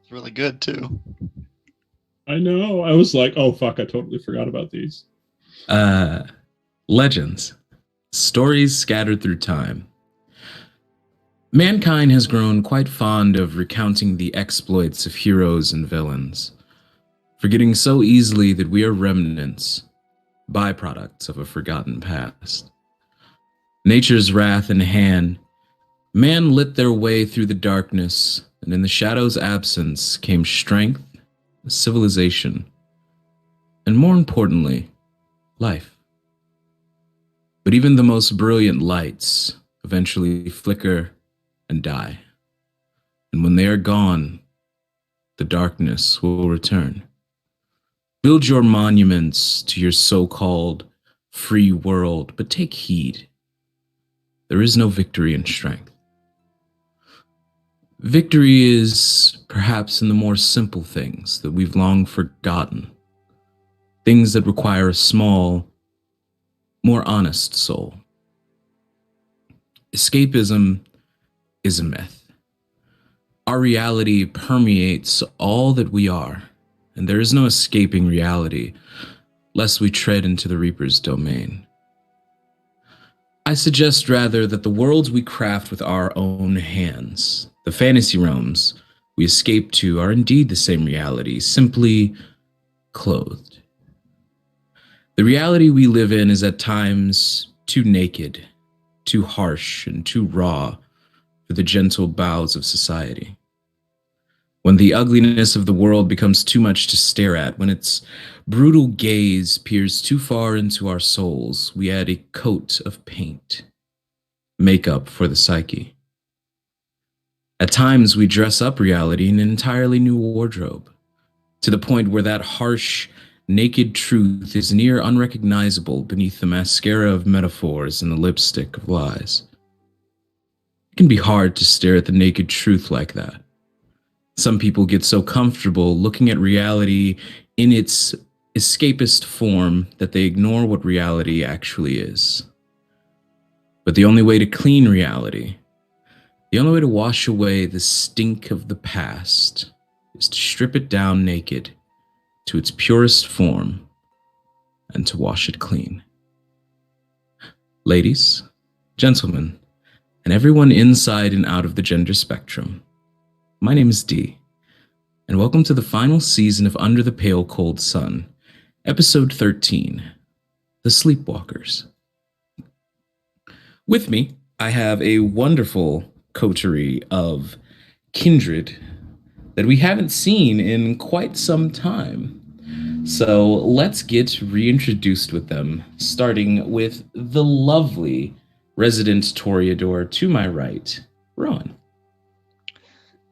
It's really good too. I know. I was like, oh fuck, I totally forgot about these. Uh, Legends. Stories scattered through time. Mankind has grown quite fond of recounting the exploits of heroes and villains, forgetting so easily that we are remnants, byproducts of a forgotten past. Nature's wrath in hand, man lit their way through the darkness, and in the shadow's absence came strength, civilization, and more importantly, life. But even the most brilliant lights eventually flicker and die. And when they are gone, the darkness will return. Build your monuments to your so called free world, but take heed. There is no victory in strength. Victory is perhaps in the more simple things that we've long forgotten, things that require a small, more honest soul. Escapism is a myth. Our reality permeates all that we are, and there is no escaping reality, lest we tread into the Reaper's domain. I suggest rather that the worlds we craft with our own hands, the fantasy realms we escape to, are indeed the same reality, simply clothed. The reality we live in is at times too naked, too harsh, and too raw for the gentle boughs of society. When the ugliness of the world becomes too much to stare at, when its brutal gaze peers too far into our souls, we add a coat of paint, makeup for the psyche. At times, we dress up reality in an entirely new wardrobe, to the point where that harsh, naked truth is near unrecognizable beneath the mascara of metaphors and the lipstick of lies. It can be hard to stare at the naked truth like that. Some people get so comfortable looking at reality in its escapist form that they ignore what reality actually is. But the only way to clean reality, the only way to wash away the stink of the past, is to strip it down naked to its purest form and to wash it clean. Ladies, gentlemen, and everyone inside and out of the gender spectrum, my name is Dee, and welcome to the final season of Under the Pale Cold Sun, episode 13, The Sleepwalkers. With me, I have a wonderful coterie of kindred that we haven't seen in quite some time. So let's get reintroduced with them, starting with the lovely resident Toreador to my right, Rowan.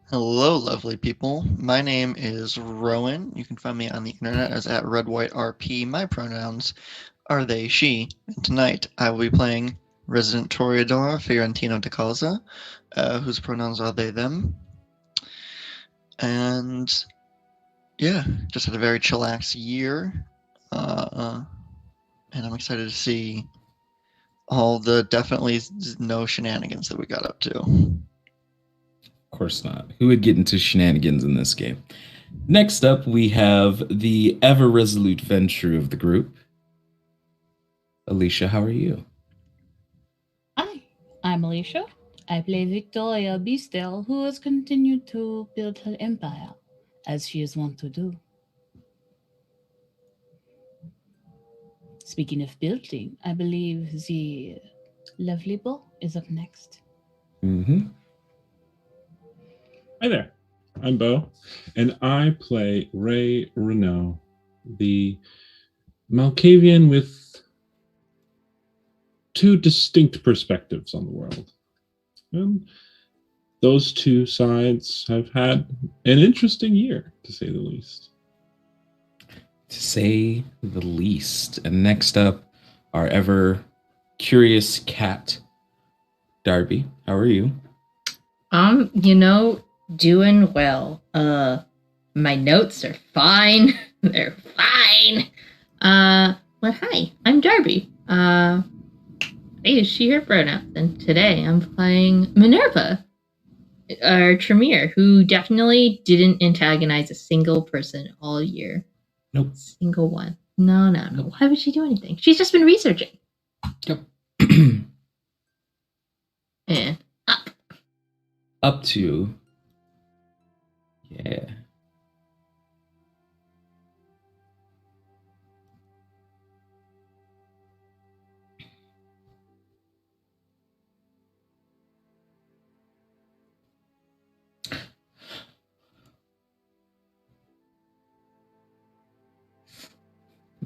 Hello, lovely people. My name is Rowan. You can find me on the internet as at RedWhiteRP. My pronouns are they, she. And tonight I will be playing Resident Toreador Fiorentino de Causa, whose pronouns are they, them. And yeah, just had a very chillax year. And I'm excited to see all the definitely no shenanigans that we got up to. Of course not. Who would get into shenanigans in this game? Next up, we have the ever resolute venture of the group. Alicia, how are you? Hi, I'm Alicia. I play Victoria Beastel, who has continued to build her empire, as she is wont to do. Speaking of building, I believe the lovely Bo is up next. Mm-hmm. Hi there. I'm Bo, and I play Ray Renault, the Malkavian with two distinct perspectives on the world. And those two sides have had an interesting year, to say the least. To say the least. And next up, our ever curious cat, Darby. How are you? Doing well. My notes are fine. They're fine. But hi, I'm Darby. I use she, her pronouns, and today I'm playing Minerva. Tremere, who definitely didn't antagonize a single person all year. Nope. Single one. No. Why would she do anything? She's just been researching. Yep. And up. Up to. Yeah.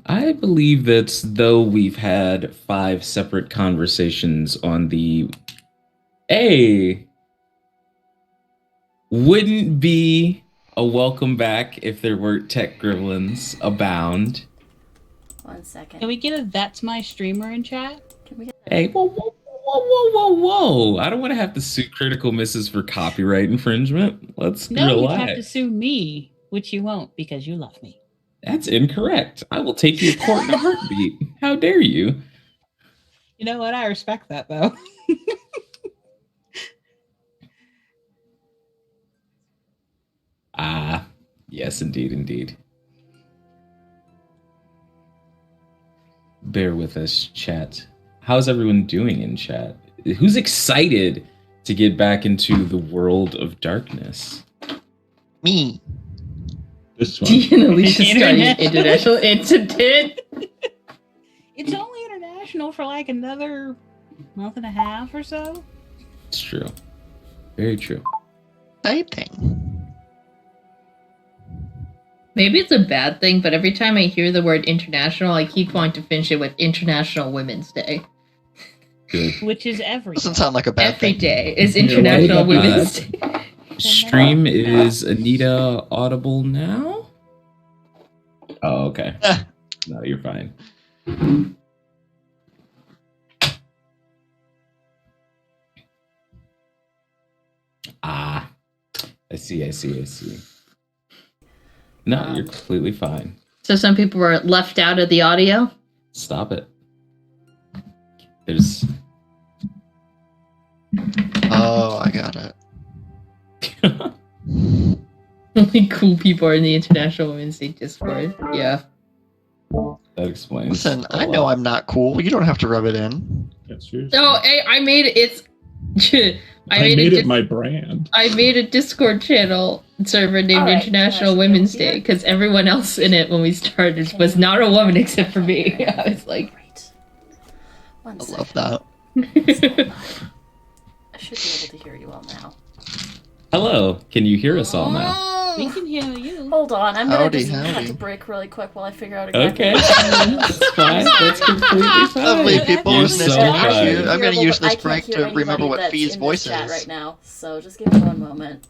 I believe that though we've had 5 separate conversations on the A, wouldn't be a welcome back if there weren't tech gremlins abound. 1 second. Can we get a "That's my streamer" in chat? Can we get Hey, whoa. I don't want to have to sue Critical Misses for copyright infringement. Let's No, relax. you have to sue me, which you won't because you love me. That's incorrect. I will take you to court in a heartbeat. How dare you? You know what? I respect that, though. Ah, yes, indeed. Bear with us, chat. How's everyone doing in chat? Who's excited to get back into the world of darkness? Me. This one. Dean and Alicia starting an International. international incident. It's only international for like another month and a half or so. It's true. Very true. Exciting. Maybe it's a bad thing, but every time I hear the word international, I keep wanting to finish it with International Women's Day. Good. Which is every Doesn't day. sound like a bad Every thing. day is Yeah, why would International that be Women's bad? Day. Stream is Anita audible now? Oh, okay. No, you're fine. Ah, I see. No, you're completely fine. So some people were left out of the audio. Stop it. There's Oh, I got it. Only cool people are in the International Women's Day Discord. Yeah. that explains. Listen, a I know lot. I'm not cool. You don't have to rub it in. Yeah, seriously. No, I made it. It's. I made it my brand. I made a Discord channel server named All right, International can I Women's show you Day here? because everyone else in it when we started was not a woman except for me. I was like, Great. 1 I second. love that. I should be able to hear you all now. Hello, can you hear us all now? We can hear you. Hold on, I'm gonna Howdy, just cut howdy. the break really quick while I figure out exactly. Okay, that's fine. That's completely fine. Lovely people, You're isn't it? so Nice to fine. meet you. I'm going to use but I this can't break hear to anybody remember what that's Fee's in voice this chat is. right now. So just give me 1 moment.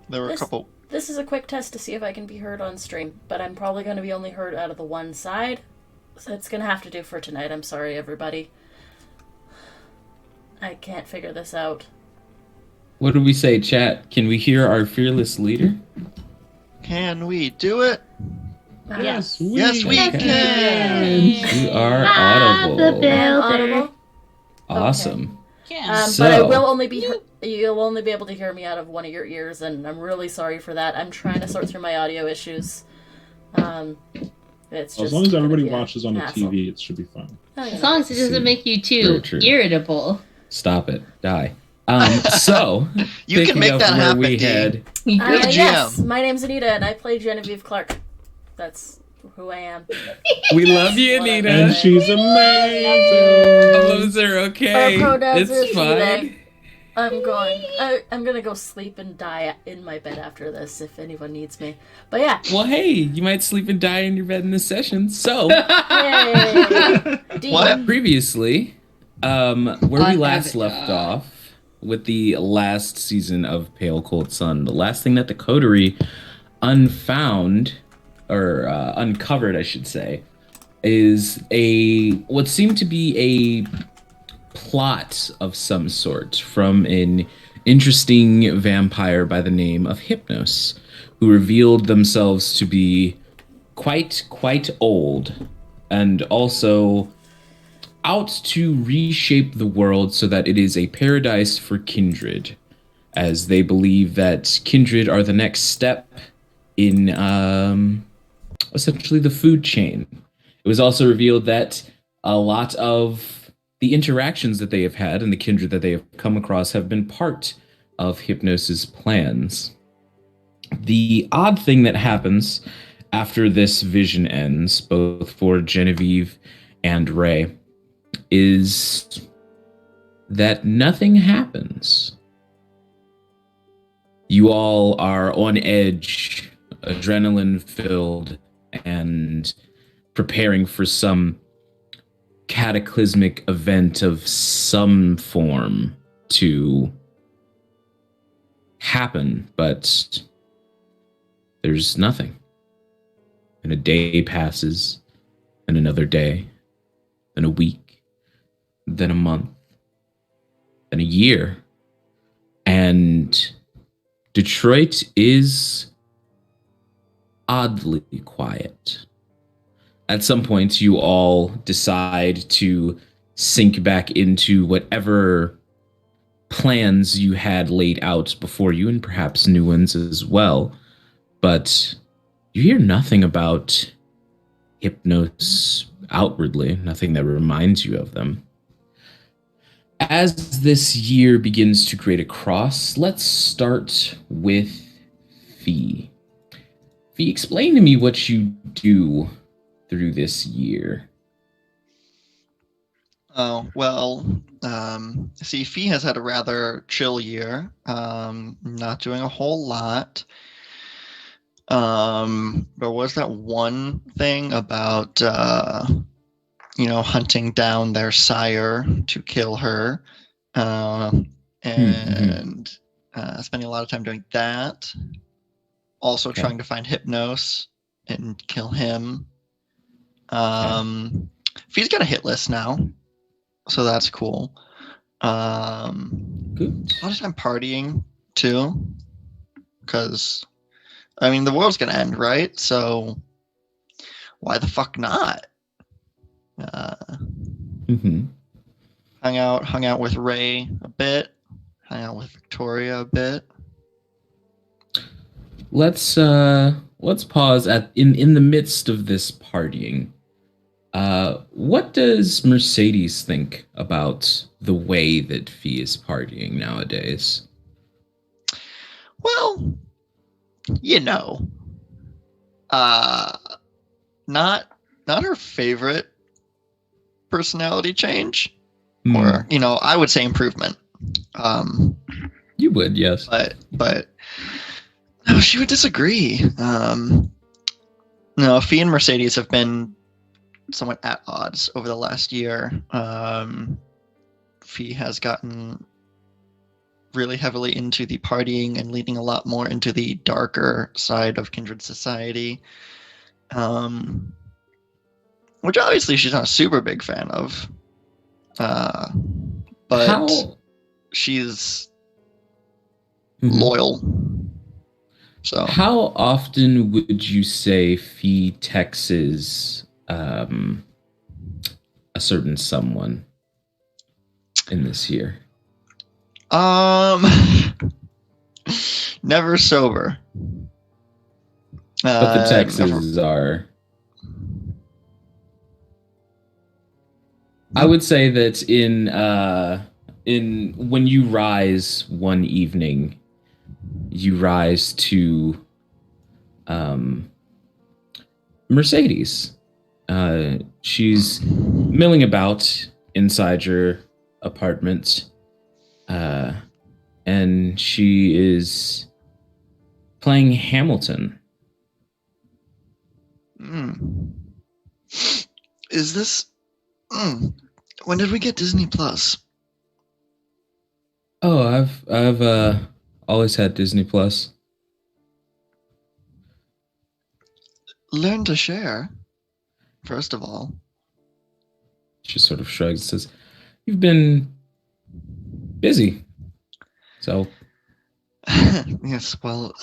There were a This- couple. This is a quick test to see if I can be heard on stream, but I'm probably going to be only heard out of the one side. So it's going to have to do for tonight. I'm sorry, everybody. I can't figure this out. What do we say, chat? Can we hear our fearless leader? Can we do it? Yes, Yes, we can. You are Ah, the audible. bell. I am Builder. audible. Awesome. Yes. So- But I will only be. You'll only be able to hear me out of one of your ears, and I'm really sorry for that. I'm trying to sort through my audio issues. It's just As long as everybody gonna be watches on the hassle. TV, it should be fine. Oh, yeah. As long as it doesn't make you too Very true. irritable. Stop it. Die. So, You can picking make up that where happen, we Dee. had. You're the GM. Yes, my name's Anita, and I play Genevieve Clark. That's who I am. We love you, Whatever. Anita. And she's amazing. Loves are okay. Our pronouns are It's she, fine. they. I'm gonna go sleep and die in my bed after this if anyone needs me. But yeah, Well, hey, you might sleep and die in your bed in this session. So, yay! Dean. What? previously, where we On last Avatar. left off with the last season of Pale Cold Sun, the last thing that the Coterie unfound, or uncovered, I should say, is what seemed to be a plot of some sort from an interesting vampire by the name of Hypnos, who revealed themselves to be quite old, and also out to reshape the world so that it is a paradise for kindred, as they believe that kindred are the next step in essentially the food chain. It was also revealed that a lot of the interactions that they have had and the kindred that they have come across have been part of Hypnos's plans. The odd thing that happens after this vision ends, both for Genevieve and Ray, is that nothing happens. You all are on edge, adrenaline filled, and preparing for some cataclysmic event of some form to happen, but there's nothing. And a day passes, and another day, then a week, then a month, then a year, and Detroit is oddly quiet. At some point, you all decide to sink back into whatever plans you had laid out before you, and perhaps new ones as well. But you hear nothing about Hypnos outwardly, nothing that reminds you of them. As this year begins to grade across, let's start with Fee. Fee, explain to me what you do through this year. Oh, well, see, Fee has had a rather chill year, not doing a whole lot. There was that one thing about, hunting down their sire to kill her, and spending a lot of time doing that. Also Okay. trying to find Hypnos and kill him. Fee's got a hit list now, so that's cool. Good. A lot of time partying too, because the world's gonna end, right? So why the fuck not? Hung out with Ray a bit, hung out with Victoria a bit. Let's pause in the midst of this partying. What does Mercedes think about the way that Fee is partying nowadays? Well, not her favorite personality change, or I would say improvement. You would, yes. But no, she would disagree. No, Fee and Mercedes have been somewhat at odds over the last year. Fee has gotten really heavily into the partying and leaning a lot more into the darker side of kindred society. Which obviously she's not a super big fan of. But How she's Mhm. loyal. So How often would you say Fee texts a certain someone in this year? never sober. But the texts Never. are. I Hmm? would say that in when you rise one evening, you rise to um, Mercedes. She's milling about inside your apartment, and she is playing Hamilton. Mm. Is this? When did we get Disney Plus? Oh, I've always had Disney Plus. Learn to share. First of all. She sort of shrugs and says, "You've been busy, so Yes. Well,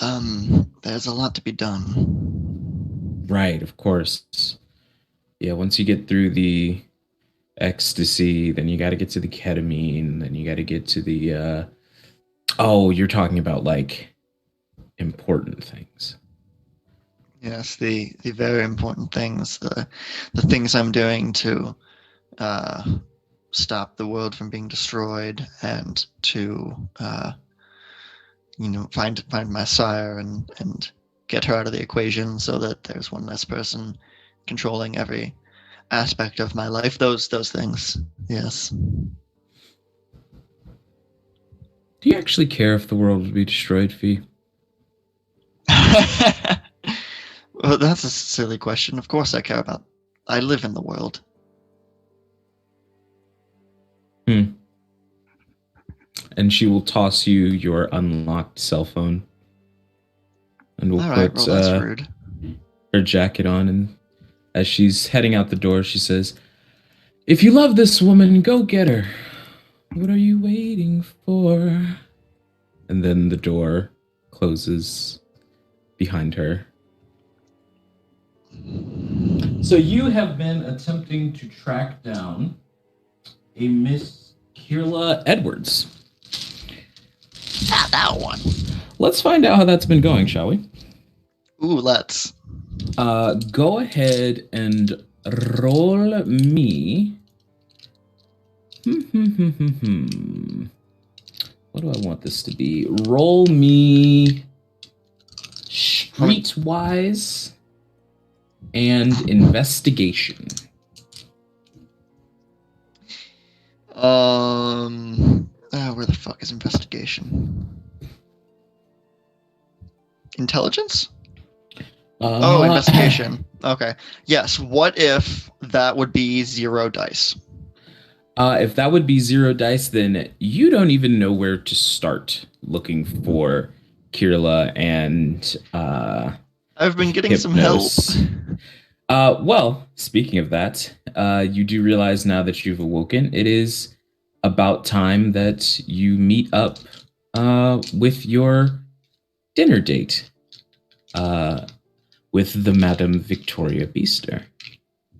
there's a lot to be done. right, of course. Yeah, once you get through the ecstasy, then you got to get to the ketamine, then you got to get to the oh, you're talking about like important things. Yes, the very important things, the things I'm doing to uh, stop the world from being destroyed, and to find my sire and get her out of the equation, so that there's one less person controlling every aspect of my life. Those things. Yes. Do you actually care if the world would be destroyed, Fee? Well, that's a silly question. Of course I care about. I live in the world. And she will toss you your unlocked cell phone, and we'll All right, put well, that's rude. her jacket on. And as she's heading out the door, she says, "If you love this woman, go get her. What are you waiting for?" And then the door closes behind her. So you have been attempting to track down a Miss Kirla Edwards. Not that one. Let's find out how that's been going, shall we? Ooh, let's. Go ahead and roll me. What do I want this to be? Roll me streetwise and investigation. Where the fuck is investigation? Intelligence? Oh, investigation. Okay. Yes. What if that would be 0 dice? If that would be 0 dice, then you don't even know where to start looking for Kirla and I've been getting some help. Well, speaking of that, you do realize now that you've awoken, it is about time that you meet up with your dinner date with the Madame Victoria Beester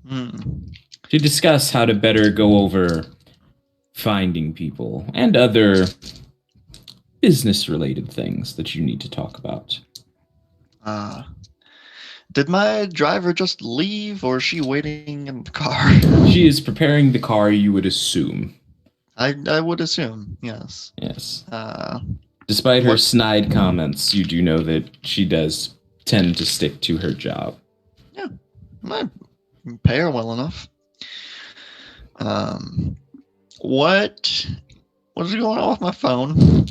to discuss how to better go over finding people and other business-related things that you need to talk about. Did my driver just leave, or is she waiting in the car? She is preparing the car, you would assume. I would assume, yes. Yes. Despite her snide comments, you do know that she does tend to stick to her job. Yeah, I pay her well enough. What is going on with my phone?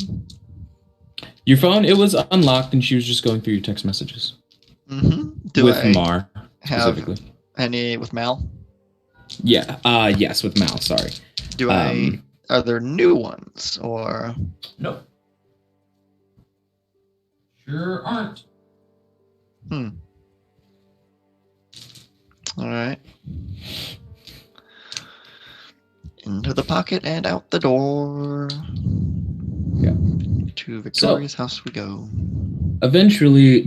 Your phone, it was unlocked, and she was just going through your text messages. With Mar, specifically. Have any with Mal? Yeah. Yes, with Mal. Sorry. Are there new ones, or? No. Sure aren't. All right. Into the pocket and out the door. Yeah. To Victoria's house we go. Eventually,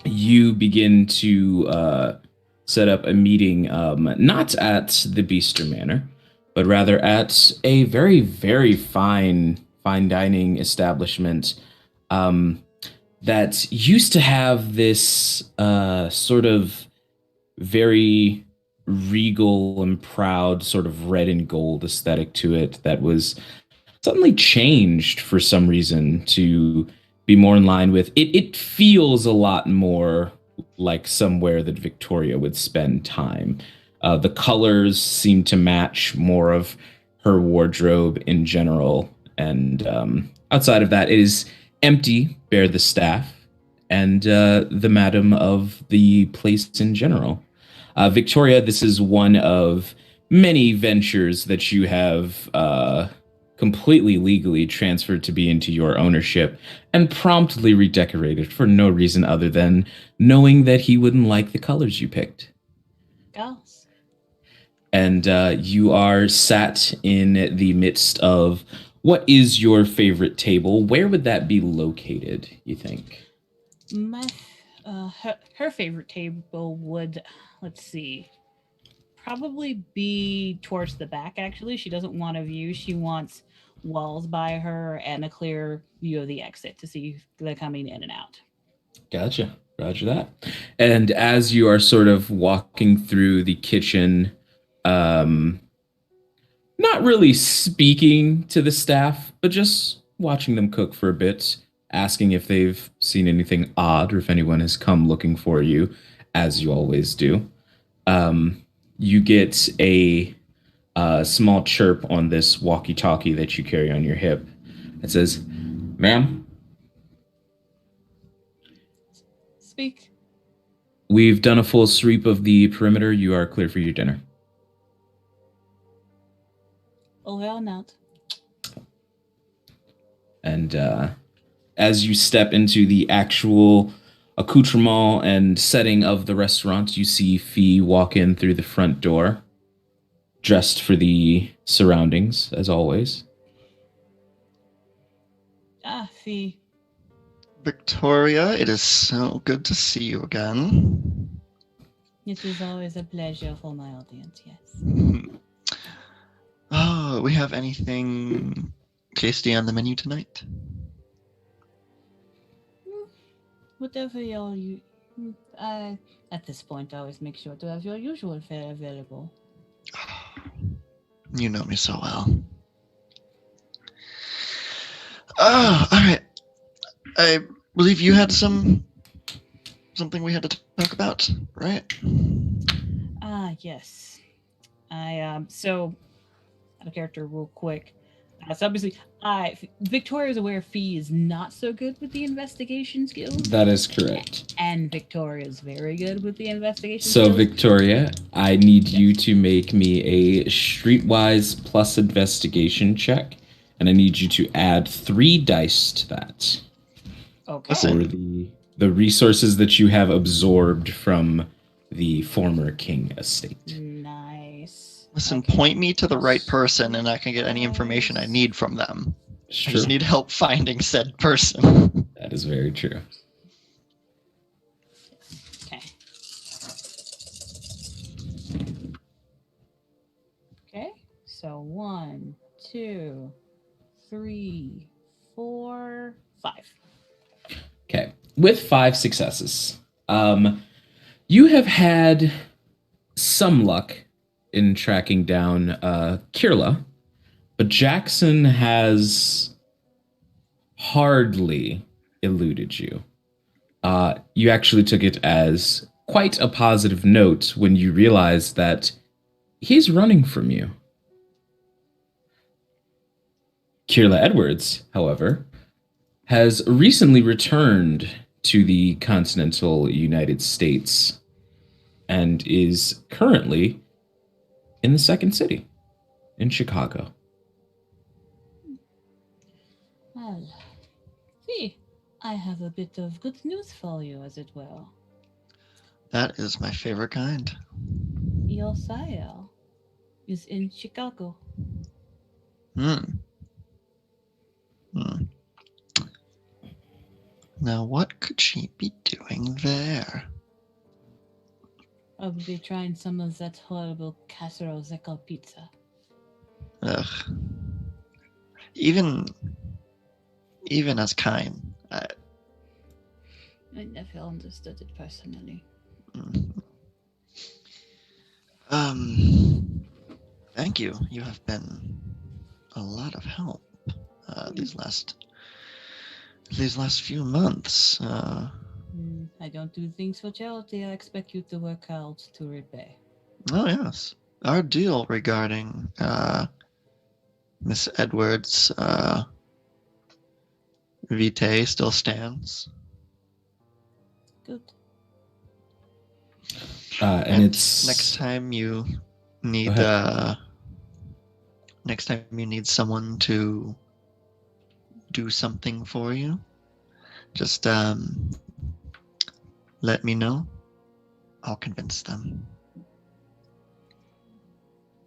you begin to set up a meeting, not at the Beaster Manor, but rather at a very, very fine dining establishment that used to have this sort of very regal and proud sort of red and gold aesthetic to it that was suddenly changed for some reason to be more in line with it. It feels a lot more like somewhere that Victoria would spend time. The colors seem to match more of her wardrobe in general. And outside of that, it is empty, bare the staff and the madam of the place in general. Victoria, this is one of many ventures that you have completely legally transferred to be into your ownership and promptly redecorated for no reason other than knowing that he wouldn't like the colors you picked. Girls. And you are sat in the midst of what is your favorite table? Where would that be located, you think? Her favorite table would, let's see, probably be towards the back. Actually, she doesn't want a view. She wants walls by her and a clear view of the exit to see the coming in and out. Gotcha. Roger that. And as you are sort of walking through the kitchen, not really speaking to the staff, but just watching them cook for a bit, asking if they've seen anything odd or if anyone has come looking for you, as you always do. You get a small chirp on this walkie-talkie that you carry on your hip. It says, "Ma'am, Speak. we've done a full sweep of the perimeter. You are clear for your dinner." Well, not. And as you step into the actual accoutrement and setting of the restaurant, you see Fee walk in through the front door, dressed for the surroundings, as always. Fee. Victoria, it is so good to see you again. It is always a pleasure for my audience, yes. Oh, we have anything tasty on the menu tonight? Whatever at this point, I always make sure to have your usual fare available. You know me so well. Oh, all right. I believe you had something we had to talk about, right? Yes. So out of character real quick. So obviously, Victoria is aware Fee is not so good with the investigation skills, That is correct. and Victoria is very good with the investigation So, skills. Victoria, I need you to make me a streetwise plus investigation check, and I need you to add 3 dice to that. Okay. For the resources that you have absorbed from the former king estate. Nice. Listen, Okay. point me to the right person and I can get any information I need from them. Sure. I just need help finding said person. That is very true. Okay. Okay. So 1, 2, 3, 4, 5. Okay. With 5 successes, you have had some luck in tracking down Kirla, but Jackson has hardly eluded you. You actually took it as quite a positive note when you realized that he's running from you. Kirla Edwards, however, has recently returned to the continental United States and is currently in the second city, in Chicago. Well, see, I have a bit of good news for you, as it were. That is my favorite kind. Your sire is in Chicago. Hmm. Hmm. Now, what could she be doing there? Probably trying some of that horrible casserole Zekel pizza. Ugh. Even as kind. I never understood it personally. Mm. Thank you. You have been a lot of help these last few months. I don't do things for charity. I expect you to work hard to repay. Oh yes, our deal regarding Miss Edwards' vitae still stands. Good. And it's next time you Go need ahead. someone to do something for you, just let me know. I'll convince them.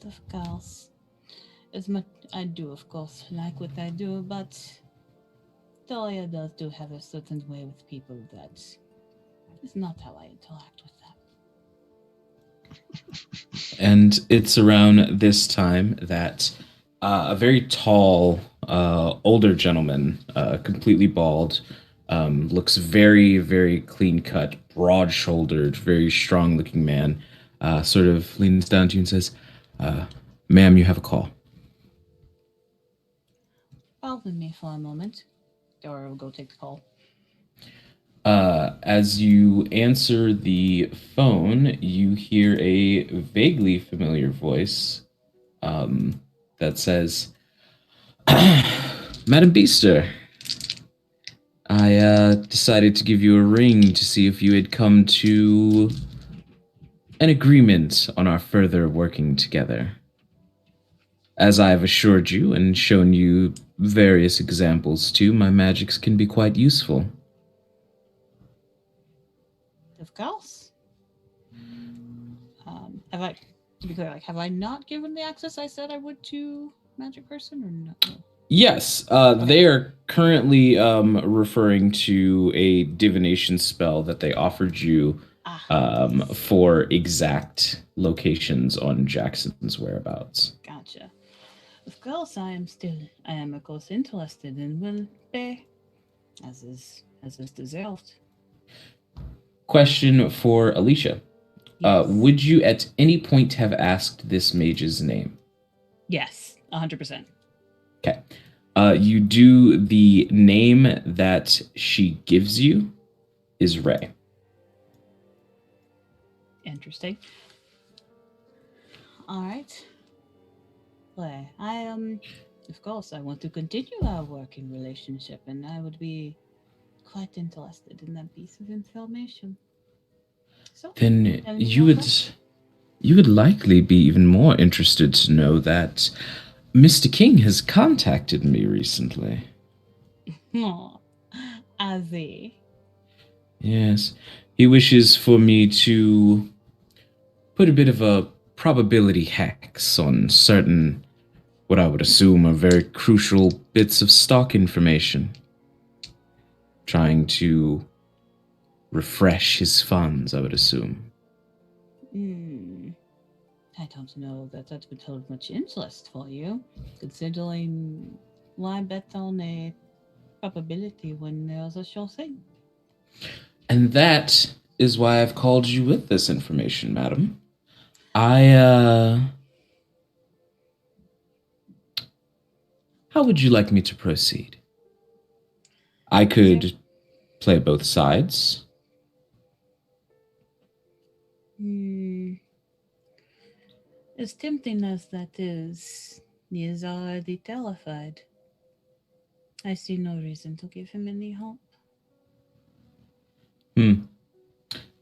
Of course. As much I do, of course, like what I do, but Toria does do have a certain way with people that is not how I interact with them. And it's around this time that a very tall, older gentleman, completely bald, looks very, very clean cut, broad shouldered, very strong looking man, sort of leans down to you and says, Ma'am, you have a call. Pardon me for a moment. Dora will go take the call. As you answer the phone, you hear a vaguely familiar voice that says, Madam Beaster, I decided to give you a ring to see if you had come to an agreement on our further working together. As I have assured you and shown you various examples too, my magics can be quite useful. Of course. Have I, to be clear, have I not given the access I said I would to Magic Person or no? Yes, they are currently referring to a divination spell that they offered you for exact locations on Jackson's whereabouts. Gotcha. Of course, I am of course interested and will pay as is deserved. Question for Alicia. Yes. Would you at any point have asked this mage's name? Yes, 100%. Okay. You do. The name that she gives you is Ray. Interesting. All right. Well, of course, I want to continue our working relationship, and I would be quite interested in that piece of information. So, Then tell me you more would about you would likely be even more interested to know that Mr. King has contacted me recently. Oh, Azi. Yes, he wishes for me to put a bit of a probability hex on certain, what I would assume are very crucial bits of stock information, trying to refresh his funds, I would assume. I don't know that would hold much interest for you, considering why bet on a probability when there's a sure thing. And that is why I've called you with this information, madam. How would you like me to proceed? I could play both sides. As tempting as that is, he is already terrified. I see no reason to give him any hope.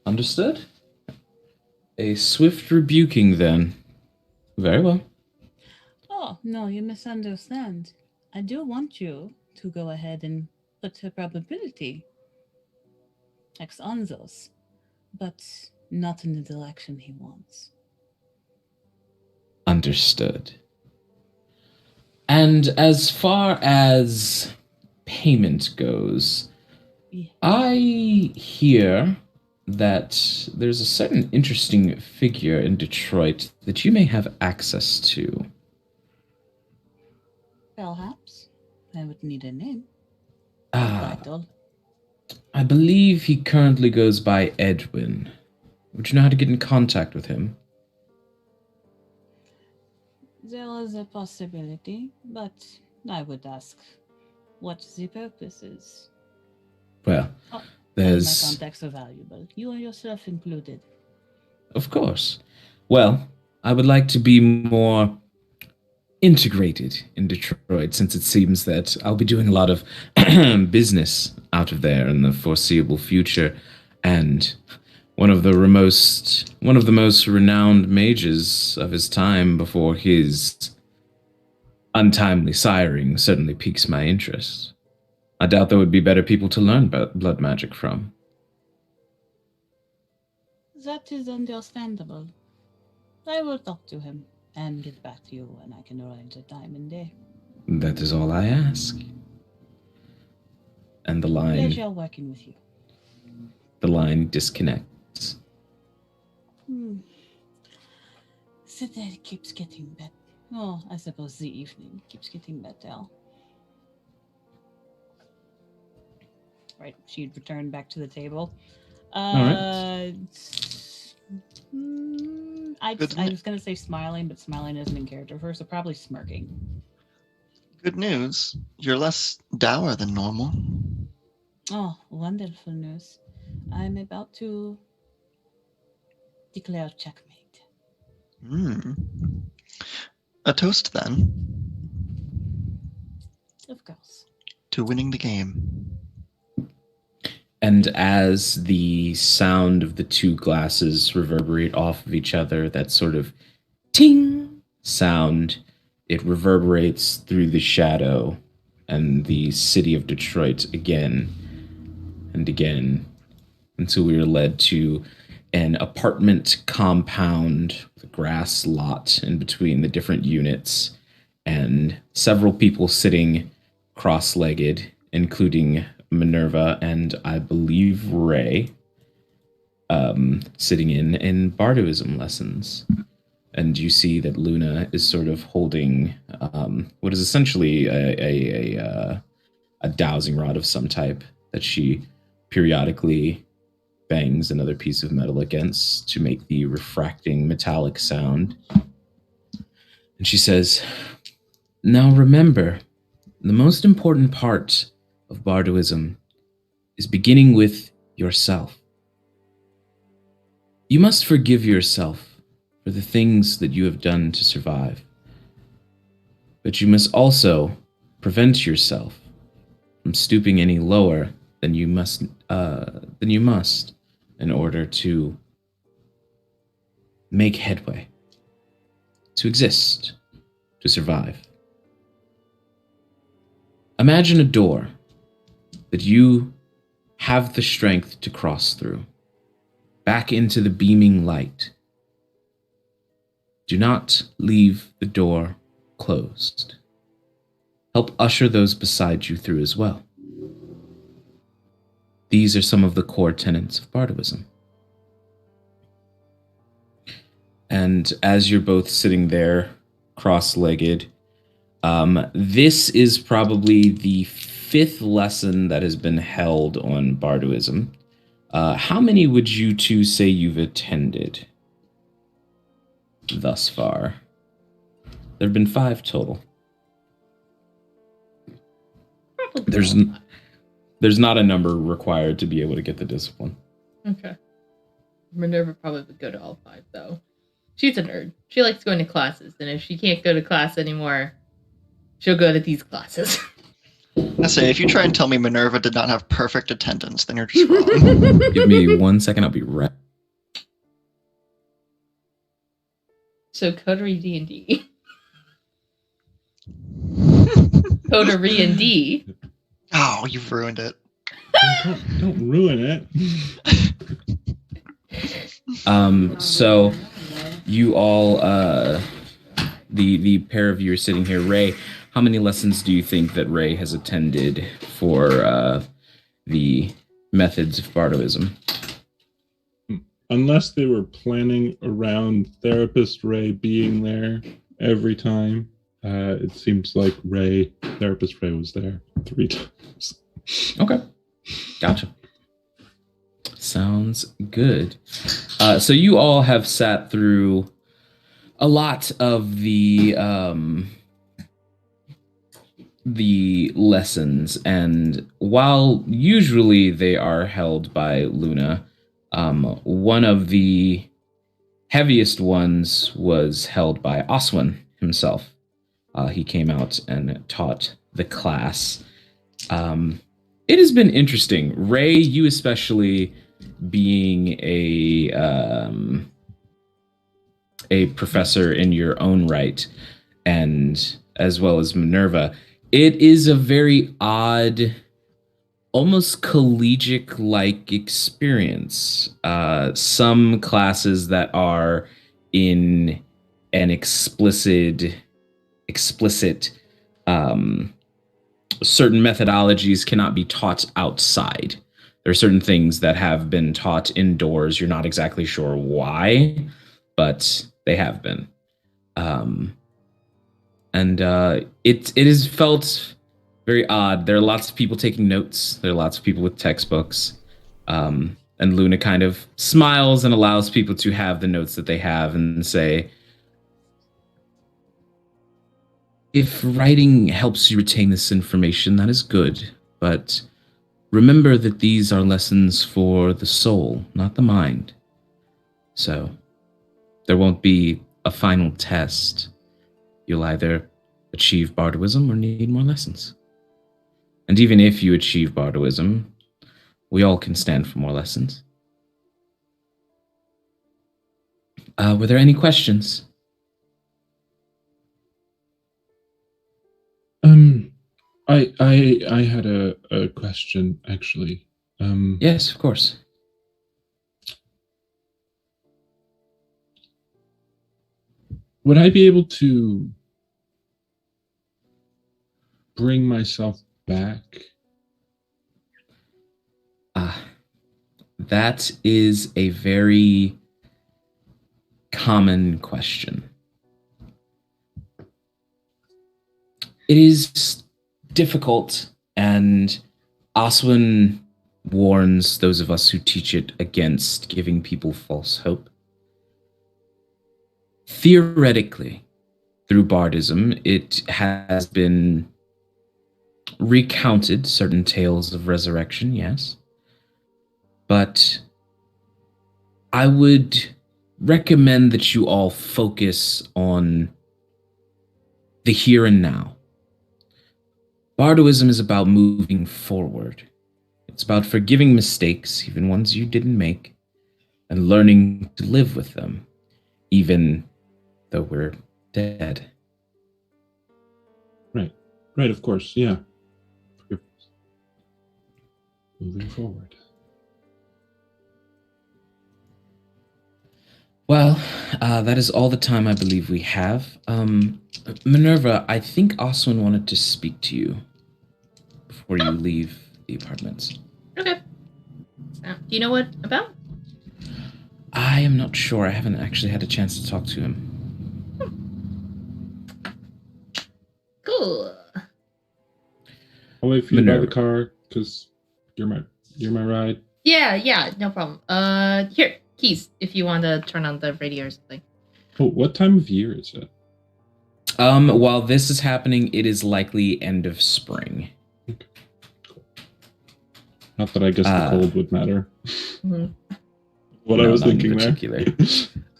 Understood? A swift rebuking, then. Very well. Oh, no, you misunderstand. I do want you to go ahead and put a probability X on those, but not in the direction he wants. Understood. And as far as payment goes, Yeah. I hear that there's a certain interesting figure in Detroit that you may have access to. Perhaps I would need a name. Ah, Title. I believe he currently goes by Edwin. Would you know how to get in contact with him? There is a possibility, but I would ask what the purpose is. Well, All my there's... contacts are valuable, you and yourself included. Of course. Well, I would like to be more integrated in Detroit since it seems that I'll be doing a lot of business out of there in the foreseeable future, and one of the most renowned mages of his time before his untimely siring certainly piques my interest. I doubt there would be better people to learn about blood magic from. That is understandable. I will talk to him and get back to you, and I can arrange a time and day. That is all I ask. And the Pleasure working with you. line disconnects. The day keeps getting better. Oh, I suppose the evening keeps getting better. Right, she'd return back to the table. right. I was going to say smiling, but smiling isn't in character for her, so probably smirking. Good news. You're less dour than normal. Oh, wonderful news. I'm about to declare checkmate. A toast, then, Of course. to winning the game. And as the sound of the two glasses reverberate off of each other, that sort of ting sound, it reverberates through the shadow and the city of Detroit again and again until we are led to an apartment compound with a grass lot in between the different units and several people sitting cross-legged, including Minerva and I believe Ray, sitting in Bardoism lessons. And you see that Luna is sort of holding what is essentially a dowsing rod of some type that she periodically bangs another piece of metal against to make the refracting metallic sound. And she says, "Now remember, the most important part of Bardoism is beginning with yourself. You must forgive yourself for the things that you have done to survive. But you must also prevent yourself from stooping any lower than you must in order to make headway, to exist, to survive. Imagine a door that you have the strength to cross through, back into the beaming light. Do not leave the door closed. Help usher those beside you through as well. These are some of the core tenets of Bardoism." And as you're both sitting there, cross-legged, this is probably the 5th lesson that has been held on Bardoism. How many would you two say you've attended thus far? There have been 5 total. Probably. There's not a number required to be able to get the discipline. Okay. Minerva probably would go to all 5, though. She's a nerd. She likes going to classes, and if she can't go to class anymore, she'll go to these classes. I say, if you try and tell me Minerva did not have perfect attendance, then you're just wrong. Give me 1 second, I'll be right. So Coterie D&D. Coterie and D. Oh, you've ruined it. Don't ruin it. So you all, the pair of you are sitting here. Ray, how many lessons do you think that Ray has attended for the methods of bardoism? Unless they were planning around Therapist Ray being there every time, it seems like Therapist Ray was there 3 times. Okay, gotcha. Sounds good. So you all have sat through a lot of the lessons, and while usually they are held by Luna, one of the heaviest ones was held by Oswin himself. He came out and taught the class. It has been interesting. Ray, you especially, being a professor in your own right, and as well as Minerva, it is a very odd, almost collegiate-like experience. Some classes that are in an explicit certain methodologies cannot be taught outside. There are certain things that have been taught indoors. You're not exactly sure why, but they have been. It is felt very odd. There are lots of people taking notes. There are lots of people with textbooks. And Luna kind of smiles and allows people to have the notes that they have and say, if writing helps you retain this information, that is good. But remember that these are lessons for the soul, not the mind. So there won't be a final test. You'll either achieve bardoism or need more lessons. And even if you achieve bardoism, we all can stand for more lessons. Were there any questions? I had a question actually. Yes, of course. Would I be able to bring myself back? That is a very common question. It is difficult, and Oswin warns those of us who teach it against giving people false hope. Theoretically, through bardism, it has been recounted certain tales of resurrection, yes. But I would recommend that you all focus on the here and now. Bardoism is about moving forward. It's about forgiving mistakes, even ones you didn't make, and learning to live with them, even though we're dead. Right, of course, yeah. Moving forward. Well, that is all the time I believe we have. Minerva, I think Oswin wanted to speak to you before you leave the apartments. Okay. Do you know what about? I am not sure. I haven't actually had a chance to talk to him. Cool. I'll wait for you by Minerva. the car because you're my ride. Yeah, no problem. Here, keys, if you want to turn on the radio or something. Oh, what time of year is it? While this is happening, it is likely end of spring. Okay. Cool. Not that I guess the cold would matter. Mhm. What No, I was not in thinking there. particular.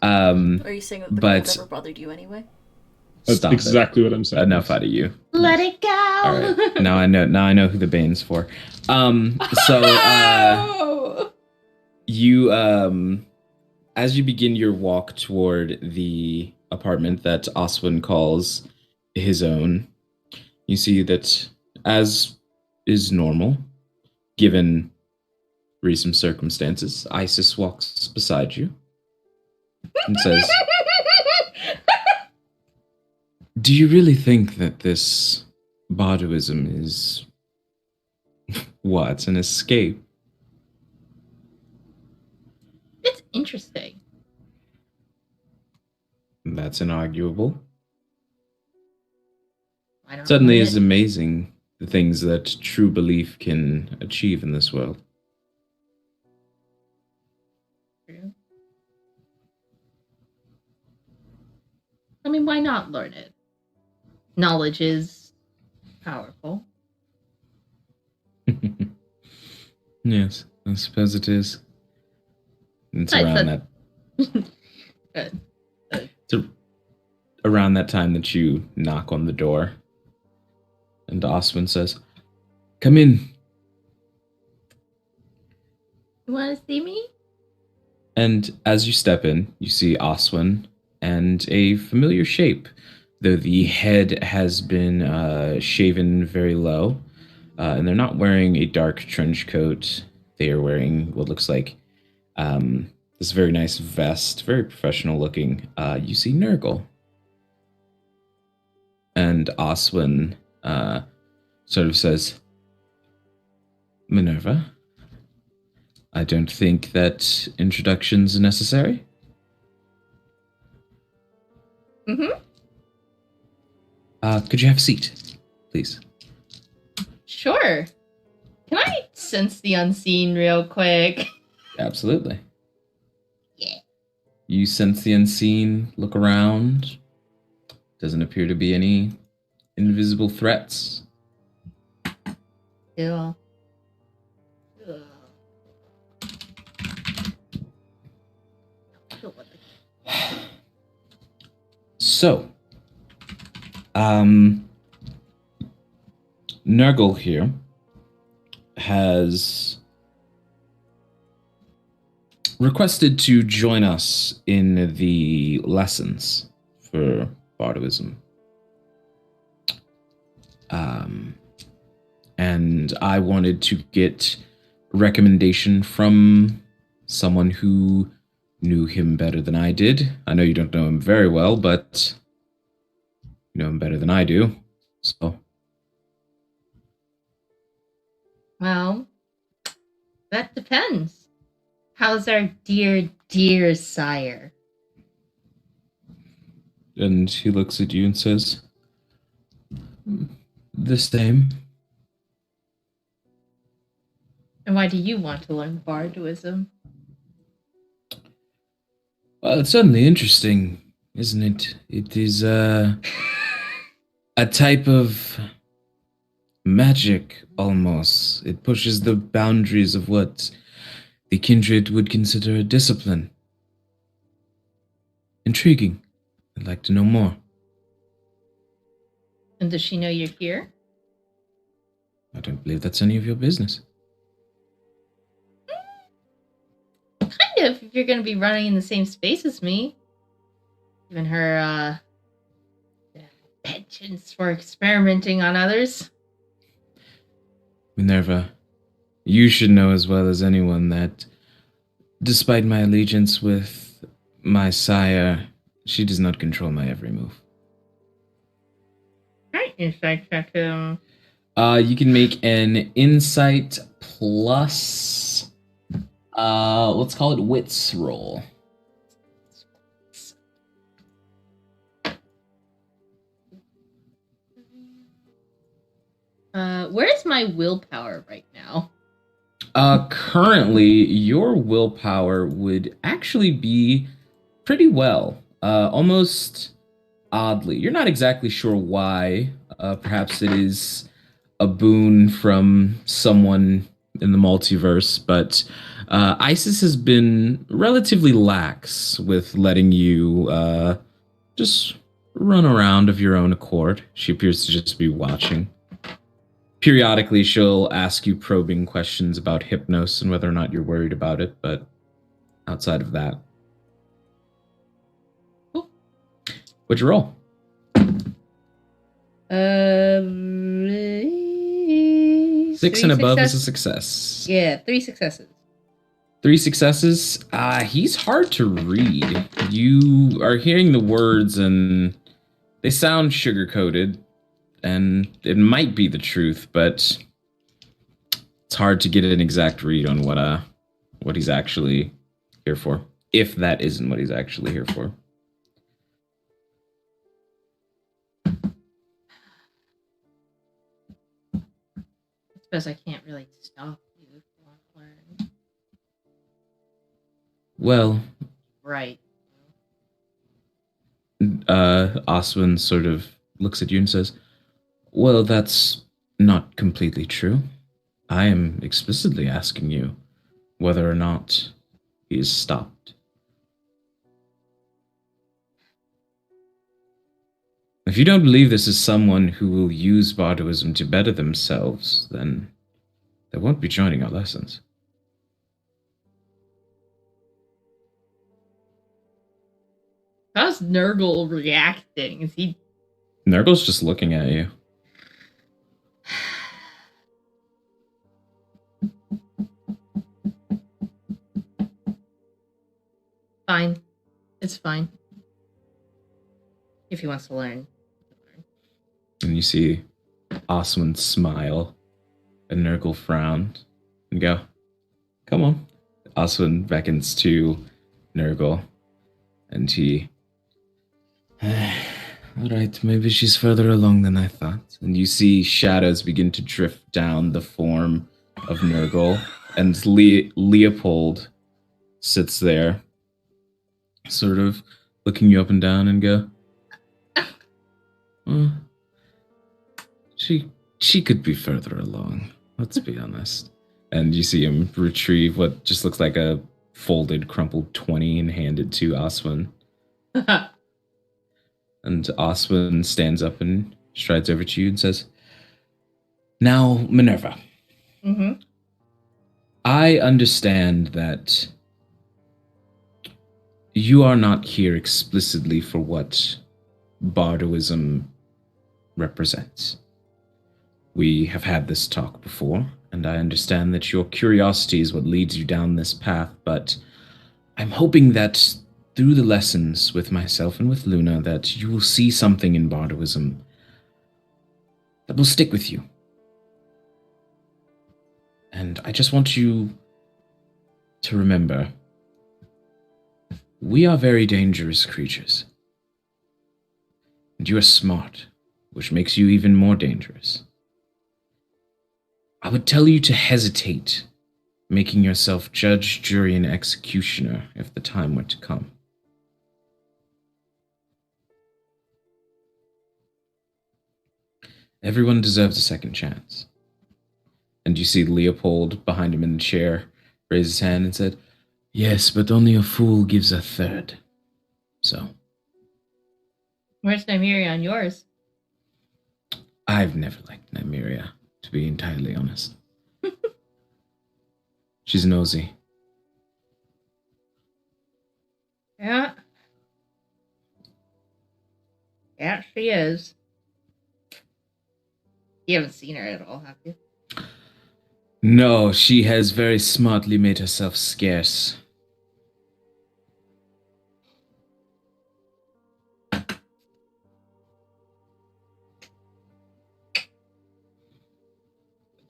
Are you saying that the But- cold never bothered you anyway? That's Stop exactly what I'm it. saying. Enough out of you. Let it go. All right. Now I know who the Bane's for. You as you begin your walk toward the apartment that Oswin calls his own, you see that as is normal, given recent circumstances. Isis walks beside you and says, "Do you really think that this bardoism is what, an escape?" It's interesting. That's inarguable. I don't Suddenly know is amazing the things that true belief can achieve in this world. it. I mean, why not learn it? Knowledge is powerful. Yes, I suppose it is. It's I around said- that. Good. It's around that time that you knock on the door, and Oswin says, "Come in." You want to see me? And as you step in, you see Oswin and a familiar shape, though the head has been shaven very low, and they're not wearing a dark trench coat. They are wearing what looks like this very nice vest, very professional looking. You see Nurgle. And Oswin sort of says, "Minerva, I don't think that introductions are necessary." Mm-hmm. Could you have a seat, please? Sure. Can I sense the unseen real quick? Absolutely. Yeah. You sense the unseen, look around. Doesn't appear to be any invisible threats. Cool. So, Nurgle here has requested to join us in the lessons for bardoism. And I wanted to get a recommendation from someone who knew him better than I did. I know you don't know him very well, but you know him better than I do. So, Well, that depends. How's our dear, dear sire? and he looks at you and says, "The same." And why do you want to learn bardoism? Well, it's certainly interesting, isn't it? It is a type of magic, almost. It pushes the boundaries of what the kindred would consider a discipline. Intriguing. I'd like to know more. And does she know you're here? I don't believe that's any of your business. Kind of, if you're going to be running in the same space as me. Given her, penchants for experimenting on others. Minerva, you should know as well as anyone that, despite my allegiance with my sire, she does not control my every move. Alright, insight check him. You can make an insight plus, let's call it wits roll. Where's my willpower right now? Currently, your willpower would actually be pretty well. Almost oddly. You're not exactly sure why. Perhaps it is a boon from someone in the multiverse, but Isis has been relatively lax with letting you just run around of your own accord. She appears to just be watching. Periodically, she'll ask you probing questions about Hypnos and whether or not you're worried about it, but outside of that. Cool. What'd you roll? 16. successes? 6 and above is a success. Yeah, 3 successes. 3 successes. He's hard to read. You are hearing the words and they sound sugar-coated, and it might be the truth, but it's hard to get an exact read on what he's actually here for, if that isn't what he's actually here for. I suppose I can't really stop you if you want to learn. Well, Right. Oswin sort of looks at you and says, well, that's not completely true. I am explicitly asking you whether or not he is stopped. If you don't believe this is someone who will use bardoism to better themselves, then they won't be joining our lessons. How's Nurgle reacting? Is he... Nurgle's just looking at you. Fine. It's fine. If he wants to learn. And you see Oswin smile and Nurgle frown and go, come on. Oswin beckons to Nurgle and he... Alright, maybe she's further along than I thought. And you see shadows begin to drift down the form of Nurgle, and Leopold sits there, sort of looking you up and down and go, well, she could be further along, let's be honest. And you see him retrieve what just looks like a folded, crumpled 20 and hand it to Oswin. And Oswin stands up and strides over to you and says, now, Minerva. Mm-hmm. I understand that you are not here explicitly for what bardoism represents. We have had this talk before, and I understand that your curiosity is what leads you down this path, but I'm hoping that through the lessons with myself and with Luna that you will see something in bardoism that will stick with you. And I just want you to remember, we are very dangerous creatures. And you are smart, which makes you even more dangerous. I would tell you to hesitate making yourself judge, jury, and executioner if the time were to come. Everyone deserves a second chance. And you see Leopold behind him in the chair raise his hand and said, yes, but only a fool gives a third. So. Where's Nymeria on yours? I've never liked Nymeria, to be entirely honest. She's nosy. Yeah. Yeah, she is. You haven't seen her at all, have you? No, she has very smartly made herself scarce.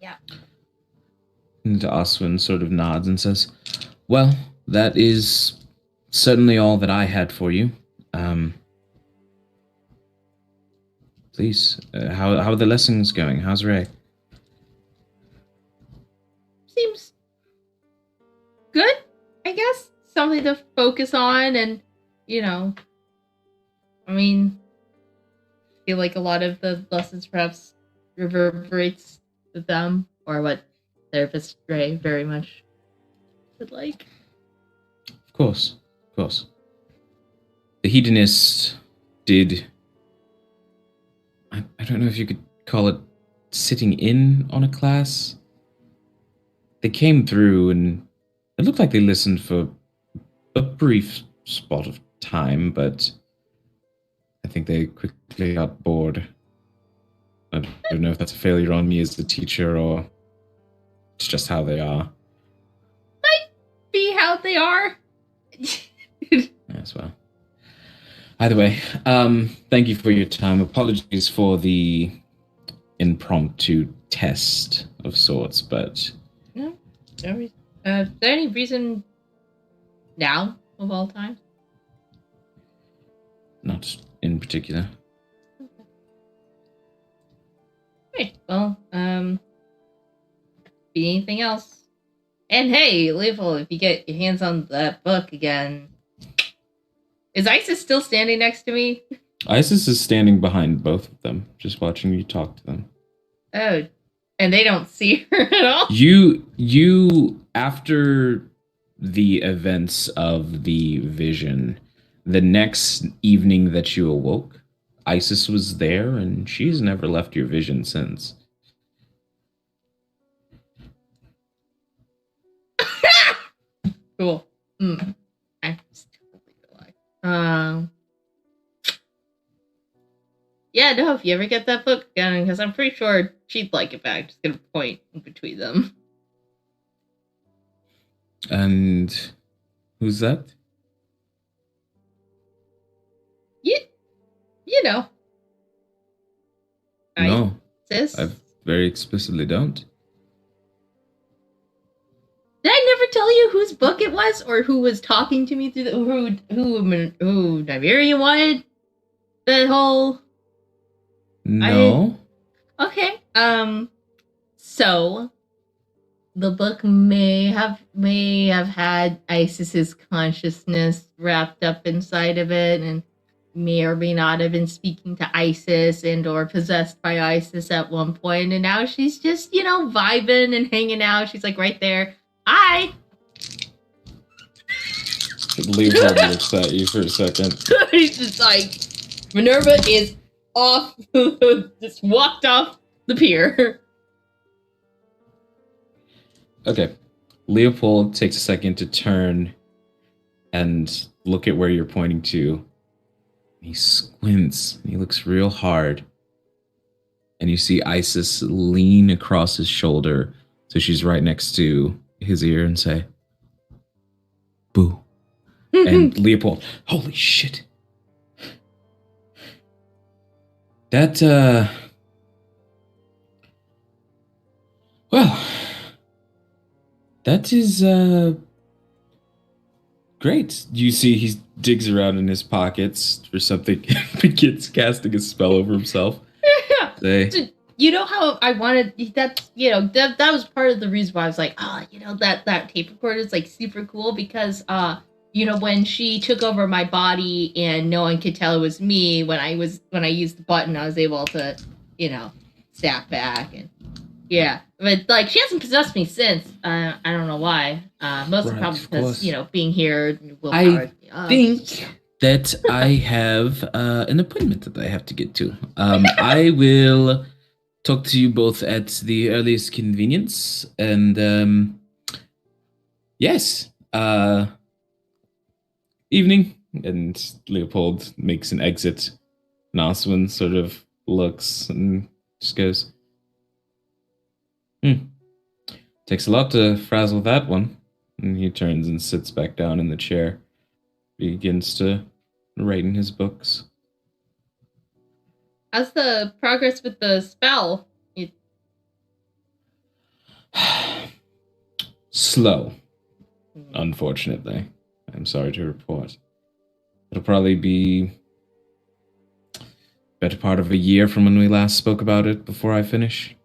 Yeah. And Oswin sort of nods and says, well, that is certainly all that I had for you. Please, how are the lessons going? How's Ray? Seems good, I guess. Something to focus on, and, you know, I mean, I feel like a lot of the lessons perhaps reverberates with them, or what Therapist Ray very much would like. Of course, of course. The hedonist did... I don't know if you could call it sitting in on a class. They came through and it looked like they listened for a brief spot of time, but I think they quickly got bored. I don't know if that's a failure on me as the teacher or It's just how they are. Be how they are. As well. Either way, thank you for your time. Apologies for the impromptu test of sorts, but No reason. Is there any reason now of all time? not in particular. Okay. Well, be anything else? And hey, Leopold, if you get your hands on that book again, is Isis still standing next to me? Isis is standing behind both of them, just watching you talk to them. Oh, and they don't see her at all? You after the events of the vision, the next evening that you awoke, Isis was there and she's never left your vision since. Cool. I just totally lie. Yeah, no, if you ever get that book again, because I'm pretty sure she'd like it back. Just gonna point in between them. And who's that? You know. No, Sis? I very explicitly don't. Did I never tell you whose book it was, or who was talking to me through the who Nigeria wanted? The whole No. okay. So the book may have had Isis's consciousness wrapped up inside of it, and may or may not have been speaking to Isis and or possessed by Isis at one point, and now she's just, vibing and hanging out. She's like right there. Hi. Leopold looks at you for a second. He's just like, Minerva is off, just walked off the pier. Okay. Leopold takes a second to turn and look at where you're pointing to. He squints. He looks real hard. And you see Isis lean across his shoulder, so she's right next to his ear, and say, "Boo." And Leopold, holy shit. That, well, that is, great. You see he digs around in his pockets for something, begins casting a spell over himself. Say, You know how I wanted that, that was part of the reason why I was like, that tape recorder is like super cool because, when she took over my body and no one could tell it was me, when I used the button, I was able to, snap back and yeah. But like she hasn't possessed me since. I don't know why. Mostly Right, probably of because, course. being here, I think that I have an appointment that I have to get to. I will talk to you both at the earliest convenience. And yes, evening. And Leopold makes an exit. And Oswin sort of looks and just goes, takes a lot to frazzle that one. And he turns and sits back down in the chair. Begins to write in his books. How's the progress with the spell? Slow, unfortunately. I'm sorry to report. It'll probably be better part of a year from when we last spoke about it before I finish.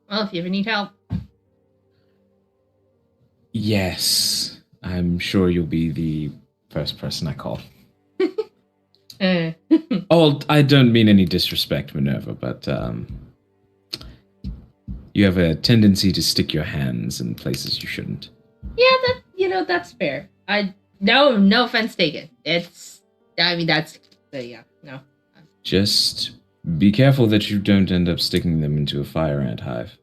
Well, if you ever need help. Yes, I'm sure you'll be the first person I call. Oh, I don't mean any disrespect, Minerva, but you have a tendency to stick your hands in places you shouldn't. Yeah, that's fair. No offense taken. No. Just be careful that you don't end up sticking them into a fire ant hive.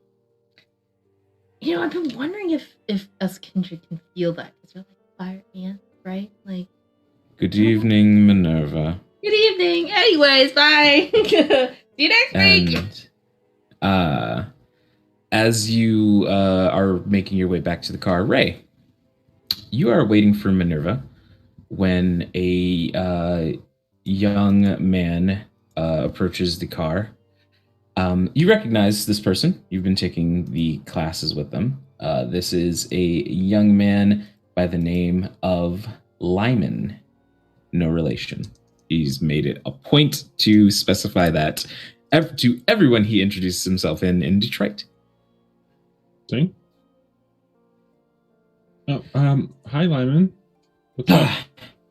I've been wondering if us kindred can feel that because we're like fire ants, right? Like. Good evening, Minerva. Good evening. Anyways, bye. See you next week. And as you are making your way back to the car, Ray, you are waiting for Minerva when a young man approaches the car. You recognize this person. You've been taking the classes with them. This is a young man by the name of Lyman. No relation. He's made it a point to specify that to everyone he introduces himself in Detroit. See? Oh, hi, Lyman. What's up?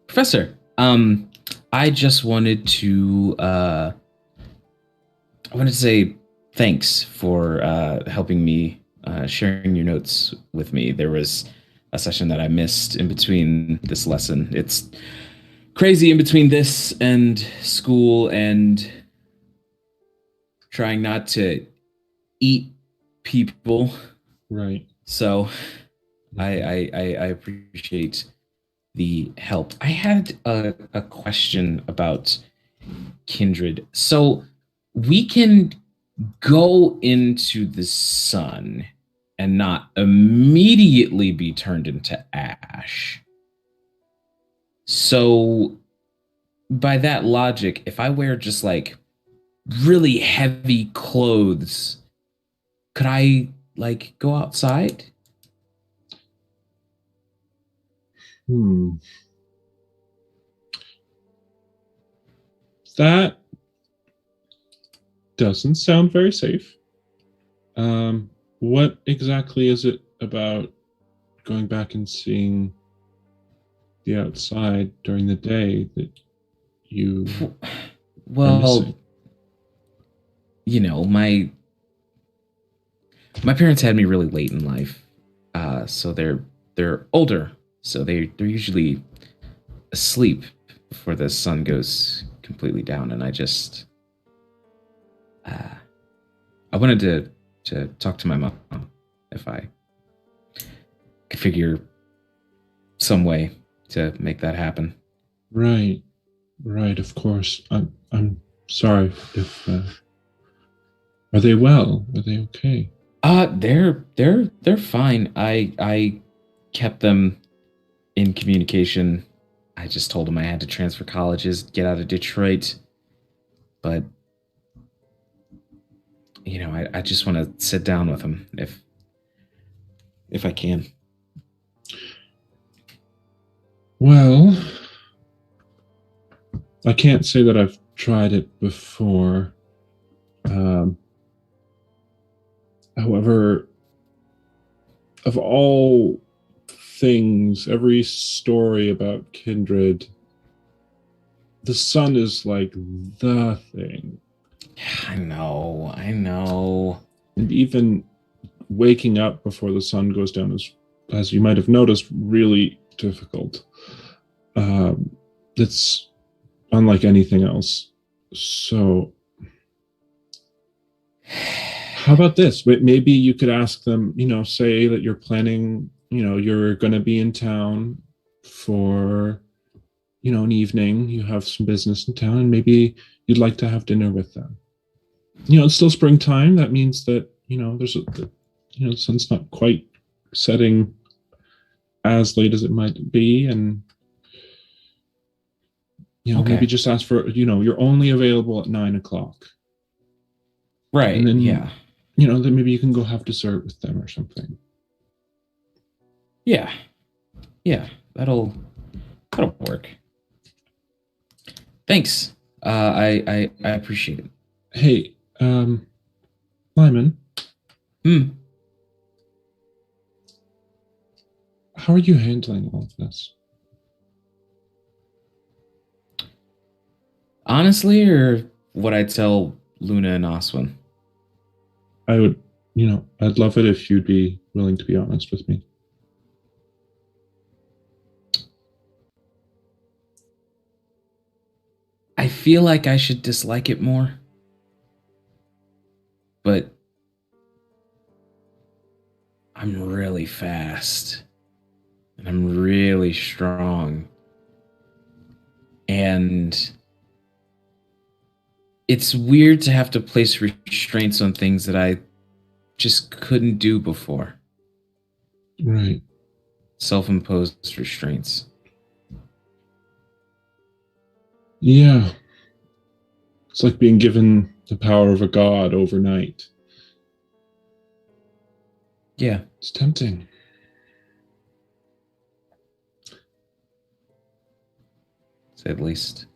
Professor, I just wanted to say thanks for helping me, sharing your notes with me. There was a session that I missed in between this lesson. It's crazy in between this and school and trying not to eat people. Right. So I appreciate the help. I had a question about Kindred. So we can go into the sun and not immediately be turned into ash. So by that logic, if I wear just like really heavy clothes, could I like go outside? That doesn't sound very safe. What exactly is it about going back and seeing the outside during the day that you are Well, missing? you know, my parents had me really late in life, so they're older, so they're usually asleep before the sun goes completely down, and I just I wanted to talk to my mom if I could figure some way to make that happen. Right, of course. I'm sorry if are they well? Are they okay? They're fine. I kept them in communication. I just told them I had to transfer colleges, get out of Detroit. But you know, I just want to sit down with them if I can. Well, I can't say that I've tried it before. However, of all things, every story about Kindred, the sun is like the thing. I know. And even waking up before the sun goes down is, as you might have noticed, really difficult. It's unlike anything else. So, how about this? Maybe you could ask them, say that you're planning, you're going to be in town for, an evening, you have some business in town, and maybe you'd like to have dinner with them. It's still springtime. That means that, the sun's not quite setting as late as it might be. And, Okay. maybe just ask for, you're only available at 9:00. Right. And then, yeah. Then maybe you can go have dessert with them or something. Yeah. That'll work. Thanks. I appreciate it. Hey, Lyman. How are you handling all of this? Honestly, or what I tell Luna and Oswin? I would, I'd love it if you'd be willing to be honest with me. I feel like I should dislike it more. But I'm really fast. And I'm really strong. And It's weird to have to place restraints on things that I just couldn't do before. Right. Self-imposed restraints. Yeah. It's like being given the power of a god overnight. Yeah. It's tempting. To say the least.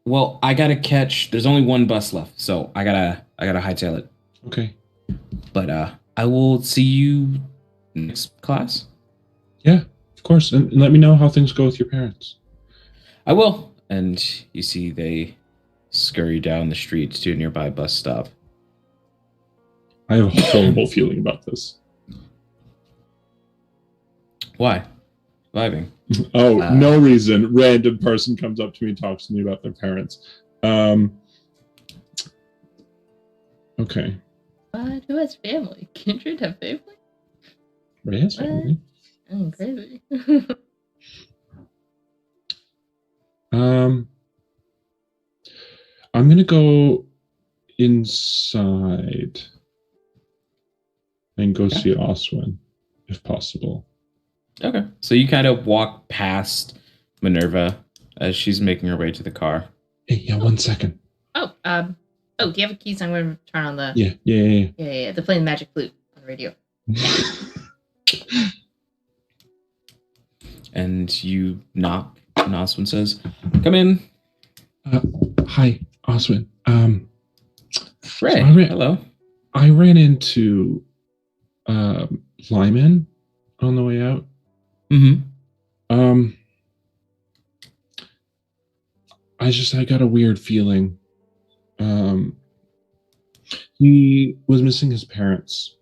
Well, I gotta catch. There's only one bus left, so I gotta hightail it. Okay. But I will see you next class. Yeah, of course. And let me know how things go with your parents. I will. And you see they scurry down the street to a nearby bus stop. I have a horrible feeling about this. Why? Vibing. Oh, no reason. Random person comes up to me and talks to me about their parents. Okay. Who has family? Kindred have family? Ray has family. Oh, crazy. I'm gonna go inside and go see Oswin, if possible. Okay. So you kind of walk past Minerva as she's making her way to the car. Hey, yeah, 1 second. Oh, do you have a key? So I'm going to turn on the... Yeah. Yeah. They're playing Magic Flute on the radio. And you knock, and Oswin says, "Come in." Hi, Oswin. Ray, so hello. I ran into Lyman on the way out. Mm-hmm. I got a weird feeling. He was missing his parents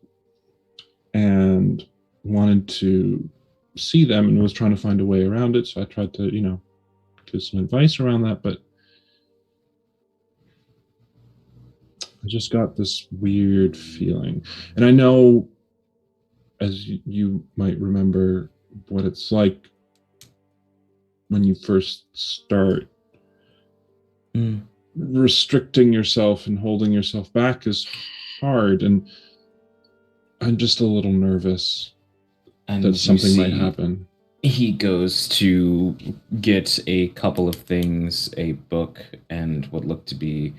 and wanted to see them and was trying to find a way around it. So I tried to, give some advice around that, but I just got this weird feeling. And I know, as you might remember, what it's like when you first start. Restricting yourself and holding yourself back is hard, and I'm just a little nervous that something might happen. He goes to get a couple of things, a book and what looked to be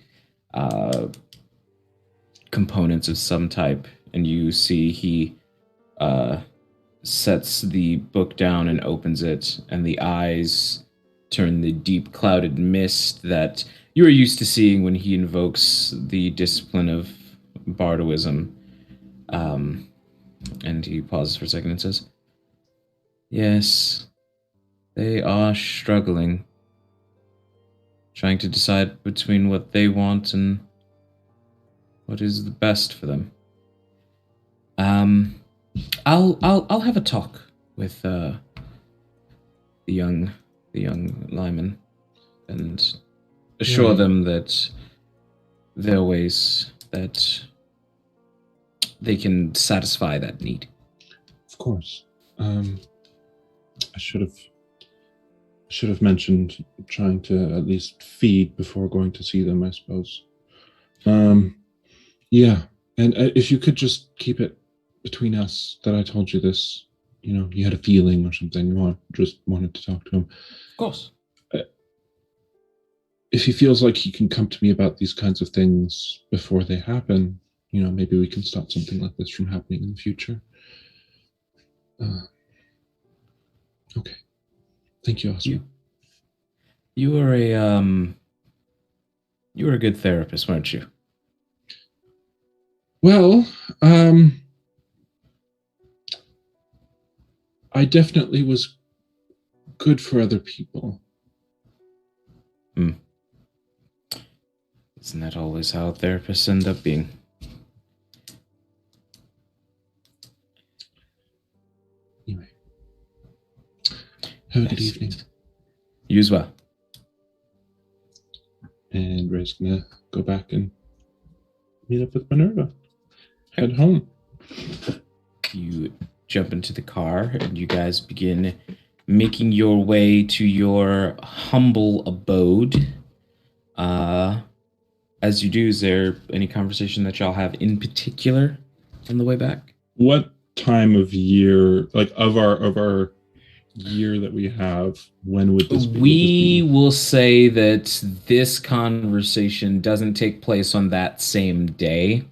components of some type, and you see he sets the book down and opens it, and the eyes turn the deep clouded mist that you are used to seeing when he invokes the discipline of bardoism. And he pauses for a second and says, "Yes, they are struggling, trying to decide between what they want and what is the best for them. I'll have a talk with the young Lyman and assure them that there are ways that they can satisfy that need." Of course. I should have mentioned trying to at least feed before going to see them, I suppose. Yeah, and if you could just keep it between us that I told you this, you had a feeling or something, you just wanted to talk to him. Of course. If he feels like he can come to me about these kinds of things before they happen, maybe we can stop something like this from happening in the future. Okay. Thank you, Oscar. You were a good therapist, weren't you? Well, I definitely was good for other people. Isn't that always how therapists end up being? Anyway. Have a good evening. You as well. And Ray's gonna go back and meet up with Minerva. Head home. You jump into the car and you guys begin making your way to your humble abode. As you do, is there any conversation that y'all have in particular on the way back? What time of year, like of our year that we have, when would this be? We will say that this conversation doesn't take place on that same day.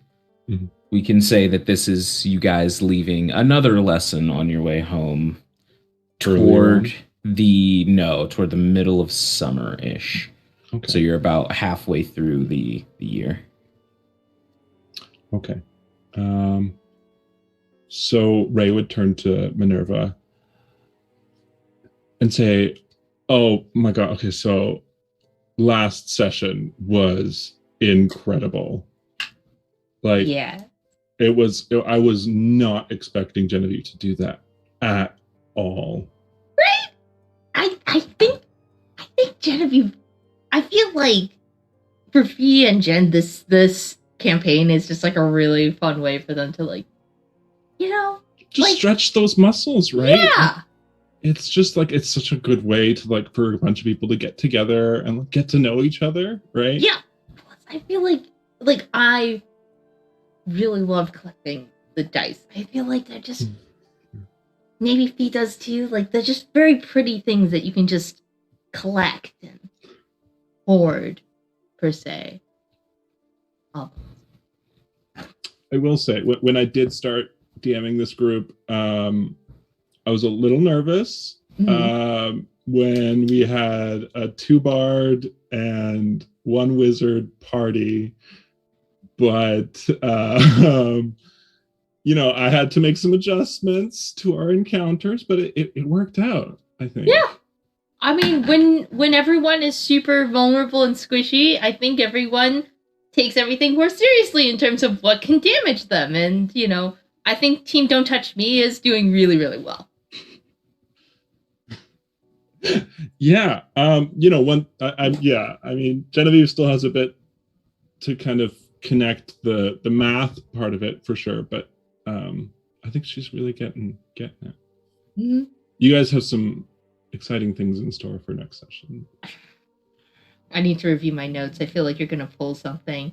Mhm. We can say that this is you guys leaving another lesson on your way home toward toward the middle of summer-ish. Okay. So you're about halfway through the year. Okay. So Ray would turn to Minerva and say, "Oh my God. Okay. So last session was incredible. Like, Yeah. I was not expecting Genevieve to do that at all. I think Genevieve, I feel like for Fee and Jen, this campaign is just like a really fun way for them to like, Just like, stretch those muscles, right? yeah. It's just like, it's such a good way to like, for a bunch of people to get together and like, get to know each other, right? Yeah. Plus, I feel like I really love collecting the dice. I feel like they're just, maybe Fee does too. Like, they're just very pretty things that you can just collect and hoard, per se. I will say, when I did start DMing this group, I was a little nervous when we had a 2 bard and 1 wizard party, but I had to make some adjustments to our encounters, but it worked out, I think. Yeah. I mean, when everyone is super vulnerable and squishy, I think everyone takes everything more seriously in terms of what can damage them. And, I think Team Don't Touch Me is doing really, really well. Yeah. I mean, Genevieve still has a bit to kind of connect the math part of it for sure, but I think she's really getting it. Mm-hmm. You guys have some exciting things in store for next session. I need to review my notes. I feel like you're going to pull something.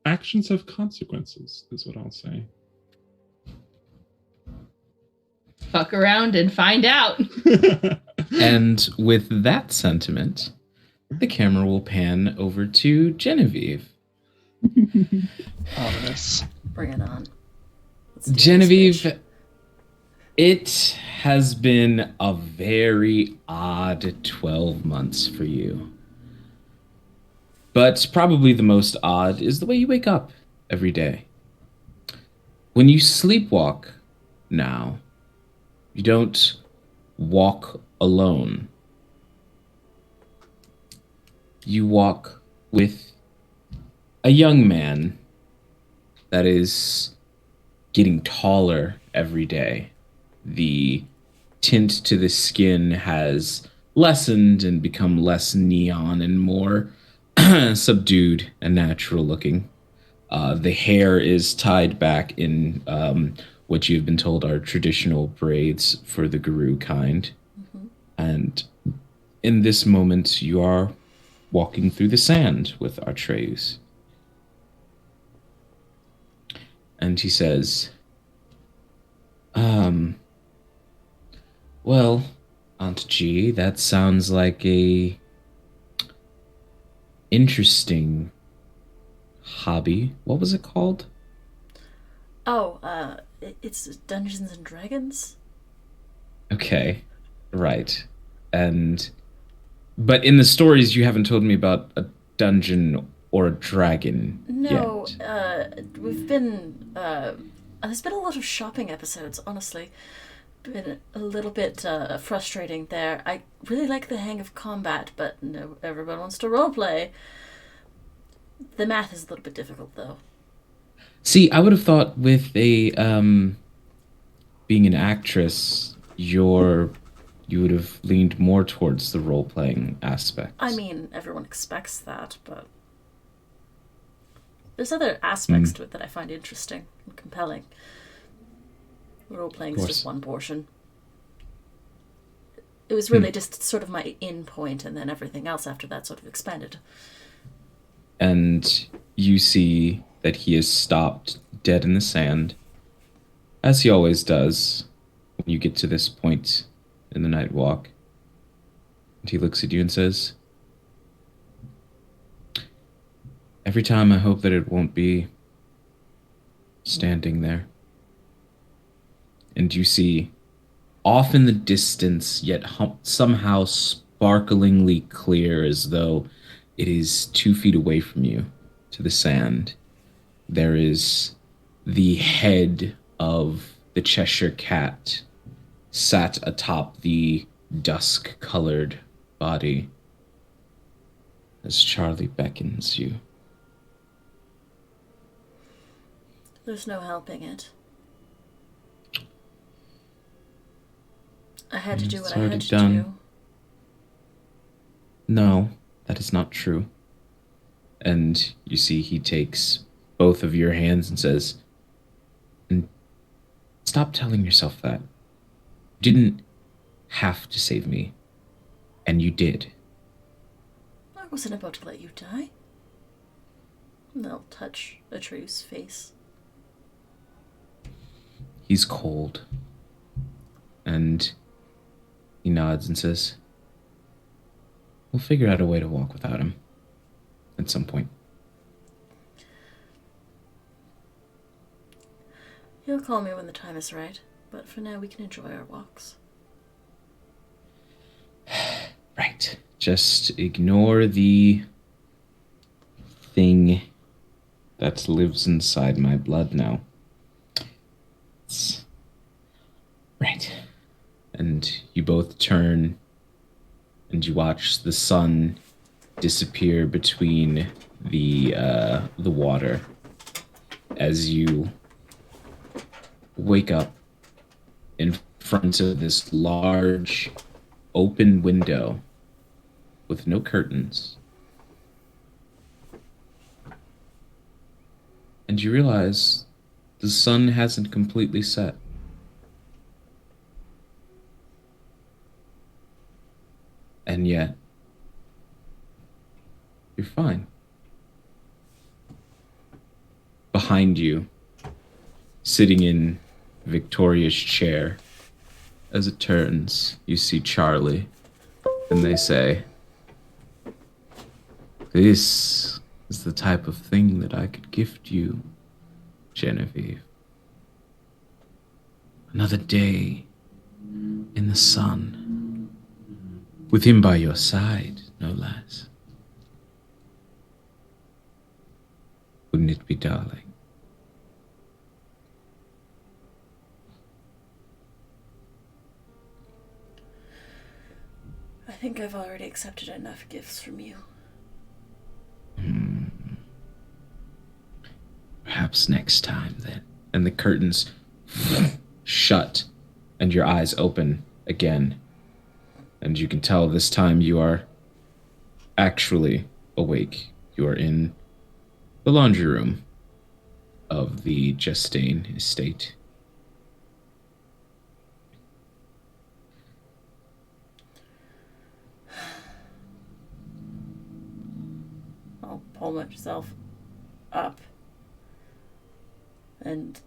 Actions have consequences, is what I'll say. Fuck around and find out. And with that sentiment, the camera will pan over to Genevieve. Ominous. Bring it on. Let's do this, Genevieve, bitch. it has been a very odd 12 months for you. But probably the most odd is the way you wake up every day. When you sleepwalk now, you don't walk alone. You walk with a young man that is getting taller every day. The tint to the skin has lessened and become less neon and more subdued and natural looking. The hair is tied back in what you've been told are traditional braids for the guru kind. Mm-hmm. And in this moment, you are walking through the sand with Artreus. And he says, well, Aunt G, that sounds like a interesting hobby. What was it called? Oh, it's Dungeons and Dragons. Okay, right. But in the stories, you haven't told me about a dungeon or a dragon No, yet. we've been there's been a lot of shopping episodes, honestly. Been a little bit frustrating there. I really like the hang of combat, but no, everyone wants to roleplay. The math is a little bit difficult, though. See, I would have thought with a being an actress, you would have leaned more towards the role playing aspect. I mean, everyone expects that, but there's other aspects to it that I find interesting and compelling. Role playing is just one portion. It was really just sort of my in point, and then everything else after that sort of expanded. And you see that he is stopped dead in the sand, as he always does when you get to this point in the night walk. And he looks at you and says, "Every time I hope that it won't be standing there." And you see, off in the distance, yet somehow sparklingly clear as though it is 2 feet away from you to the sand, there is the head of the Cheshire Cat sat atop the dusk-colored body as Charlie beckons you. There's no helping it. I had to do what I had to do. No, that is not true. And you see he takes both of your hands and says, "Stop telling yourself that. You didn't have to save me. And you did." I wasn't about to let you die. And I'll touch Atrew's face. He's cold. And he nods and says, "We'll figure out a way to walk without him at some point." He'll call me when the time is right, but for now we can enjoy our walks. Right. Just ignore the thing that lives inside my blood now. Right. And you both turn and you watch the sun disappear between the water as you wake up in front of this large open window with no curtains. And you realize the sun hasn't completely set. And yet, you're fine. Behind you, sitting in Victoria's chair, as it turns, you see Charlie, and they say, "This is the type of thing that I could gift you, Genevieve. Another day in the sun, with him by your side, no less. Wouldn't it be, darling?" I think I've already accepted enough gifts from you. Perhaps next time, then. And the curtains shut, and your eyes open again. And you can tell this time you are actually awake. You are in the laundry room of the Justine estate. I'll pull myself up and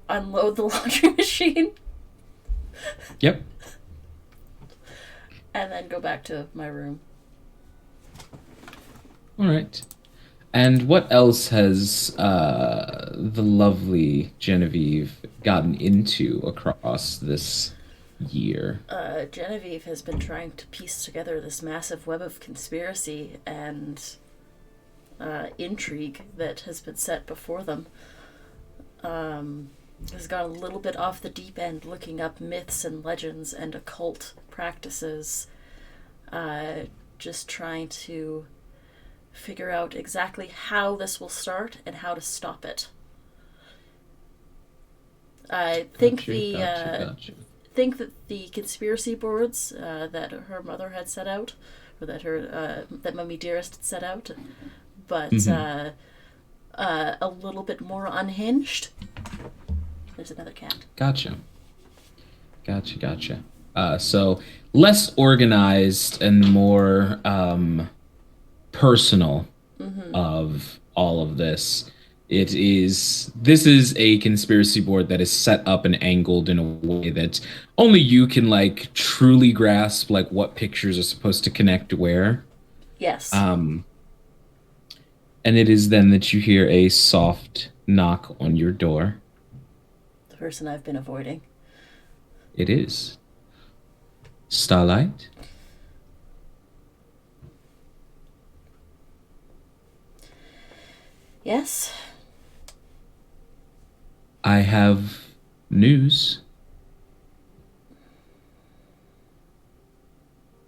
unload the laundry machine. Yep. And then go back to my room. All right. And what else has the lovely Genevieve gotten into across this year? Genevieve has been trying to piece together this massive web of conspiracy and intrigue that has been set before them. Has gone a little bit off the deep end, looking up myths and legends and occult practices, just trying to figure out exactly how this will start and how to stop it. I think think that the conspiracy boards that her mother had set out, or that Mummy Dearest had set out, but a little bit more unhinged. There's another cat. Gotcha. So less organized and more personal of all of this. This is a conspiracy board that is set up and angled in a way that only you can like truly grasp like what pictures are supposed to connect where. Yes. And it is then that you hear a soft knock on your door. The person I've been avoiding. It is Starlight. Yes. I have news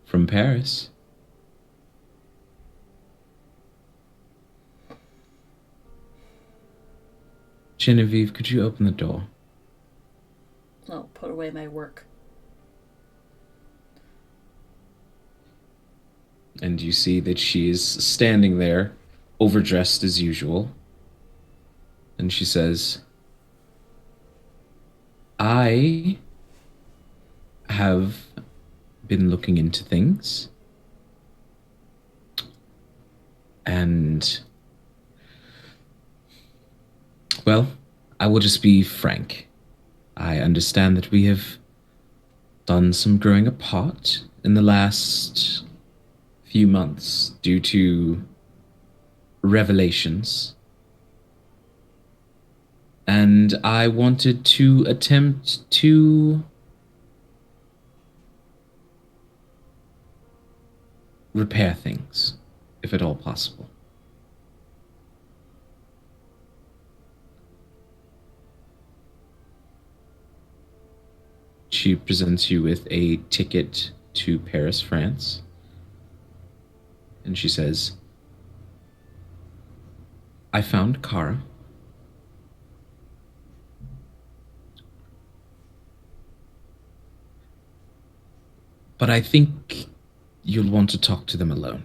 from Paris. Genevieve, could you open the door? I'll put away my work. And you see that she is standing there, overdressed as usual. And she says, I have been looking into things. And, well, I will just be frank. I understand that we have done some growing apart in the last few months due to revelations. And I wanted to attempt to repair things, if at all possible. She presents you with a ticket to Paris, France. And she says, I found Kara. But I think you'll want to talk to them alone.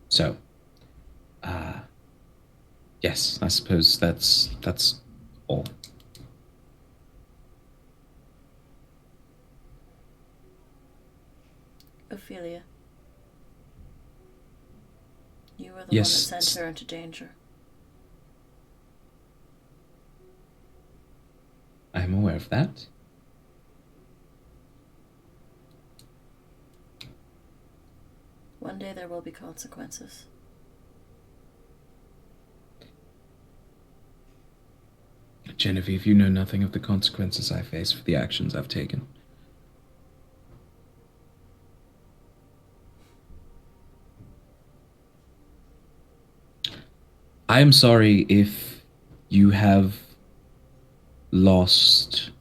So, yes, I suppose that's all. Ophelia. You were the Yes. one that sent her into danger. I am aware of that. One day there will be consequences. Genevieve, you know nothing of the consequences I face for the actions I've taken. I am sorry if you have lost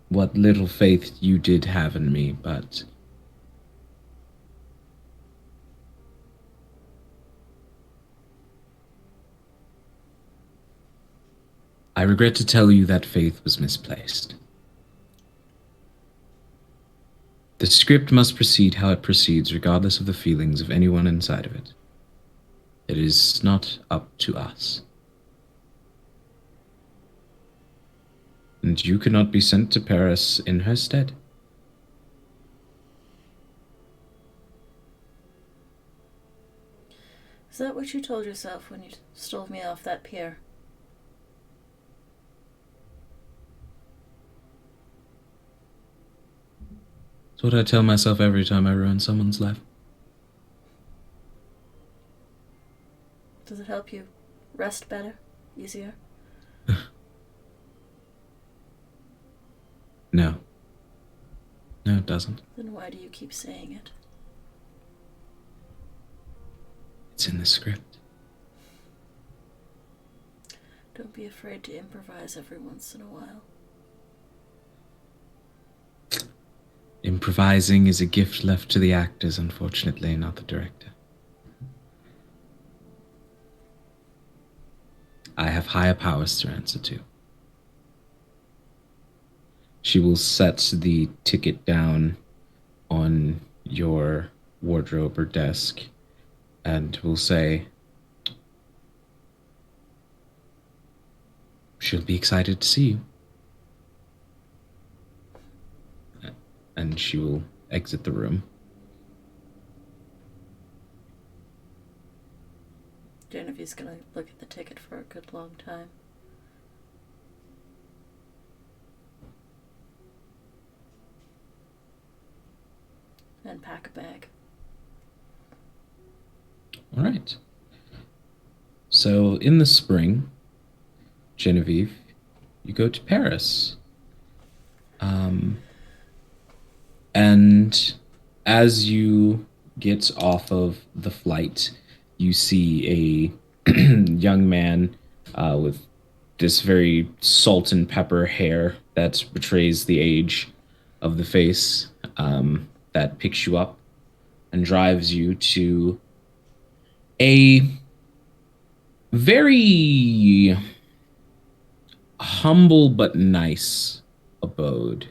what little faith you did have in me, but I regret to tell you that faith was misplaced. The script must proceed how it proceeds, regardless of the feelings of anyone inside of it. It is not up to us. And you could not be sent to Paris in her stead. Is that what you told yourself when you stole me off that pier? It's what I tell myself every time I ruin someone's life. Does it help you rest better? Easier? No. No, it doesn't. Then why do you keep saying it? It's in the script. Don't be afraid to improvise every once in a while. Improvising is a gift left to the actors, unfortunately, not the director. I have higher powers to answer to. She will set the ticket down on your wardrobe or desk and will say, She'll be excited to see you. And she will exit the room. Genevieve's gonna look at the ticket for a good long time. And pack a bag. All right. So in the spring, Genevieve, you go to Paris. And as you get off of the flight, you see a young man with this very salt and pepper hair that betrays the age of the face, that picks you up and drives you to a very humble but nice abode.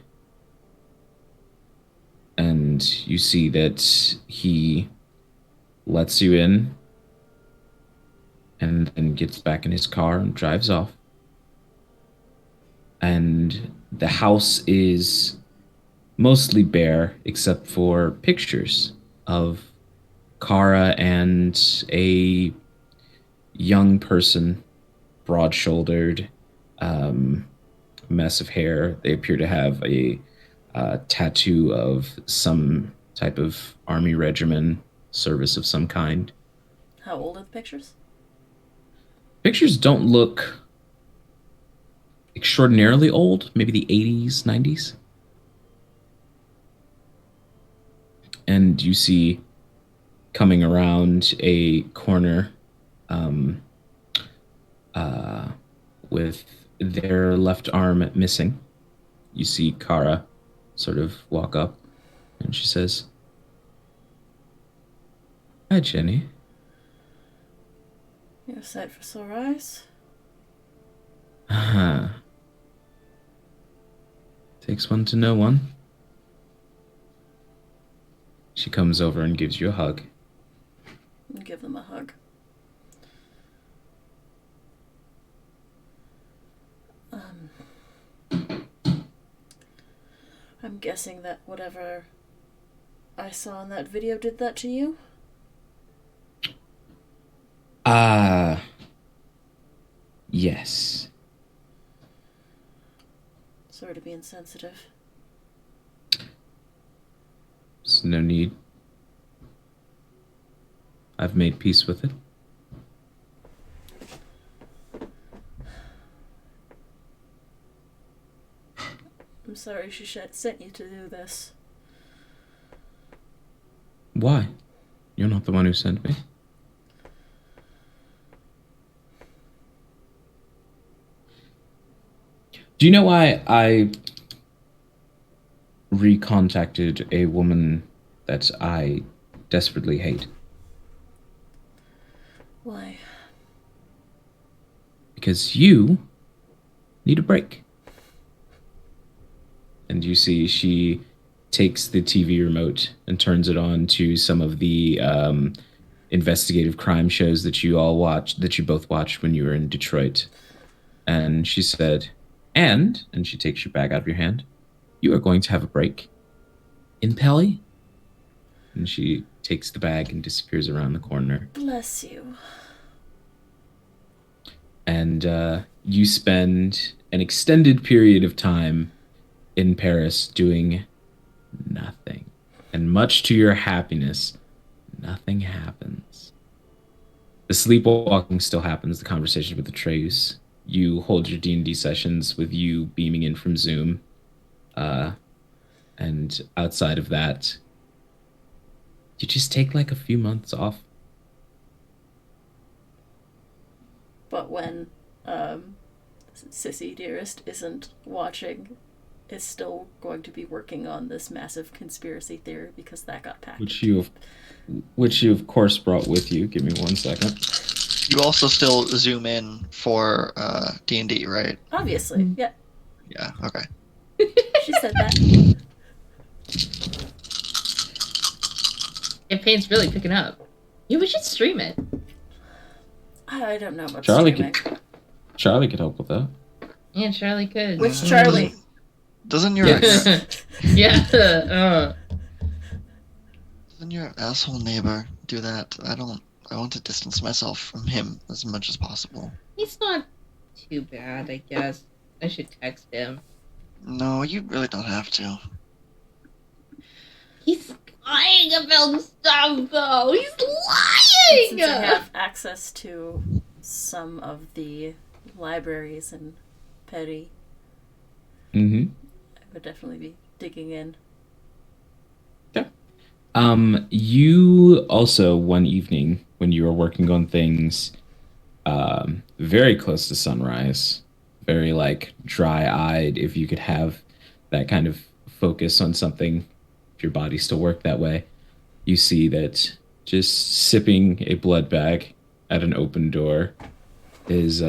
And you see that he lets you in and then gets back in his car and drives off. And the house is mostly bare except for pictures of Kara and a young person, broad-shouldered, mess of hair. They appear to have a tattoo of some type of army regimen, service of some kind. How old are the pictures? Pictures don't look extraordinarily old, maybe the 80s, 90s. And you see coming around a corner with their left arm missing, you see Kara sort of walk up, and she says, "Hi, Jenny." You have sight for sore eyes? Takes one to know one. She comes over and gives you a hug. And give them a hug. I'm guessing that whatever I saw in that video did that to you? Yes. Sorry to be insensitive. There's no need. I've made peace with it. I'm sorry she sent you to do this. Why? You're not the one who sent me. Do you know why I recontacted a woman that I desperately hate? Why? Because you need a break. And you see she takes the TV remote and turns it on to some of the investigative crime shows that you all watched, that you both watched when you were in Detroit. And she said, and she takes your bag out of your hand, "You are going to have a break in Pelly." And she takes the bag and disappears around the corner. Bless you. And you spend an extended period of time in Paris doing nothing. And much to your happiness, nothing happens. The sleepwalking still happens, the conversation with the Atreus. You hold your D&D sessions with you beaming in from Zoom. And outside of that, you just take like a few months off. But when Sissy Dearest isn't watching, is still going to be working on this massive conspiracy theory because that got packed. Which you of course brought with you. Give me 1 second. You also still zoom in for D&D, right? Obviously, yeah. Yeah, okay. She said that. Campaign's really picking up. Yeah, we should stream it. I don't know about Charlie streaming. could help with that. Yeah, Charlie could. Which Charlie? Doesn't your Yes. Yeah. doesn't your asshole neighbor do that? I want to distance myself from him as much as possible. He's not too bad, I guess. I should text him. No, you really don't have to. He's lying about stuff, though. He's Since I lying. have access to some of the libraries in Perry, Mm-hmm. I would definitely be digging in. You also one evening when you were working on things, very close to sunrise, very like dry-eyed, if you could have that kind of focus on something, if your body still worked that way, you see that just sipping a blood bag at an open door is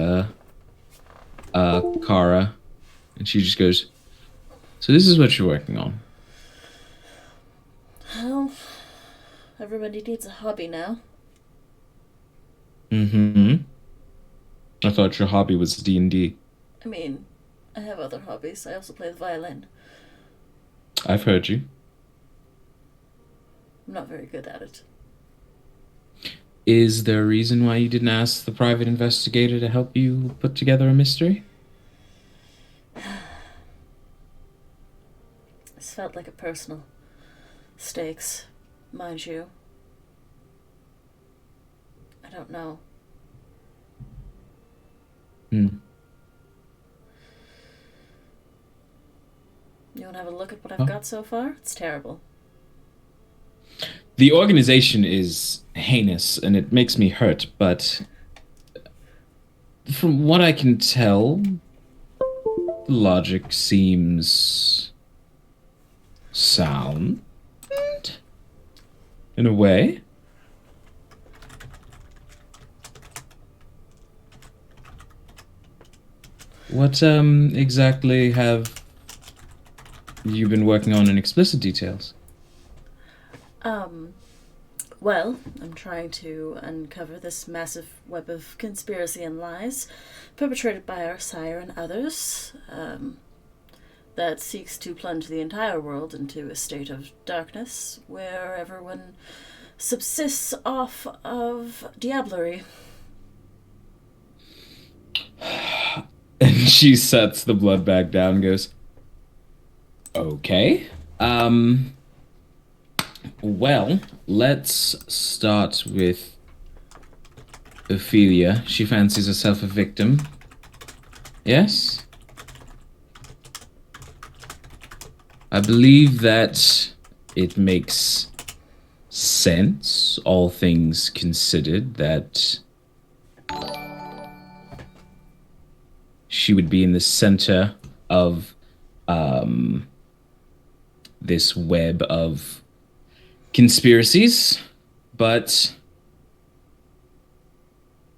Kara, and she just goes, "So this is what you're working on." Well, everybody needs a hobby now. Mm-hmm. I thought your hobby was D&D. I mean, I have other hobbies. I also play the violin. I've heard you. I'm not very good at it. Is there a reason why you didn't ask the private investigator to help you put together a mystery? This felt like a personal stakes, mind you. I don't know. Hmm. You want to have a look at what I've Huh? got so far? It's terrible. The organization is heinous and it makes me hurt, but from what I can tell, the logic seems sound in a way. What exactly have you been working on in explicit details? Well, I'm trying to uncover this massive web of conspiracy and lies perpetrated by our sire and others, that seeks to plunge the entire world into a state of darkness where everyone subsists off of diablerie. And she sets the blood bag down and goes, "Okay. Well, let's start with Ophelia. She fancies herself a victim. Yes? I believe that it makes sense, all things considered, that she would be in the center of this web of conspiracies, but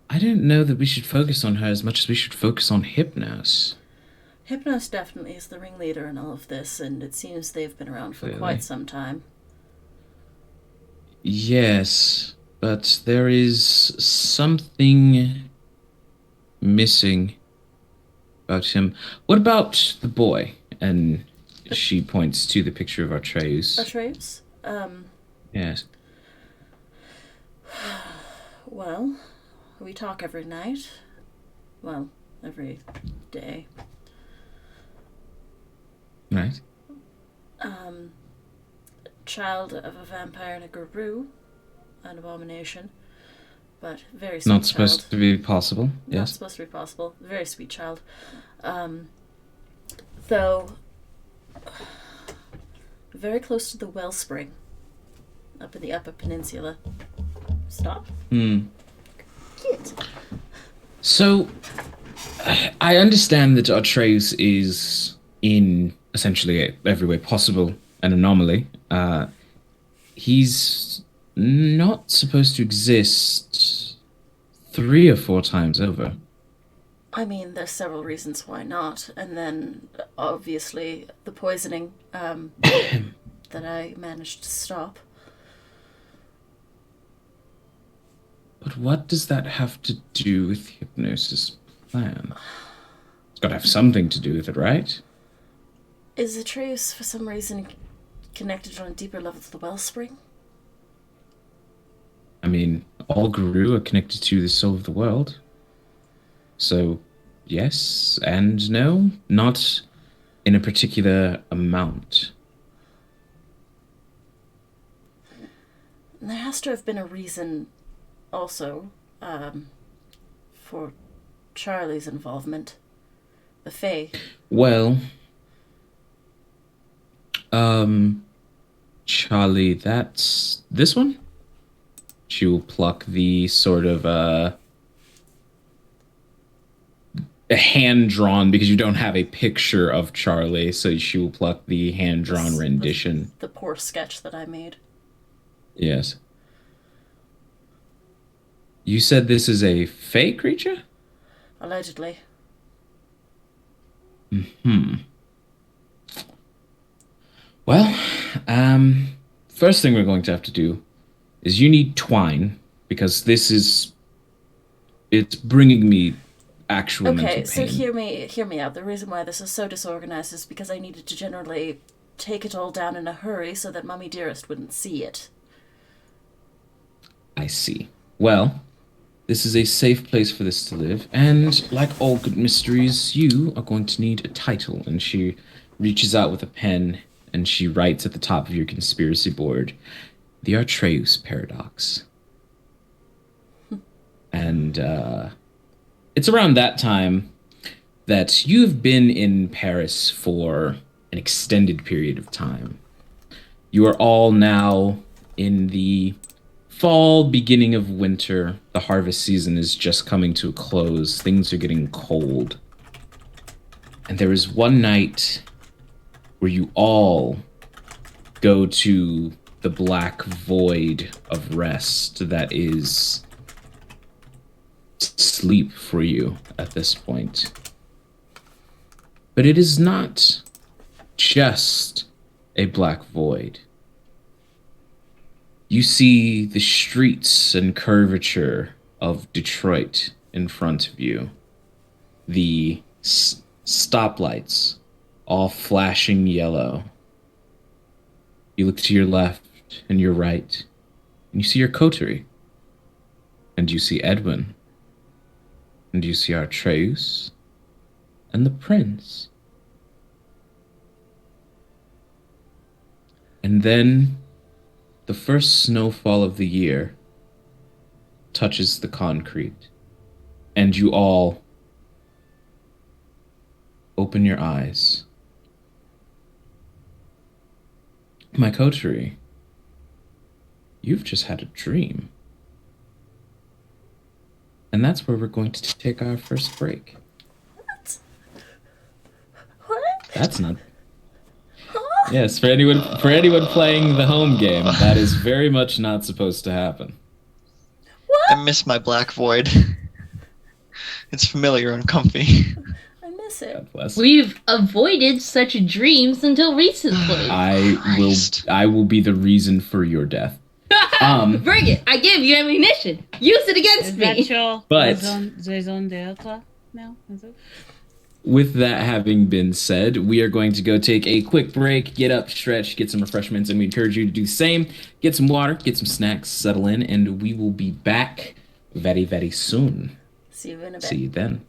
I don't know that we should focus on her as much as we should focus on Hypnos. Hypnos definitely is the ringleader in all of this, and it seems they've been around for Clearly. quite some time. Yes, but there is something missing about him. What about the boy? And she points to the picture of Atreus. Atreus? Yes. Well, we talk every night. Well, every day. Right. Child of a vampire and a guru, an abomination, but very sweet Not supposed child. to be possible. Not Yes. supposed to be possible. Very sweet child. Though, very close to the wellspring, up in the Upper Peninsula. Stop. Get. So, I understand that Atreus is in essentially every way possible an anomaly. He's not supposed to exist 3 or 4 times over. I mean, there's several reasons why not, and then obviously the poisoning that I managed to stop. But what does that have to do with Hypnosis' plan? gotta have something to do with it, right? Is Atreus for some reason connected on a deeper level to the wellspring? I mean, all Guru are connected to the soul of the world. So, yes and no. Not in a particular amount. There has to have been a reason also for Charlie's involvement. The Fae. Well, Charlie, that's this one? She will pluck the sort of a hand drawn, because you don't have a picture of Charlie, so she will pluck the hand drawn rendition. The poor sketch that I made. Yes. You said this is a fey creature? Allegedly. Well, first thing we're going to have to do is you need twine, because it's bringing me actual mental pain. Okay, so hear me out. The reason why this is so disorganized is because I needed to generally take it all down in a hurry so that Mummy Dearest wouldn't see it. I see. Well, this is a safe place for this to live, and like all good mysteries, you are going to need a title. And she reaches out with a pen, and she writes at the top of your conspiracy board, the Atreus Paradox. And it's around that time that you've been in Paris for an extended period of time. You are all now in the fall, beginning of winter. The harvest season is just coming to a close. Things are getting cold. And there is one night where you all go to the black void of rest that is sleep for you at this point. But it is not just a black void. You see the streets and curvature of Detroit in front of you. The stoplights all flashing yellow. You look to your left and your right, and you see your coterie. And you see Edwin. And you see Artreus. And the prince. And then the first snowfall of the year touches the concrete, and you all open your eyes. My coterie, you've just had a dream. And that's where we're going to take our first break. What? That's not... Yes, for anyone playing the home game, that is very much not supposed to happen. I miss my black void. It's familiar and comfy. I miss it. God bless. We've avoided such dreams until recently. I will be the reason for your death. Bring it! I give you ammunition. Use it against Is me. that your But- raison d'être now? Is it? With that having been said, we are going to go take a quick break, get up, stretch, get some refreshments, and we encourage you to do the same. Get some water, get some snacks, settle in, and we will be back very, very soon. See you in a bit. See you then.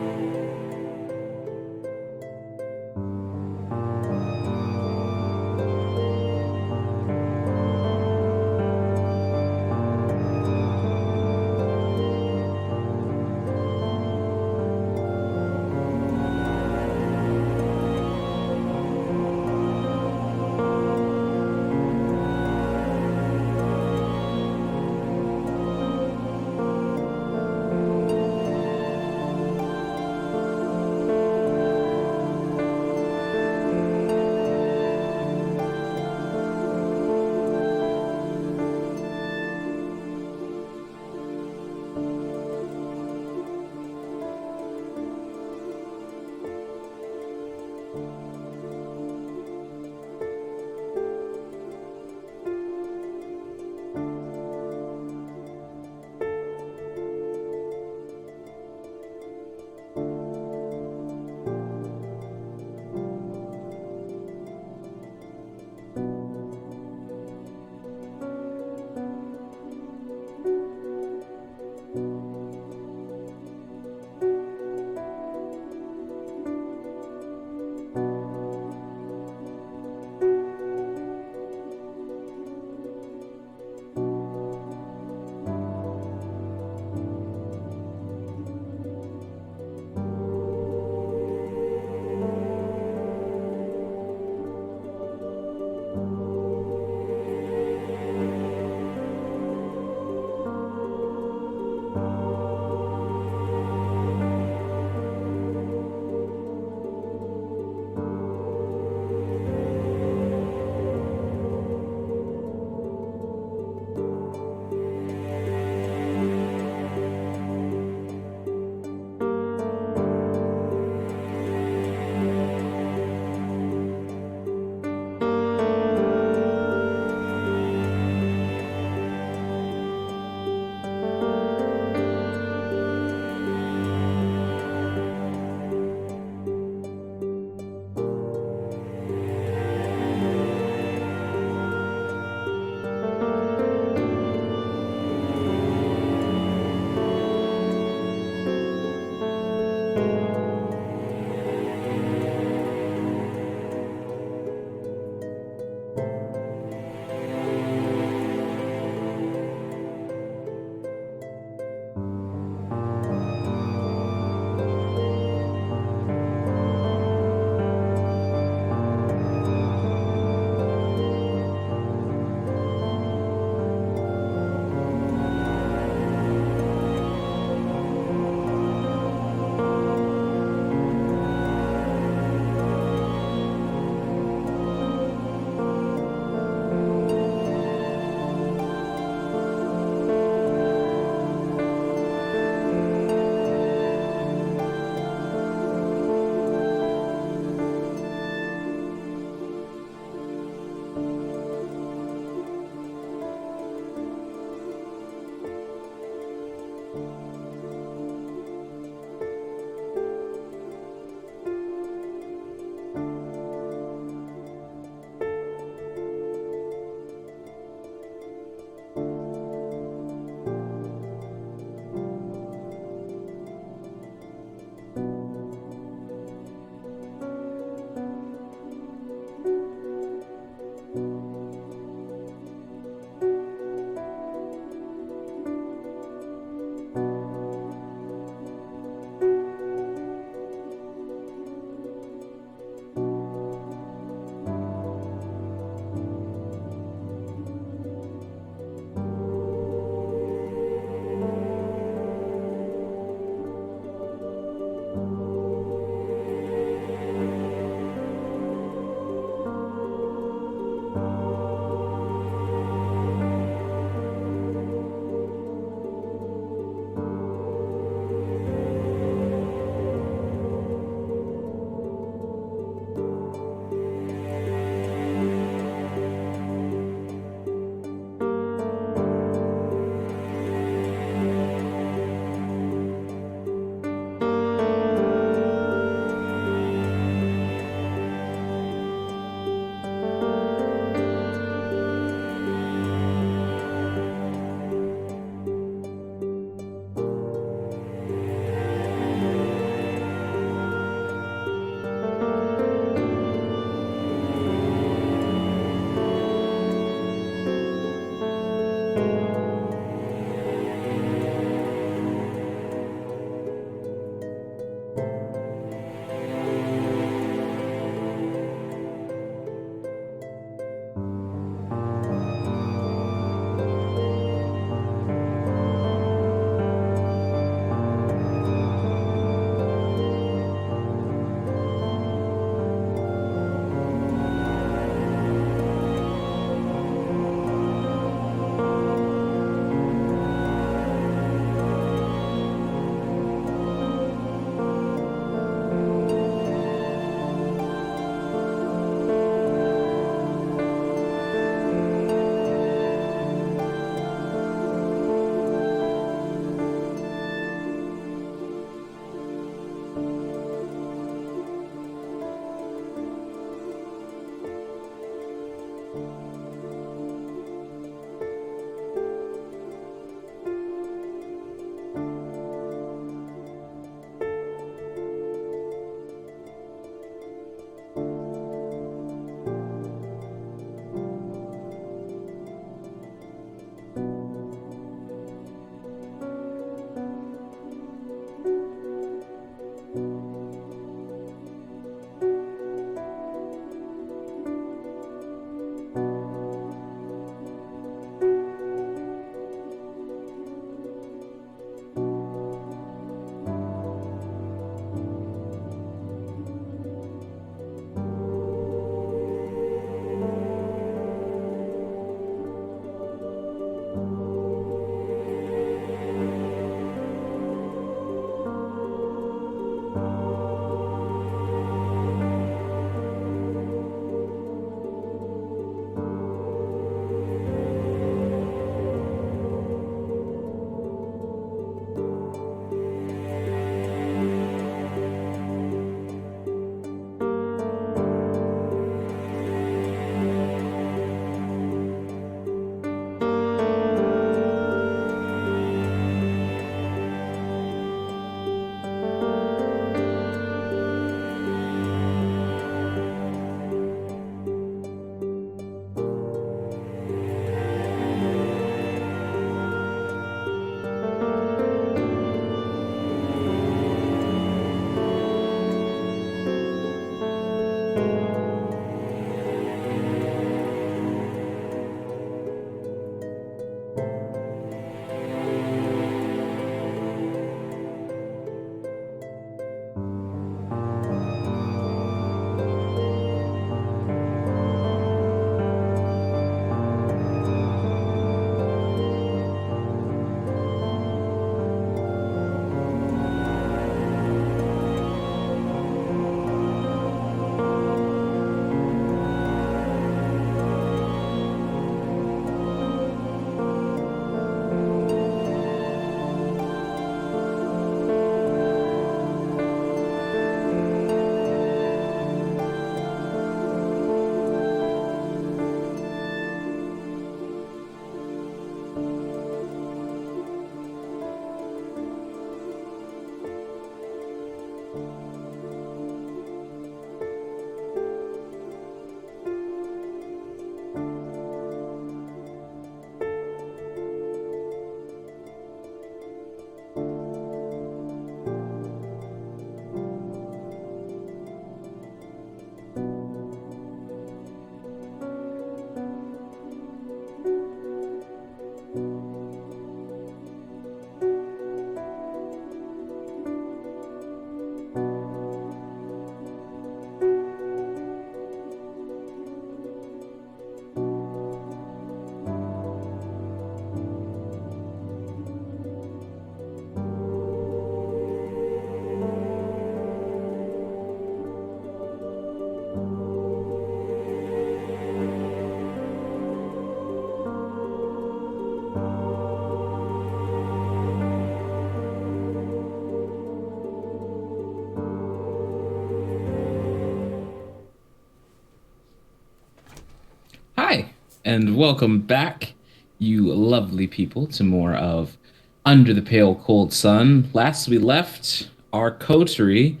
and welcome back, you lovely people, to more of Under the Pale Cold Sun. Last we left, our coterie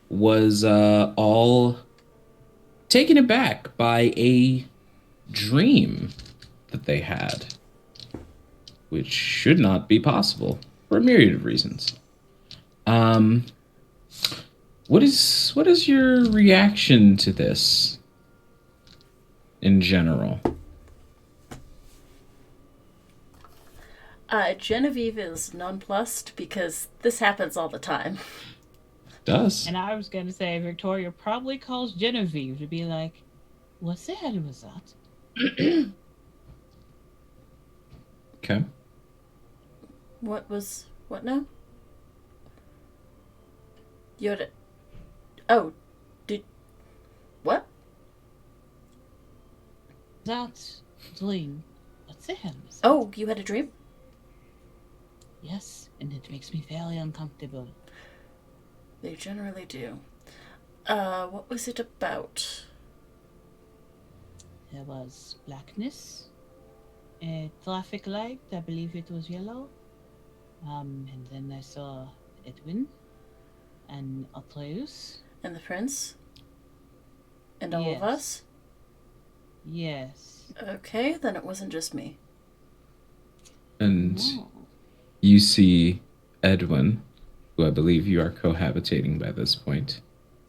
was all taken aback by a dream that they had, which should not be possible for a myriad of reasons. Um, what is your reaction to this in general? Genevieve is nonplussed because this happens all the time. Does. And I was going to say, Victoria probably calls Genevieve to be like, what the hell was that? Okay. What now? Yoda. Oh, what? That dream. What the hell was that? Oh, you had a dream? Yes, and it makes me very uncomfortable. They generally do. What was it about? There was blackness, a traffic light, I believe it was yellow. And then I saw Edwin and Atreus. And the prince? And all of Yes. us? Yes. Okay, then it wasn't just me. And Oh. you see Edwin, who I believe you are cohabitating by this point,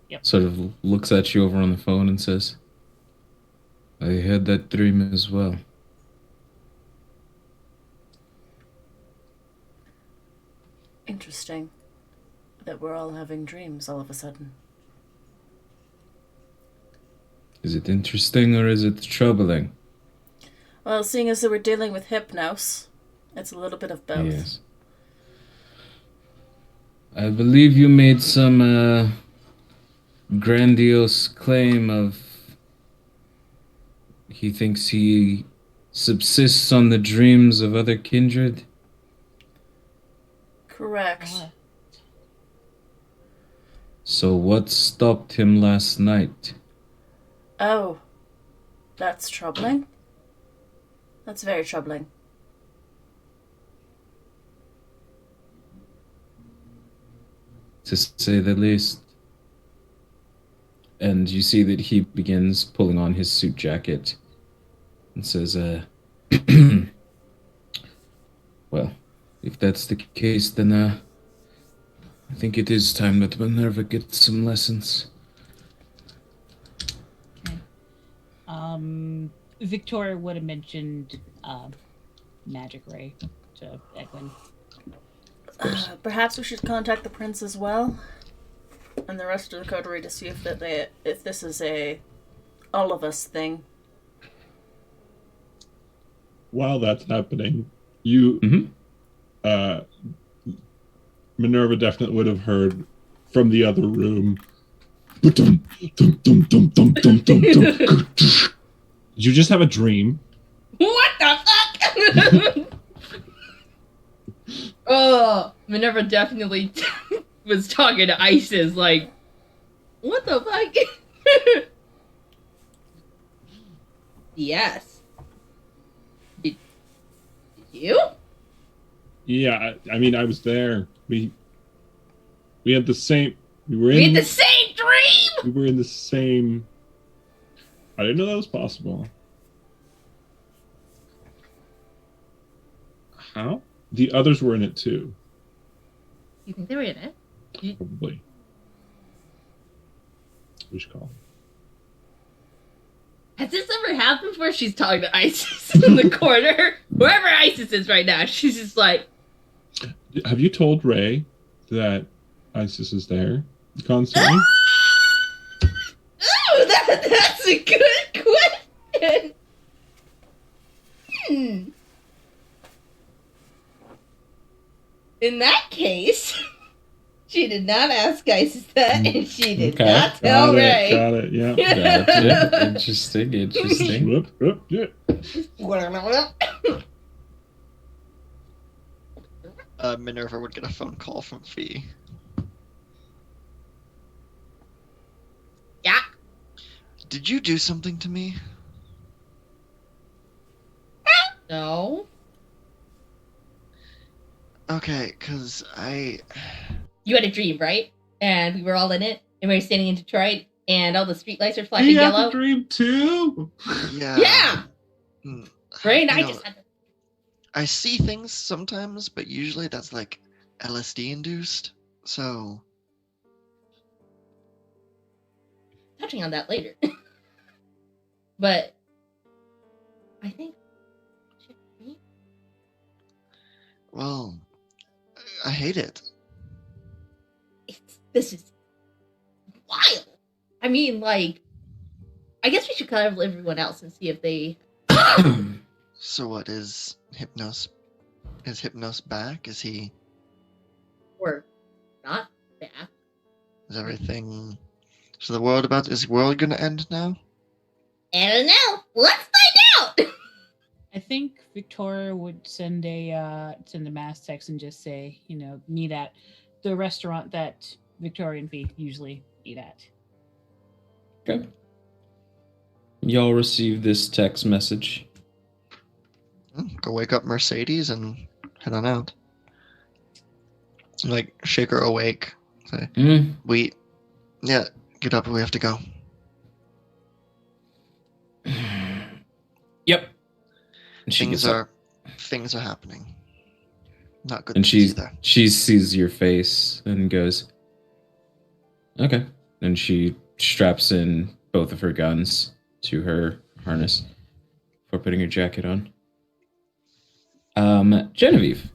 Yep. sort of looks at you over on the phone and says, I had that dream as well. Interesting. That we're all having dreams all of a sudden. Is it interesting or is it troubling? Well, seeing as that we're dealing with hypnos, it's a little bit of both. Yes. I believe you made some grandiose claim of he thinks he subsists on the dreams of other kindred. Correct. What? So what stopped him last night? Oh, that's troubling. That's very troubling. To say the least. And you see that he begins pulling on his suit jacket and says, well, if that's the case, then, I think it is time that Minerva gets some lessons. Victoria would have mentioned Magic Ray to Edwin. Perhaps we should contact the prince as well, and the rest of the coterie to see if this is a all of us thing. While that's happening, you, Minerva definitely would have heard from the other room. Did you just have a dream? What the fuck? Oh, Minerva definitely was talking to Isis like, what the fuck? Yes. Did you? Yeah, I mean, I was there. We had the same. We had the same dream. We were in the same. I didn't know that was possible. How? The others were in it too. You think they were in it? Probably. We should call. Has this ever happened before? She's talking to Isis in the corner. Wherever Isis is right now, she's just like. Have you told Ray that Isis is there constantly? Oh, that's a good question. In that case, she did not ask Isis that, and she did not tell Ray. Got it. Yeah. Gotcha. Interesting. Yeah. Minerva would get a phone call from Fee. Yeah. Did you do something to me? No. Okay, because You had a dream, right? And we were all in it, and we were standing in Detroit, and all the streetlights are flashing He had yellow. a dream too. Yeah. Hmm, Right? And I you know, just had to. I see things sometimes, but usually that's like LSD induced. So, Touching on that later. But I think. well, I hate it. This is wild. I mean, like, I guess we should kind of everyone else and see if they. So what is Hypnos? Is Hypnos back? Is he? Or not back. Is everything? So the world about is the world gonna end now? I don't know. Let's find out. I think Victoria would send a mass text and just say, meet at the restaurant that Victoria and Fee usually eat at. Okay. Y'all receive this text message. Go wake up Mercedes and head on out. Like shake her awake. Say, yeah, get up. We have to go. Yep. And she gets up. Things are happening. Not good. And things either. she sees your face and goes, okay. And she straps in both of her guns to her harness before putting her jacket on. Genevieve,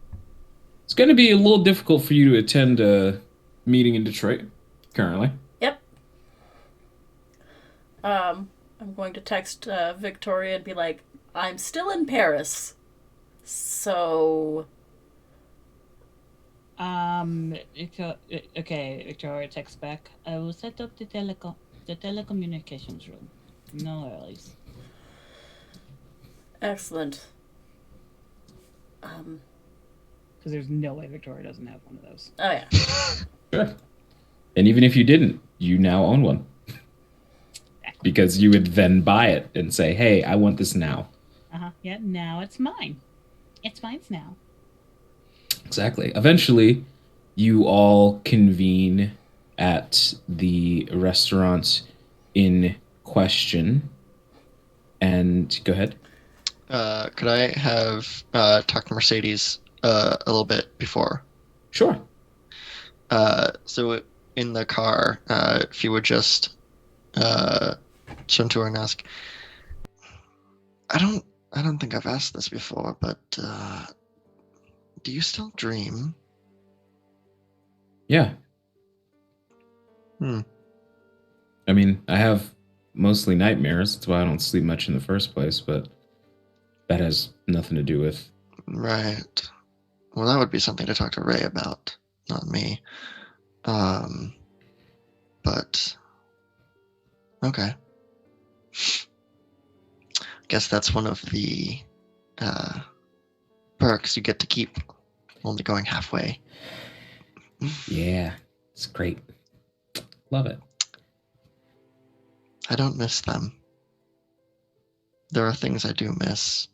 it's going to be a little difficult for you to attend a meeting in Detroit currently. Yep. I'm going to text Victoria and be like, I'm still in Paris. So... Okay, Victoria texts back. I will set up the telecommunications room. No worries. Excellent. Because there's no way Victoria doesn't have one of those. Oh, yeah. Sure. And even if you didn't, you now own one. Because you would then buy it and say, hey, I want this now. Yeah, now it's mine. It's mine now. Exactly. Eventually, you all convene at the restaurant in question. And go ahead. Could I have talked to Mercedes a little bit before? Sure. So in the car, if you would just turn to her and ask, I don't think I've asked this before, but do you still dream? Yeah. Hmm. I mean, I have mostly nightmares. That's why I don't sleep much in the first place, but that has nothing to do with... Right. Well, that would be something to talk to Ray about, not me. But okay. Guess that's one of the perks you get to keep, only going halfway. Yeah, it's great. Love it. I don't miss them. There are things I do miss.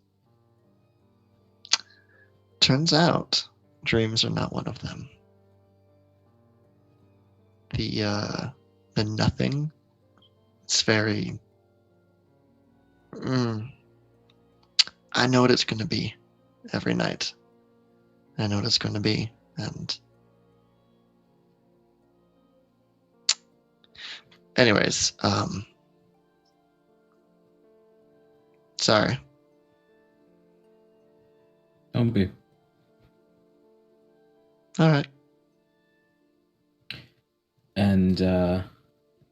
Turns out, dreams are not one of them. The nothing, it's very... I know what it's going to be every night. I know what it's going to be, and... Anyways, sorry. Don't be. All right. And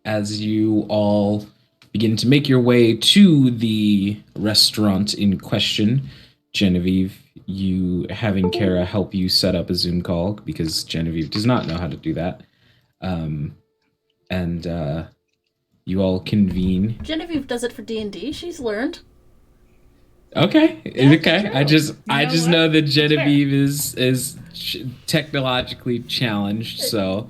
as you all begin to make your way to the restaurant in question, Genevieve, you having Kara help you set up a Zoom call because Genevieve does not know how to do that. And you all convene. Genevieve does it for D&D. She's learned. Okay. That's Okay. true. I just what? know that That's Genevieve is technologically challenged, so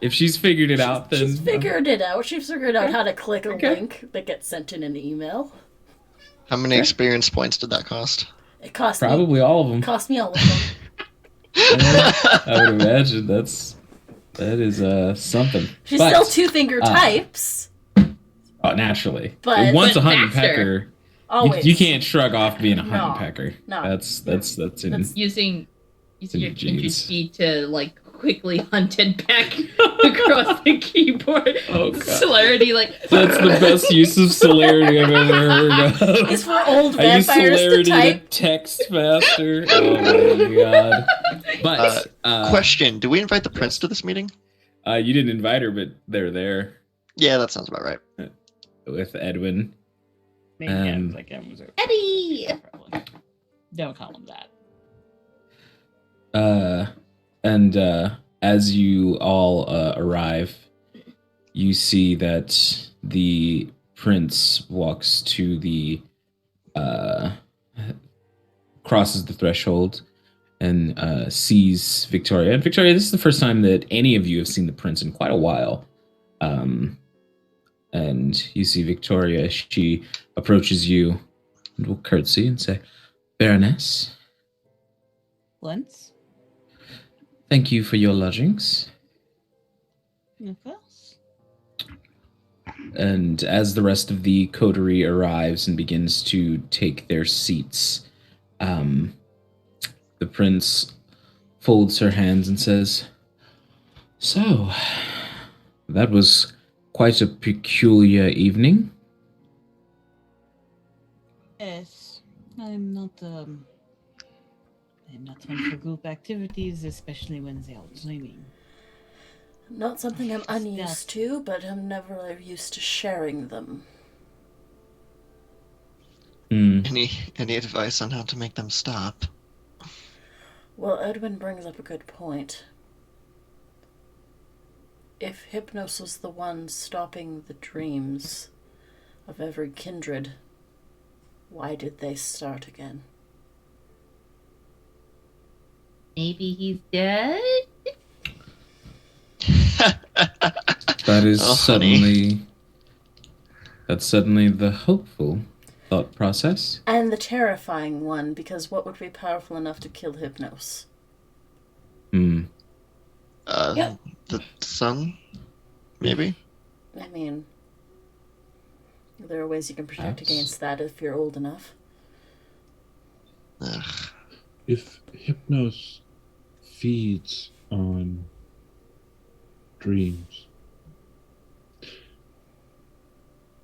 if she's figured it out, then She's figured it out. She's figured out how to click a Okay. link that gets sent in an email. How many Okay. experience points did that cost? It cost me. Probably all of them. Cost me all of them. Yeah, I would imagine that is something. She's But, still two-finger types. naturally. But- Once But a hunting faster. pecker, Always. you can't shrug off being a No, hunting pecker. no. That's in. That's- Using your Jeans. speed to like quickly hunt and peck across the keyboard. Oh, God. Celerity, like That's the best use of celerity I've ever heard of. It's for old I use vampires to celerity to type. text faster. Oh my god. But Question: do we invite the prince to this meeting? you didn't invite her, but they're there Yeah, that sounds about right. with Edwin. Maybe yeah, Um, like it was a, Eddie. probably. Don't call him that. And as you all arrive, you see that the prince walks to the crosses the threshold and sees Victoria. And Victoria, this is the first time that any of you have seen the prince in quite a while. And you see Victoria. She approaches you and will curtsy and say, "Baroness, Once, thank you for your lodgings." of course. And as the rest of the coterie arrives and begins to take their seats, the prince folds her hands and says, "So, that was quite a peculiar evening." Yes, I'm not one for group activities, especially when they are dreaming. Not something I'm unused to, but I'm never used to sharing them. Any advice on how to make them stop? Well, Edwin brings up a good point. If Hypnos was the one stopping the dreams of every kindred, why did they start again? Maybe he's dead. That is Oh, honey. suddenly the hopeful thought process. And the terrifying one, because what would be powerful enough to kill Hypnos? Yep. The sun? Maybe? I mean, there are ways you can protect Perhaps. against that if you're old enough. Ugh. If Hypnos feeds on dreams,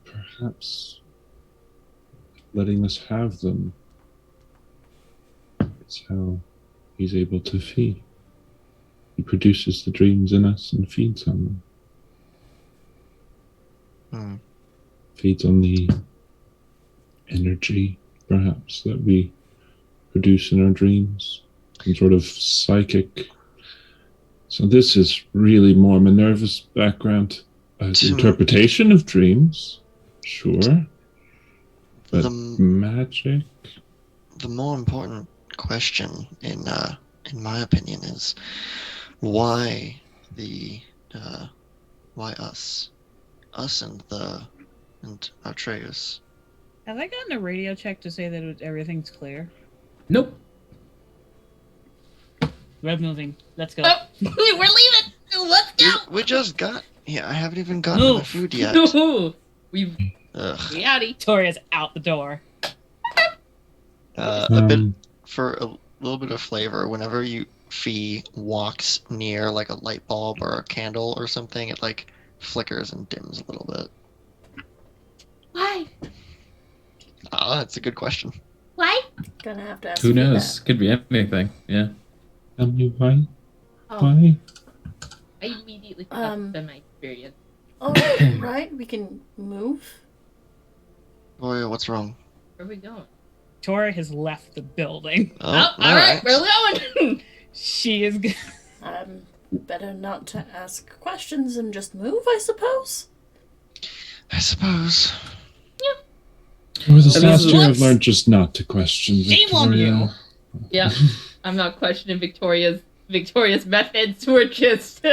perhaps letting us have them is how he's able to feed. He produces the dreams in us and feeds on them. Hmm. Feeds on the energy, perhaps, that we produce in our dreams. Some sort of psychic. So this is really more Minerva's background. Interpretation of dreams, sure. But The- magic? The more important question, in my opinion, is why why us and Atreus. Have I gotten a radio check to say that everything's clear? Nope. We're moving. Let's go. Oh, we're leaving. Let's go. We just got. Yeah, I haven't even gotten my Move. food yet. No, we Ugh. outie. Victoria's out the door. A bit for a little bit of flavor. Whenever Fee walks near like a light bulb or a candle or something, it like flickers and dims a little bit. Why? Ah, that's a good question. Why? Gonna have to ask Who you knows? that. Could be anything. Yeah. Tell me why? Oh, Why? I immediately forgot to spend my experience. Oh, right, we can move. Boy, what's wrong? Where are we going? Victoria has left the building. Oh, all right, we're going. She is. Better not to ask questions and just move, I suppose. I suppose. Over this And last this year, is- I've learned just not to question Shame on you. Victoria. Yeah, I'm not questioning Victoria's methods. Were just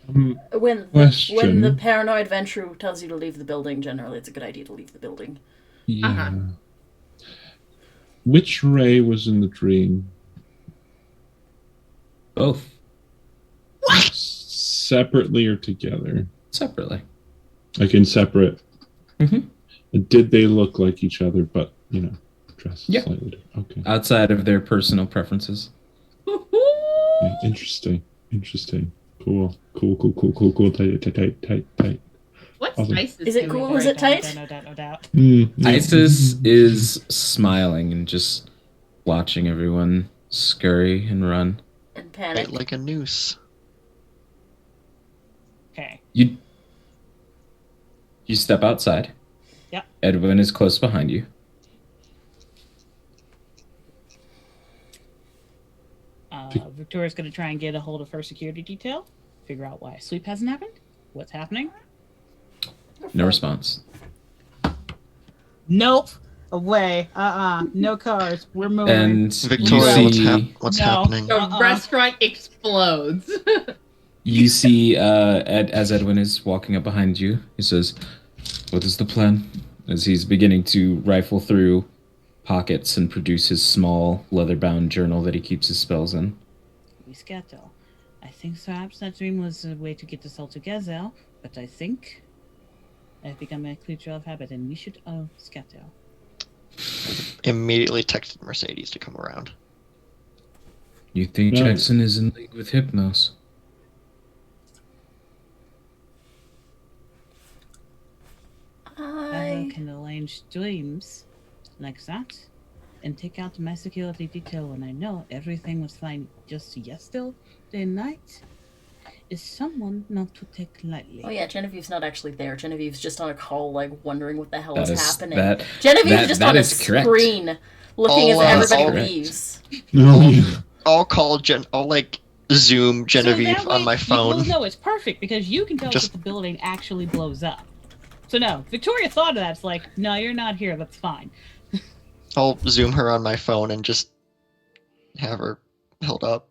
When Question. the paranoid Ventru tells you to leave the building, generally it's a good idea to leave the building. Yeah. Which Ray was in the dream? Both Separately or together? separately. Like in separate. Mhm. Did they look like each other, but dressed Yeah. slightly different? Okay. Outside of their personal preferences. Okay. Interesting. Cool. Tight. What's Awesome. ISIS Is it doing? cool? Is it tight? No doubt, no doubt. Isis is smiling and just watching everyone scurry and run. And Tight panic. like a noose. Okay. You step outside. Yep. Edwin is close behind you. Victoria's going to try and get a hold of her security detail, figure out why sleep hasn't happened, what's happening. No response. Nope. Away. No cars. We're moving. And Victoria, you what's, see, what's No. happening? The restaurant explodes. you see as Edwin is walking up behind you, he says, "What is the plan?" As he's beginning to rifle through pockets and produce his small leather-bound journal that he keeps his spells in. We scatter. I think perhaps that dream was a way to get us all together, but I think I've become a creature of habit and we should all scatter. Immediately texted Mercedes to come around. You think No. Jackson is in league with Hypnos? I can arrange dreams like that and take out my security detail when I know everything was fine just yesterday night is someone not to take lightly. Oh yeah, Genevieve's not actually there. Genevieve's just on a call, like wondering what the hell is That is- happening. that- Genevieve's just that on a is correct. screen, looking All, as everybody correct. leaves. I'll call I'll like Zoom Genevieve so that way, on my phone. No, it's perfect because you can tell us Just- if the building actually blows up. So no, Victoria thought of that. It's like, no, you're not here. That's fine. I'll Zoom her on my phone and just have her held up.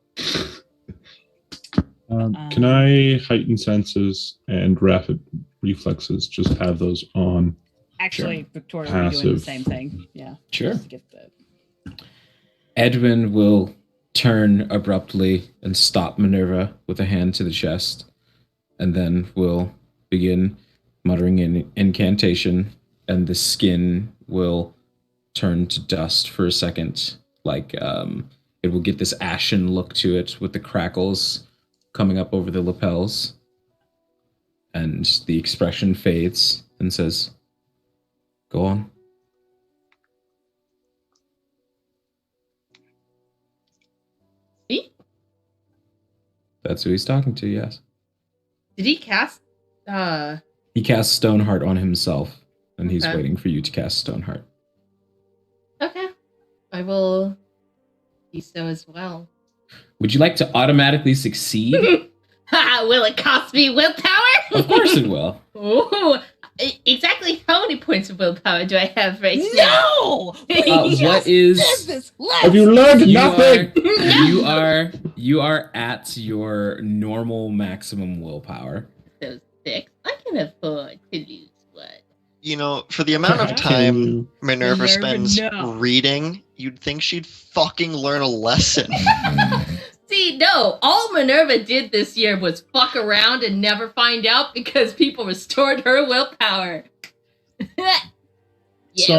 Can I heighten senses and rapid reflexes? Just have those on. Actually, Victoria will be doing the Passive. same thing. Yeah. Sure. Just to get the... Edwin will turn abruptly and stop Minerva with a hand to the chest, and then will begin muttering an incantation, and the skin will turn to dust for a second. Like it will get this ashen look to it with the crackles coming up over the lapels, and the expression fades and says, "Go on." See? That's who he's talking to, yes. Did he cast? He casts Stoneheart on himself, and he's Okay. waiting for you to cast Stoneheart. Okay. I will do so as well. Would you like to automatically succeed? Will it cost me willpower? Of course it will. Ooh, exactly how many points of willpower do I have right now? No! What is Have you learned you nothing? you are at your normal maximum willpower. So 6. I can afford to lose one. You know, for the amount of time Minerva Minerva, spends no. reading, you'd think she'd fucking learn a lesson. See, no, all Minerva did this year was fuck around and never find out because people restored her willpower. Yeah,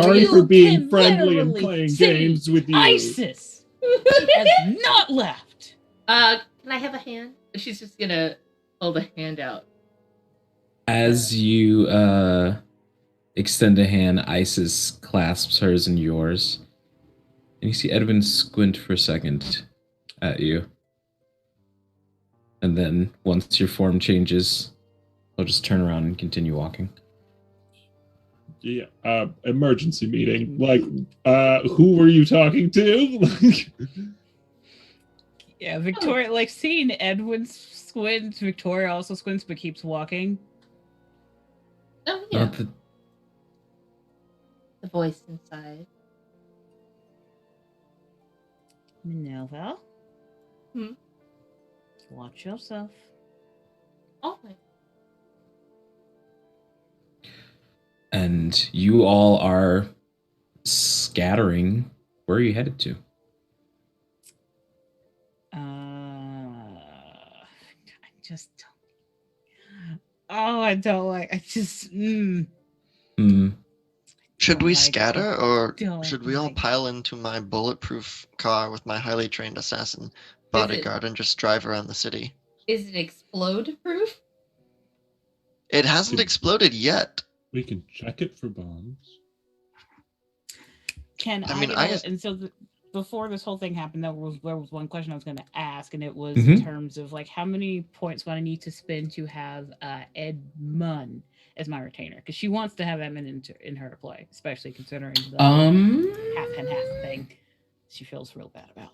Sorry you for being can friendly and literally playing see games with you. ISIS has not left. can I have a hand? She's just gonna hold a hand out. As you extend a hand, Isis clasps hers in yours. And you see Edwin squint for a second at you. And then once your form changes, he'll just turn around and continue walking. Yeah, emergency meeting. Like, who were you talking to? Yeah, Victoria, like seeing Edwin squint, Victoria also squints but keeps walking. Oh yeah, Not that the voice inside. Minerva? Hmm? Watch yourself. Oh my. and you all are scattering. Where are you headed to? I just don't. Oh, I don't like. I just. Hmm. Should Don't we like scatter, it. or Don't should we all like. pile into my bulletproof car with my highly trained assassin Is bodyguard and just drive around the city? it explode proof? It hasn't Dude. exploded yet. We can check it for bombs. Can I I mean, get I- a? And so before this whole thing happened, there was one question I was going to ask, and it was Mhm. in terms of like how many points would I need to spend to have Ed Munn as my retainer, because she wants to have Edmund in her play, especially considering the half and half thing she feels real bad about.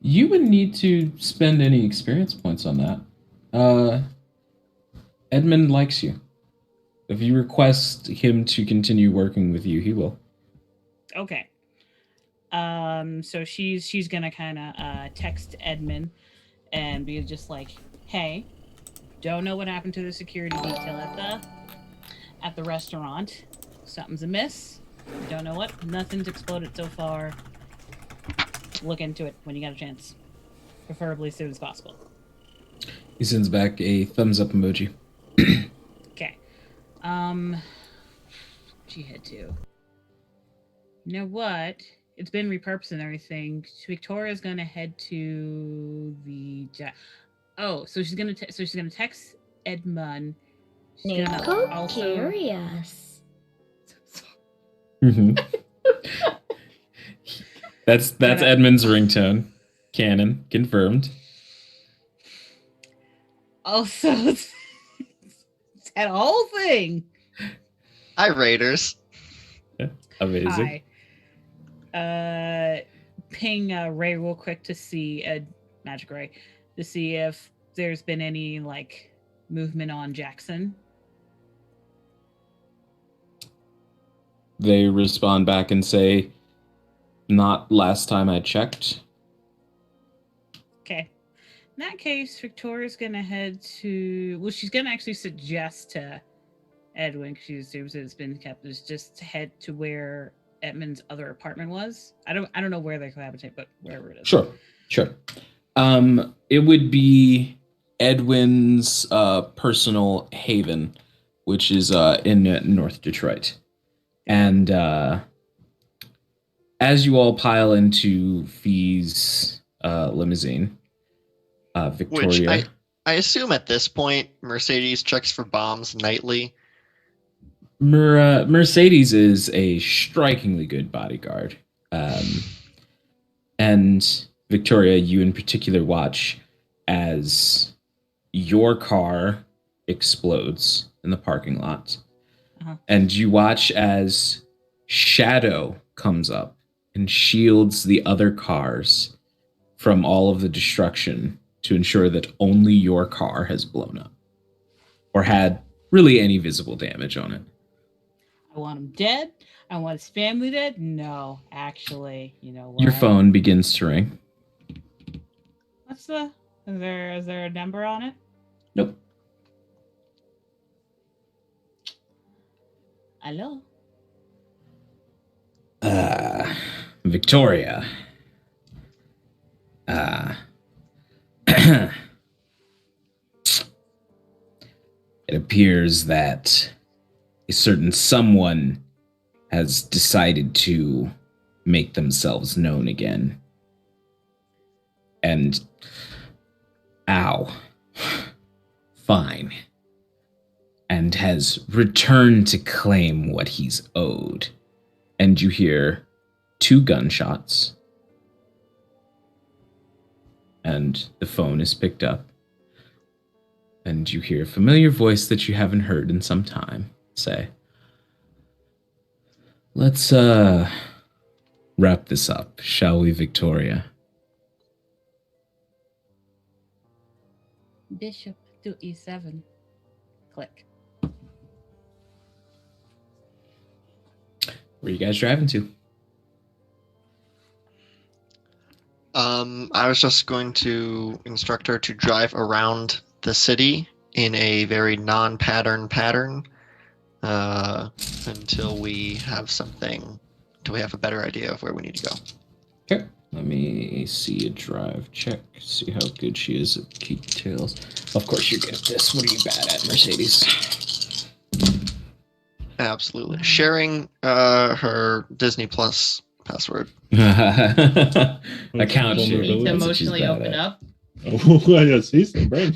You would need to spend any experience points on that. Edmund likes you. If you request him to continue working with you, he will. Okay. So she's gonna kind of text Edmund and be just like, "Hey, don't know what happened to the security detail at the restaurant. Something's amiss. Don't know what. Nothing's exploded so far. Look into it when you got a chance, preferably as soon as possible." He sends back a thumbs up emoji. Okay. She had to. You know what? It's been repurposed and everything. Victoria's gonna head to the. Oh, so she's gonna text Edmund. She's gonna Nico also. curious. Mm-hmm. That's Gonna- Edmund's ringtone. Canon confirmed. Also, that whole thing. Hi, Raiders. Amazing. Hi. Ping Ray real quick to see Magic Ray to see if there's been any like movement on Jackson. They respond back and say, "Not last time I checked." Okay. In that case, Victoria's gonna head to. Well, she's gonna actually suggest to Edwin, because she assumes it's been kept, is just to head to where Edmund's other apartment was. I don't know where they cohabitate, but wherever it is. Sure. It would be Edwin's personal haven, which is in North Detroit. And as you all pile into Fee's limousine, Victoria. Which I assume at this point, Mercedes checks for bombs nightly. Mercedes is a strikingly good bodyguard. And Victoria, you in particular watch as your car explodes in the parking lot. Uh-huh. And you watch as Shadow comes up and shields the other cars from all of the destruction to ensure that only your car has blown up or had really any visible damage on it. I want him dead. I want his family dead. No, actually, you know what? Your phone begins to ring. What's the? Is there a number on it? Nope. Hello. Victoria. It appears that a certain someone has decided to make themselves known again. And, fine. And has returned to claim what he's owed. And you hear 2 gunshots. And the phone is picked up. And you hear a familiar voice that you haven't heard in some time say, "Let's wrap this up, shall we, Victoria?" Bishop to E7. Click. Where are you guys driving to? I was just going to instruct her to drive around the city in a very non-pattern pattern uh, until we have something, until we have a better idea of where we need to go. Okay. Let me see a drive check. See how good she is at keep details. Of course you're good at this. What are you bad at, Mercedes? Absolutely. Sharing her Disney Plus password. Account Vulnerability. share. Need to That's what she's emotionally bad open at. up. Oh, yeah, see, so brain.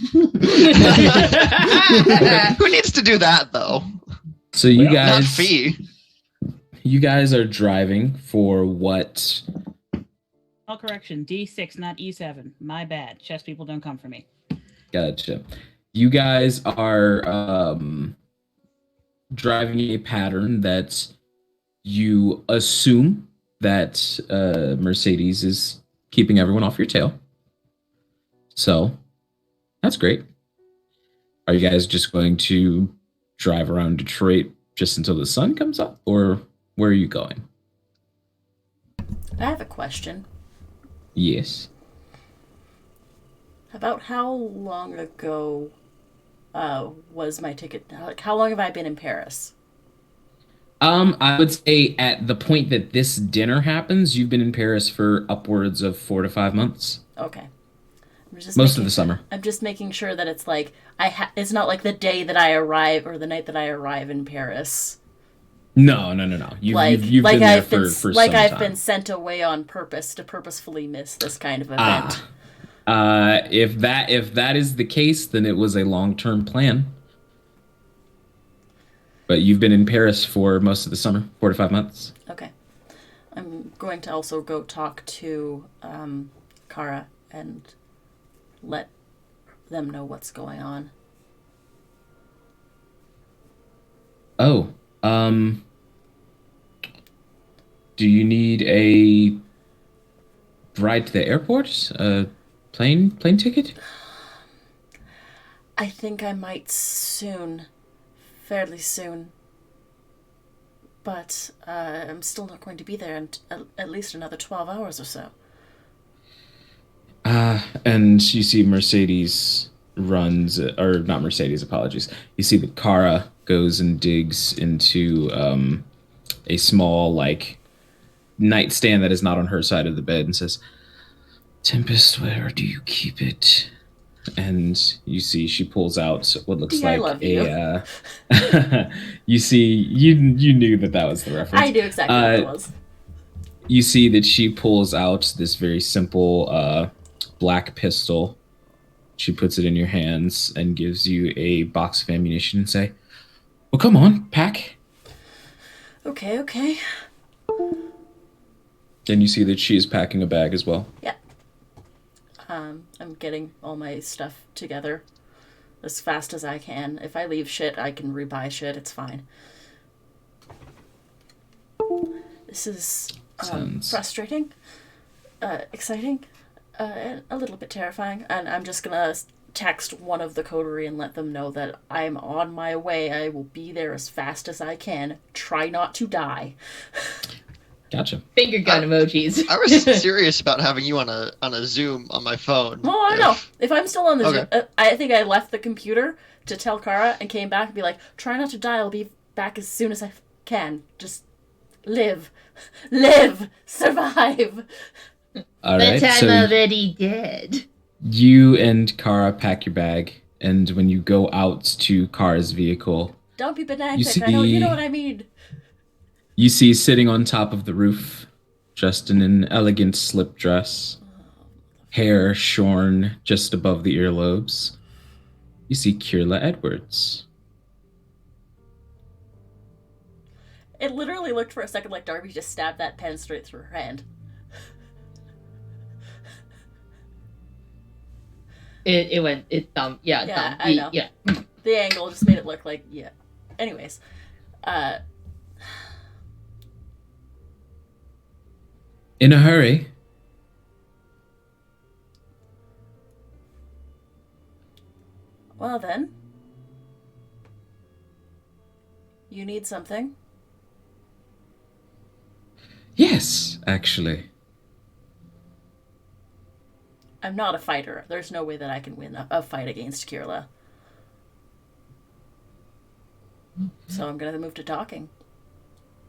Who needs to do that though? So you Well, Not guys, Fee. you guys are driving for what? All correction, D6, not E7. My bad. Chess people don't come for me. Gotcha. You guys are driving a pattern that you assume that Mercedes is keeping everyone off your tail. So that's great. Are you guys just going to drive around Detroit just until the sun comes up, or where are you going? I have a question. Yes. About how long ago was my ticket? Like, how long have I been in Paris? I would say at the point that this dinner happens, you've been in Paris for upwards of 4 to 5 months. Okay. I'm just Most of making- the summer. I'm just making sure that it's like it's not like the day that I arrive or the night that I arrive in Paris. No. You've been there for some I've time. been sent away on purpose to purposefully miss this kind of event. If that is the case, then it was a long-term plan. But you've been in Paris for most of the summer, 4 to 5 months. Okay. I'm going to also go talk to Kara and let them know what's going on. Oh, do you need a ride to the airport? A plane ticket? I think I might soon. Fairly soon. But I'm still not going to be there in at least another 12 hours or so. And you see Mercedes runs, or not Mercedes, apologies. You see that Kara goes and digs into a small, like, nightstand that is not on her side of the bed and says, Tempest, where do you keep it? And you see she pulls out what looks I like love you. you see, you knew that was the reference. I knew exactly what it was. You see that she pulls out this very simple black pistol. She puts it in your hands and gives you a box of ammunition and say, well, come on, pack. Okay. And you see that she is packing a bag as well. Yeah. I'm getting all my stuff together as fast as I can. If I leave shit, I can rebuy shit. It's fine. This is frustrating, exciting, and a little bit terrifying. And I'm just gonna text one of the coterie and let them know that I'm on my way. I will be there as fast as I can. Try not to die. Gotcha. Finger gun emojis. I was serious about having you on a Zoom on my phone. Well, I know. If I'm still on the Okay. Zoom, I think I left the computer to tell Kara and came back and be like, try not to die. I'll be back as soon as I can. Just live. Survive. All right. But I'm So already dead. you and Kara pack your bag, and when you go out to Kara's vehicle, Don't be banana You pick. I know you know see- what I mean. you see sitting on top of the roof, dressed in an elegant slip dress, hair shorn just above the earlobes, you see Kirla Edwards. It literally looked for a second like Darby just stabbed that pen straight through her hand. It went Yeah, thumb. I know. Yeah. The angle just made it look like, yeah. Anyways, In a hurry. well then. You need something? Yes, actually. I'm not a fighter. There's no way that I can win a fight against Kirla. So I'm gonna move to talking.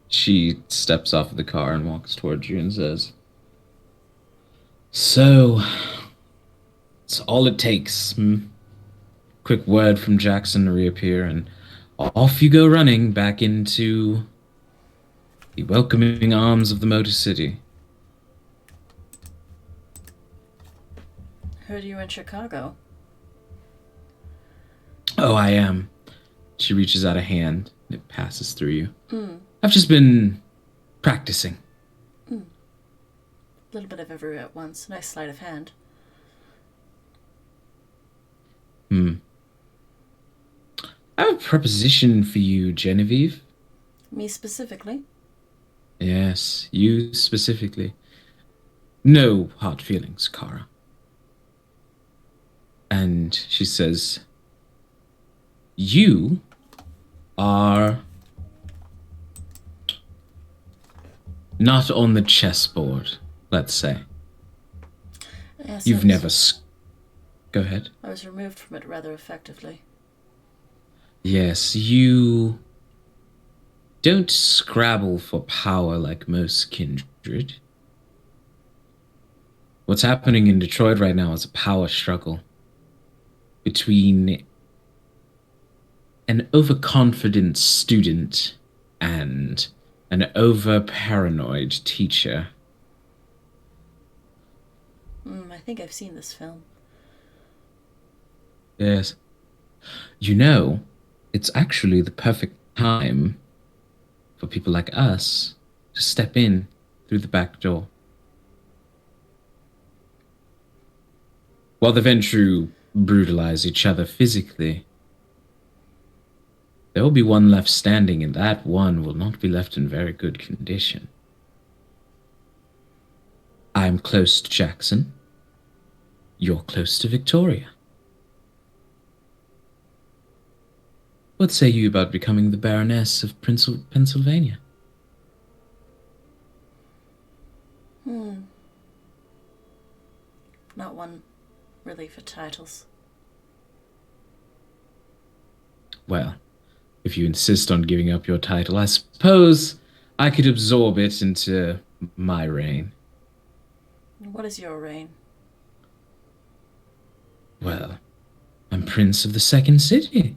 She steps off of the car and walks towards you and says, "So, it's all it takes. Quick word from Jackson to reappear, and off you go running back into the welcoming arms of the Motor City." Heard you in Chicago. "Oh, I am." She reaches out a hand. It passes through you. Mm. "I've just been practicing." A little bit of everywhere at once. Nice sleight of hand. I have a proposition for you, Genevieve. Me specifically. Yes, you specifically. No hard feelings, Kara. And she says, "You are not on the chessboard, let's say. Yes, You've never... Go ahead. I was removed from it rather effectively. Yes, you don't scrabble for power like most kindred. What's happening in Detroit right now is a power struggle between an overconfident student and an over-paranoid teacher. I think I've seen this film. Yes. You know, it's actually the perfect time for people like us to step in through the back door. While the Ventru brutalize each other physically, there will be one left standing, and that one will not be left in very good condition. I'm close to Jackson. You're close to Victoria. What say you about becoming the Baroness of Pennsylvania? Not one really for titles. Well, if you insist on giving up your title, I suppose I could absorb it into my reign. What is your reign? Well, I'm Prince of the Second City.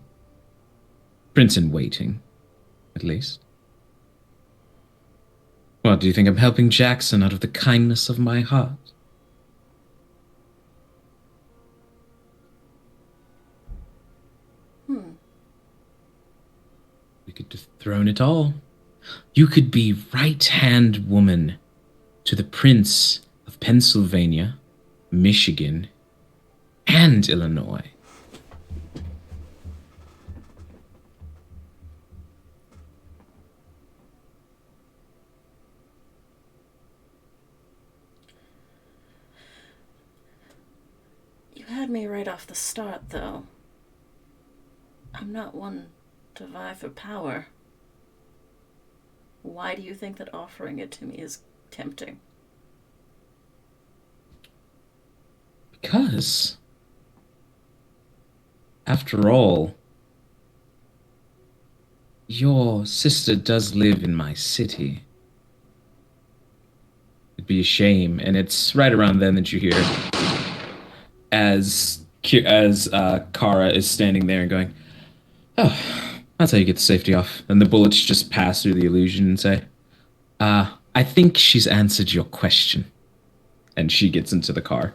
Prince in waiting, at least. What, do you think I'm helping Jackson out of the kindness of my heart? We could dethrone it all. You could be right-hand woman to the Prince of Pennsylvania, Michigan, and Illinois. You had me right off the start, though. I'm not one to vie for power. Why do you think that offering it to me is tempting? Because, after all, your sister does live in my city. It'd be a shame, and it's right around then that you hear as Kara is standing there and going, "Oh, that's how you get the safety off." And the bullets just pass through the illusion and say, "I think she's answered your question." And she gets into the car.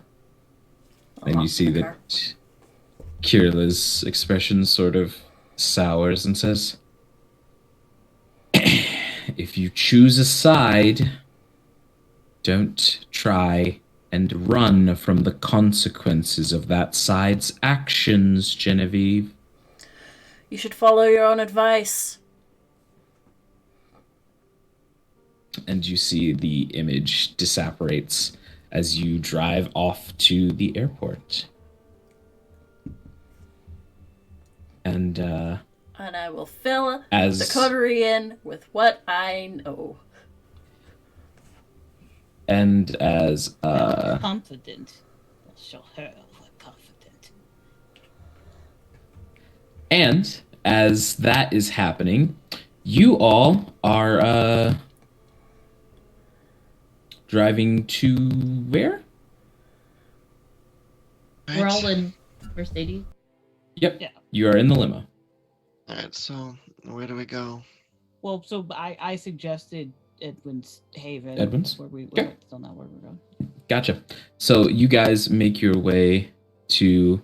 And you see that Kirla's expression sort of sours and says, "If you choose a side, don't try and run from the consequences of that side's actions, Genevieve." You should follow your own advice. And you see the image disapparates as you drive off to the airport. And I will fill the coterie in with what I know. And as confident. I'll show her we're confident. And as that is happening, you all are driving to where? We're all Right. in Mercedes. Yep. Yeah. You are in the limo. All right. So where do we go? Well, so I suggested Edwin's Haven. Edwin's? Where we Okay. still not where we're going. Gotcha. So you guys make your way to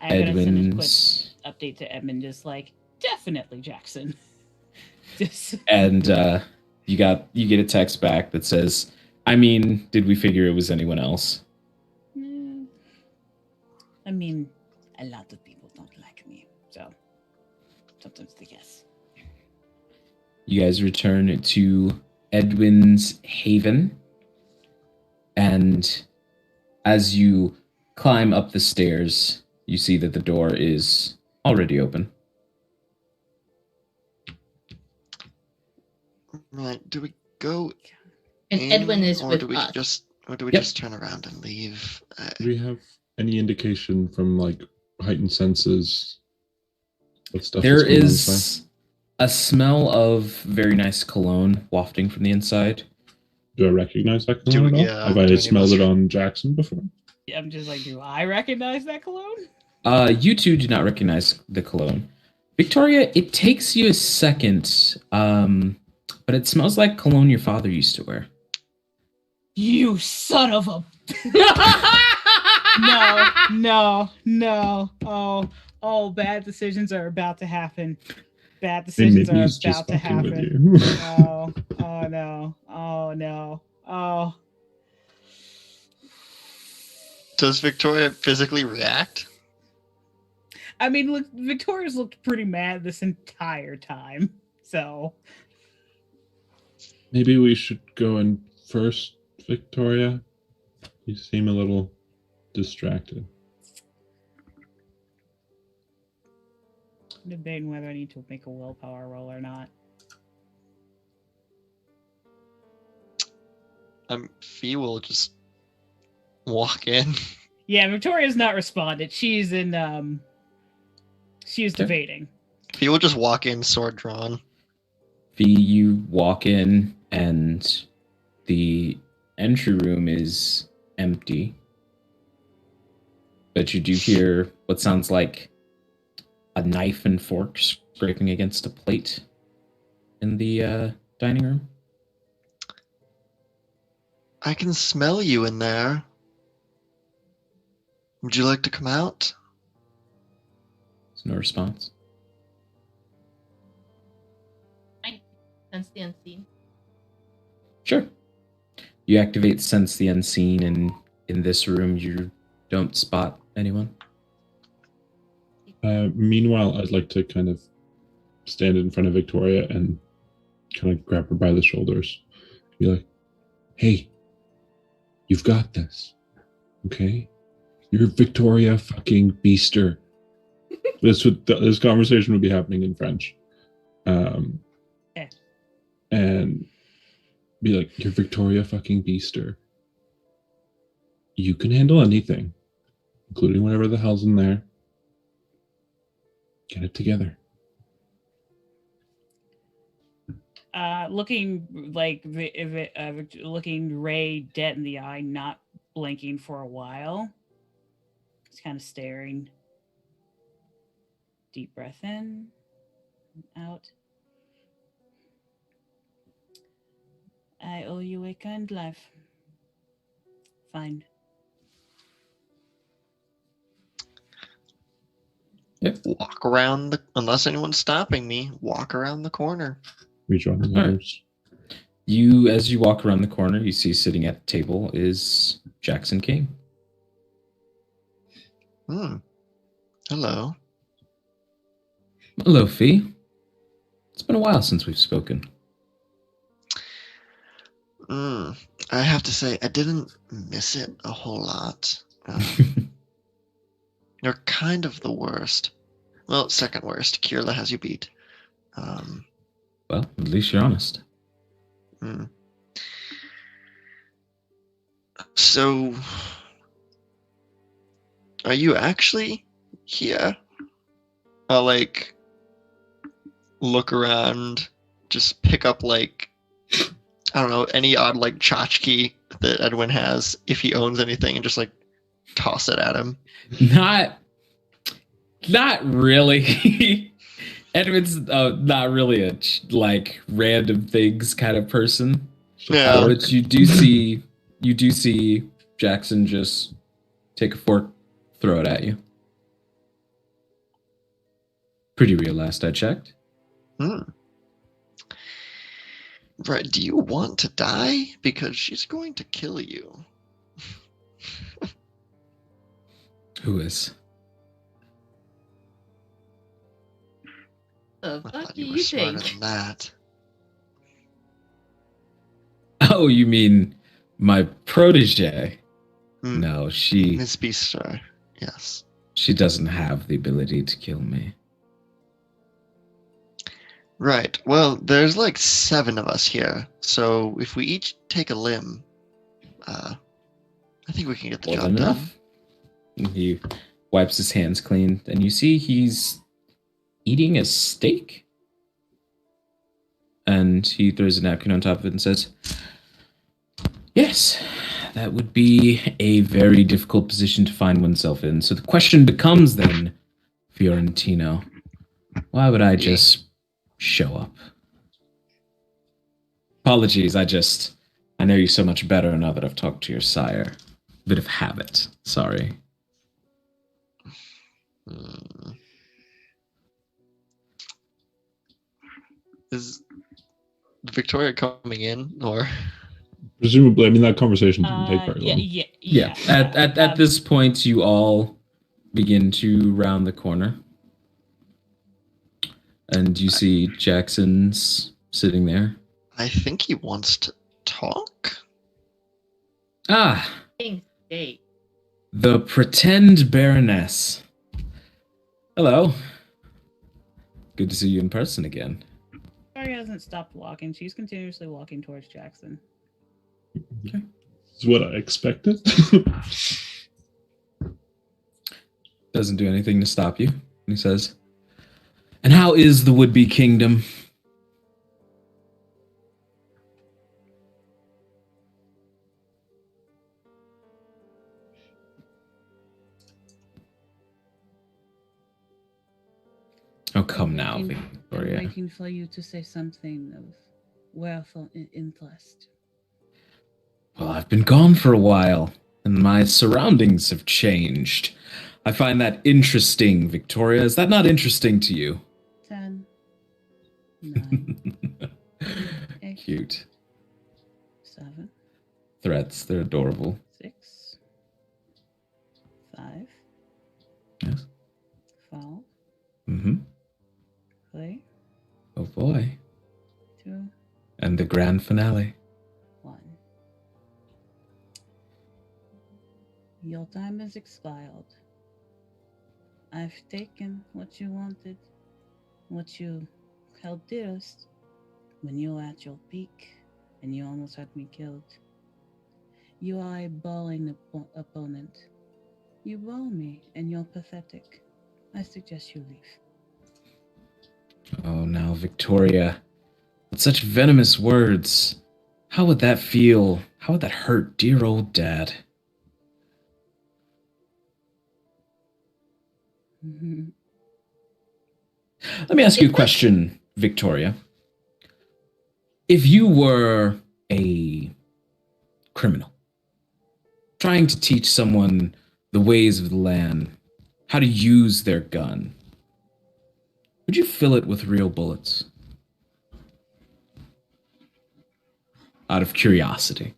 I'm gonna send a quick Edwin's, update to Edmund, just like definitely Jackson. Just and you get a text back that says, "I mean, did we figure it was anyone else?" Mm, I mean, a lot of people don't like me, so sometimes they guess. You guys return to Edwin's Haven, and as you climb up the stairs, you see that the door is already open. Right. Do we go And in, Edwin is or with do we us. just Yep. just turn around and leave? Do we have any indication from like heightened senses what stuff There is going on is inside? a smell of very nice cologne wafting from the inside. Do I recognize that Do- cologne at all? yeah, Have do I any of smelled us- it on Jackson before? Yeah, I'm just like, do I recognize that cologne? You two do not recognize the cologne. Victoria, it takes you a second, but it smells like cologne your father used to wear. You son of a no. Oh, bad decisions are about to happen. Bad And decisions maybe are he's just about to fucking with happen. you. Oh no. Oh no. Oh. Does Victoria physically react? I mean, look, Victoria's looked pretty mad this entire time. So Maybe we should go in first, Victoria. You seem a little distracted. I'm debating whether I need to make a willpower roll or not. Fee will just walk in. Yeah, Victoria's not responded. She's in she's Okay. debating. Fee will just walk in, sword drawn. Fee, you walk in, and the entry room is empty. But you do hear what sounds like a knife and fork scraping against a plate in the dining room. I can smell you in there. Would you like to come out? There's no response. Sense the unseen. Sure. You activate Sense the Unseen, and in this room, you don't spot anyone. Meanwhile, I'd like to kind of stand in front of Victoria and kind of grab her by the shoulders. Be like, hey, you've got this. Okay? You're Victoria fucking Beaster. This conversation would be happening in French. Okay. And be like, you're Victoria fucking Beaster. You can handle anything, including whatever the hell's in there. Get it together. Looking like looking Ray dead in the eye, not blinking for a while. Just kind of staring. Deep breath in, out. I owe you a kind life. Fine. Yep. Walk around unless anyone's stopping me, walk around the corner. Rejoin the All right. others. As you walk around the corner, you see sitting at the table is Jackson King. Hello. Hello, Fee. It's been a while since we've spoken. I have to say, I didn't miss it a whole lot. You're kind of the worst. Well, second worst. Kirla has you beat. Well, at least you're honest. So, are you actually here? Like, look around, just pick up like, I don't know, any odd like tchotchke that Edwin has, if he owns anything, and just like toss it at him. Not really. Edwin's not really a like random things kind of person. Yeah. But you do see Jackson just take a fork, throw it at you. Pretty real last I checked. Right. Do you want to die? Because she's going to kill you. Who is? The I fuck thought do you were you smarter think? than that. Oh, you mean my protege? Hmm. No, she Miss Beastar. Yes. doesn't have the ability to kill me. Right. Well, there's like 7 of us here, so if we each take a limb, I think we can get the More job than done. enough. And he wipes his hands clean, and you see he's eating a steak. And he throws a napkin on top of it and says, "Yes, that would be a very difficult position to find oneself in. So the question becomes then, Fiorentino, why would I just show up? Apologies, I know you so much better now that I've talked to your sire. Bit of habit, sorry." Hmm. Is Victoria coming in, or? Presumably, I mean, that conversation didn't take very long. Yeah. At this point, you all begin to round the corner. And you see Jackson's sitting there. I think he wants to talk. Ah, Steak. the pretend Baroness. Hello. Good to see you in person again. Victoria hasn't stopped walking. She's continuously walking towards Jackson. This is what I expected. Doesn't do anything to stop you. He says, "And how is the would-be kingdom?" Oh, come now, I'm Victoria. waiting for you to say something of worth or interest. Well, I've been gone for a while, and my surroundings have changed. I find that interesting, Victoria. Is that not interesting to you? 10, 9, 8, Cute. 7, Threats, they're adorable. 6, 5, Yes. 4, Mm-hmm. 3, Oh boy. 2, And the grand finale. 1. Your time has expired. I've taken what you wanted, what you held dearest when you were at your peak and you almost had me killed. You are a bawling opponent. You bore me and you're pathetic. I suggest you leave. Oh, now, Victoria. With such venomous words. How would that feel? How would that hurt dear old Dad? Let me ask you a question, Victoria. If you were a criminal, trying to teach someone the ways of the land, how to use their gun, would you fill it with real bullets? Out of curiosity.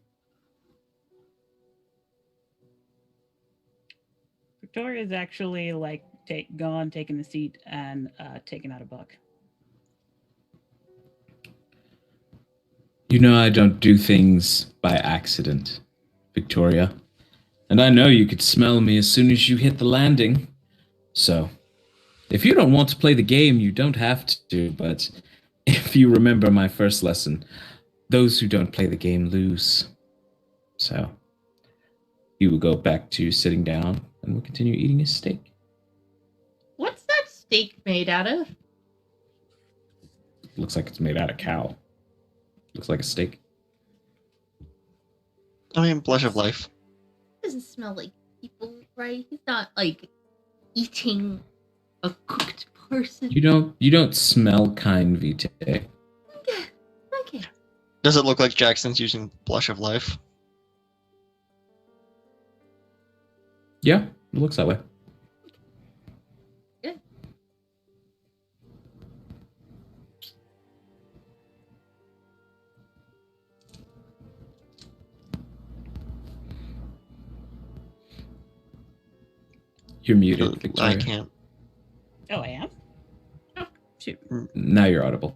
Victoria's actually like taken a seat and taken out a book. You know I don't do things by accident, Victoria. And I know you could smell me as soon as you hit the landing. So, if you don't want to play the game, you don't have to, but if you remember my first lesson, those who don't play the game lose. So, he will go back to sitting down and will continue eating his steak. What's that steak made out of? Looks like it's made out of cow. Looks like a steak. I mean, blush of life. Doesn't smell like people, right? He's not like eating a cooked person. You don't smell kind, Vite. Okay. Does it look like Jackson's using blush of life? Yeah, it looks that way. Good. You're muted, I Victoria. can't. Oh, I am? Oh, shoot. Now you're audible.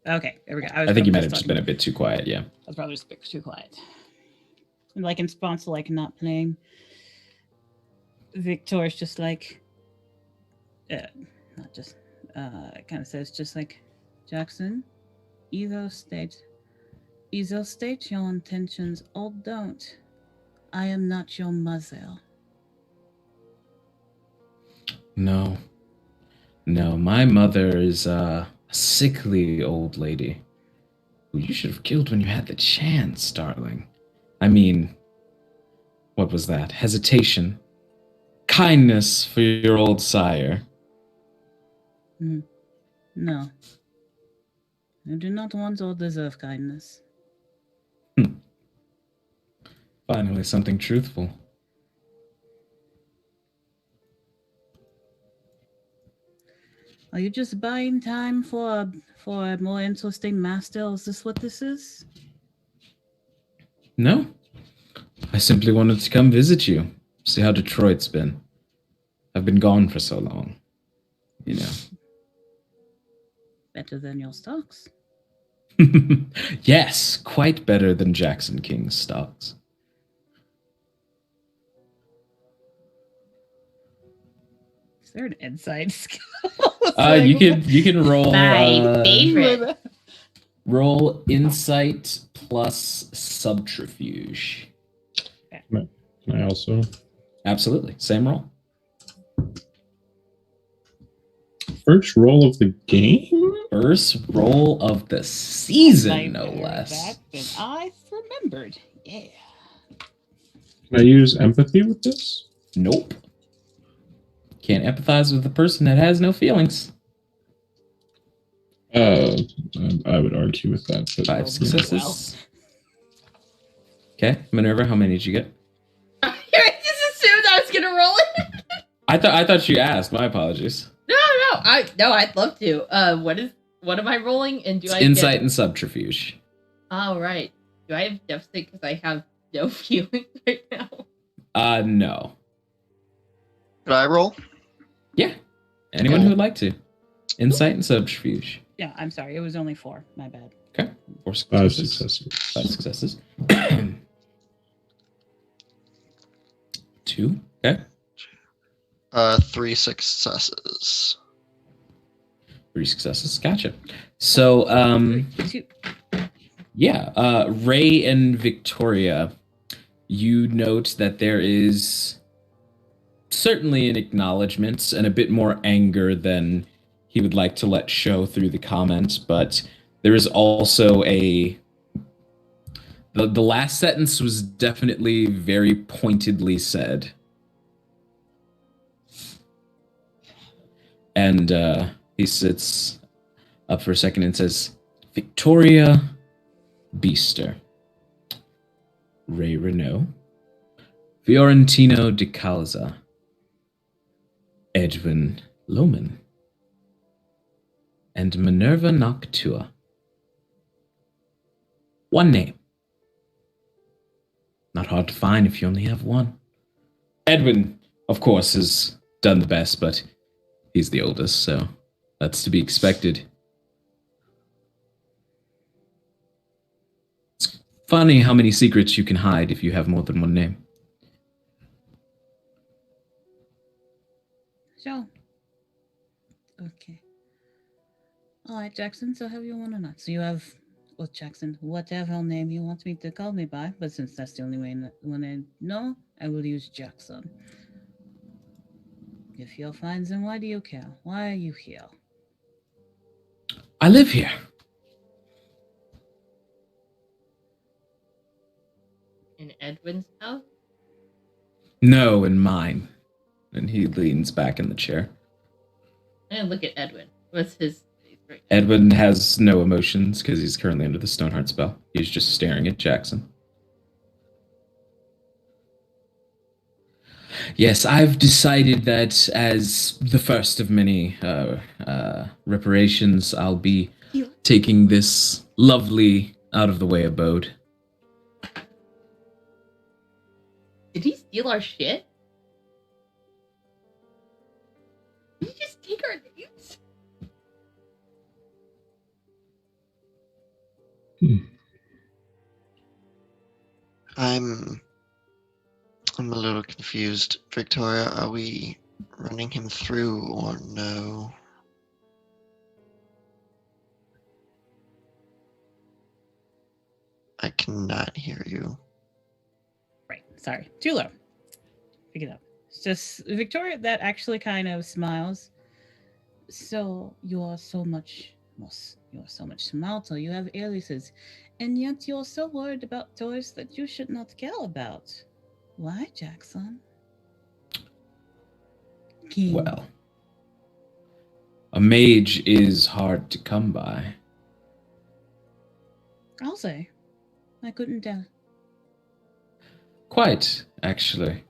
Okay, there we go. I think you might have just been a bit too quiet, yeah. I was probably just a bit too quiet. And like in response to like not playing, Victor's just like, not just, kind of says just like, Jackson, either state your intentions or don't. I am not your mother. No. No, my mother is a sickly old lady who you should have killed when you had the chance, darling. I mean, what was that? Hesitation. Kindness for your old sire. No. I do not want or deserve kindness. Finally, something truthful. Are you just buying time for a more interesting master? Is this what this is? No. I simply wanted to come visit you, see how Detroit's been. I've been gone for so long. You know. Better than your stocks. Yes, quite better than Jackson King's stocks. Is there an inside skill? You can roll My favorite. roll insight plus subterfuge. Can I also? Absolutely, same roll. First roll of the game? First roll of the season, I no better less. that than I remembered. Yeah. Can I use empathy with this? Nope. Can't empathize with a person that has no feelings. I would argue with that. But 5 successes. Okay, Minerva, how many did you get? I just assumed I was gonna roll it. I thought you asked. My apologies. No, I'd love to. What am I rolling? And do It's I insight get... and subterfuge. Oh, right. Do I have deficit because I have no feelings right now? No. Could I roll? Yeah. Anyone who would like to. Insight and subterfuge. Yeah, I'm sorry. It was only 4. My bad. Okay. 4 5 successes. successes. 5 successes. 2. Okay. 3 successes. 3 successes. Gotcha. So, 2. yeah, Ray and Victoria, you note that there is certainly an acknowledgement and a bit more anger than he would like to let show through the comments, but there is also the last sentence was definitely very pointedly said. And he sits up for a second and says, Victoria Beaster, Ray Renault, Fiorentino de Calza, Edwin Lohman, and Minerva Noctua. One name. Not hard to find if you only have one. Edwin, of course, has done the best, but he's the oldest, so that's to be expected. It's funny how many secrets you can hide if you have more than one name. Sure. Okay. All right, Jackson. So have you one or not? So you have, well, Jackson, whatever name you want me to call me by. But since that's the only way when I know, I will use Jackson. If you're fine, then why do you care? Why are you here? I live here. In Edwin's house? No, in mine. And he leans back in the chair. And look at Edwin. What's his face right now? Edwin has no emotions because he's currently under the Stoneheart spell. He's just staring at Jackson. Yes, I've decided that as the first of many reparations, I'll be taking this lovely out-of-the-way abode. Did he steal our shit? Did he just take our names? I'm a little confused. Victoria, are we running him through or no? I cannot hear you. Right. Sorry. Too low. Pick it up. It's just Victoria that actually kind of smiles. So you're so much smarter. You have aliases. And yet you're so worried about toys that you should not care about. Why, Jackson? King. Well, a mage is hard to come by. I'll say. I couldn't tell. Quite, actually.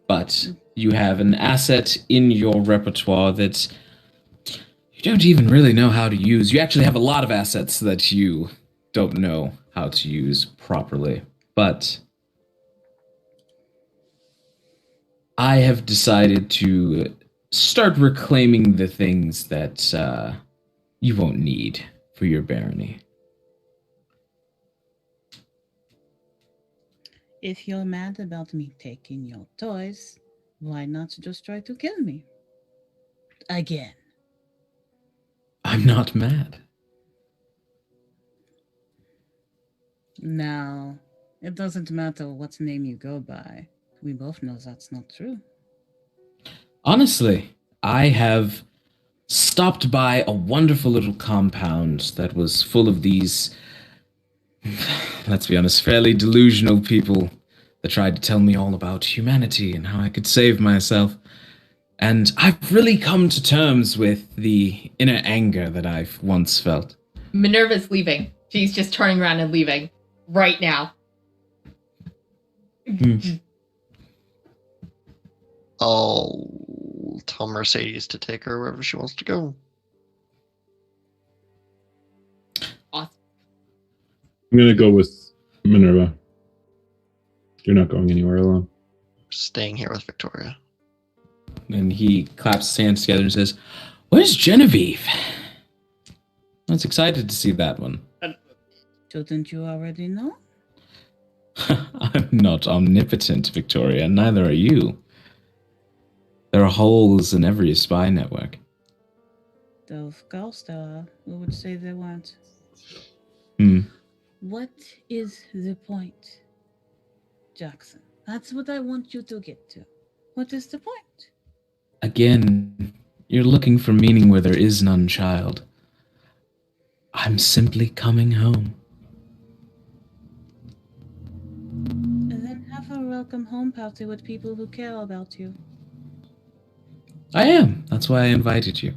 But you have an asset in your repertoire that you don't even really know how to use. You actually have a lot of assets that you don't know how to use properly. But I have decided to start reclaiming the things that you won't need for your barony. If you're mad about me taking your toys, why not just try to kill me? Again. I'm not mad. Now, it doesn't matter what name you go by. We both know that's not true. Honestly, I have stopped by a wonderful little compound that was full of these, let's be honest, fairly delusional people that tried to tell me all about humanity and how I could save myself. And I've really come to terms with the inner anger that I've once felt. Minerva's leaving. She's just turning around and leaving right now. I'll tell Mercedes to take her wherever she wants to go. Awesome. I'm gonna go with Minerva. You're not going anywhere alone. Staying here with Victoria. And he claps his hands together and says, "Where's Genevieve?" I was excited to see that one. Didn't you already know? I'm not omnipotent, Victoria. Neither are you. There are holes in every spy network. Of course there are. Who would say there weren't? What is the point, Jackson? That's what I want you to get to. What is the point? Again, you're looking for meaning where there is none, child. I'm simply coming home. And then have a welcome home party with people who care about you. I am. That's why I invited you.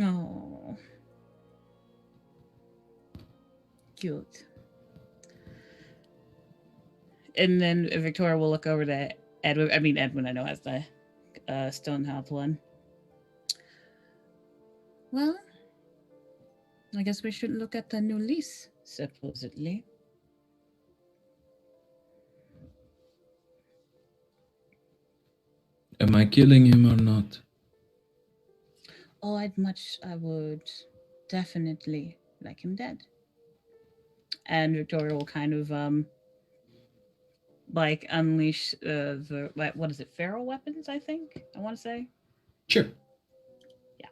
Oh. Cute. And then Victoria will look over to Edwin. I mean, Edwin, I know, has the Stoneheart one. Well, I guess we should look at the new lease, supposedly. Am I killing him or not? Oh, I would definitely like him dead. And Victoria will kind of like unleash the what is it, feral weapons? I think I want to say. Sure. Yeah.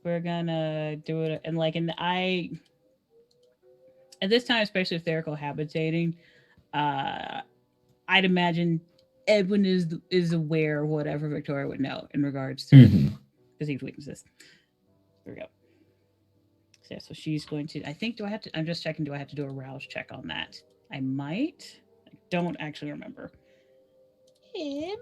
We're gonna do it, and at this time, especially with they're cohabitating, I'd imagine Edwin is aware of whatever Victoria would know in regards to Mhm. perceived weaknesses. There we go. So, yeah, so she's going to. I think. Do I have to? I'm just checking. Do I have to do a rouse check on that? I might. I don't actually remember. Him.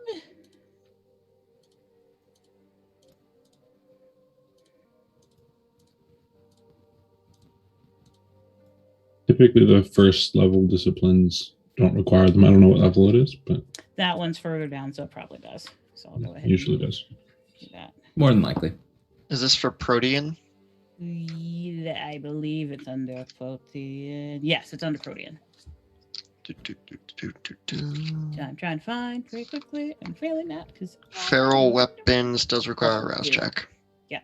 Typically, the first level disciplines don't require them. I don't know what level it is, but That one's further down, so it probably does. So I'll go ahead. usually and does. do that. More than likely. Is this for Protean? Yeah, I believe it's under Protean. Yes, it's under Protean. I'm trying to find very quickly. I'm failing that because Feral weapons does require a rouse check. Yep.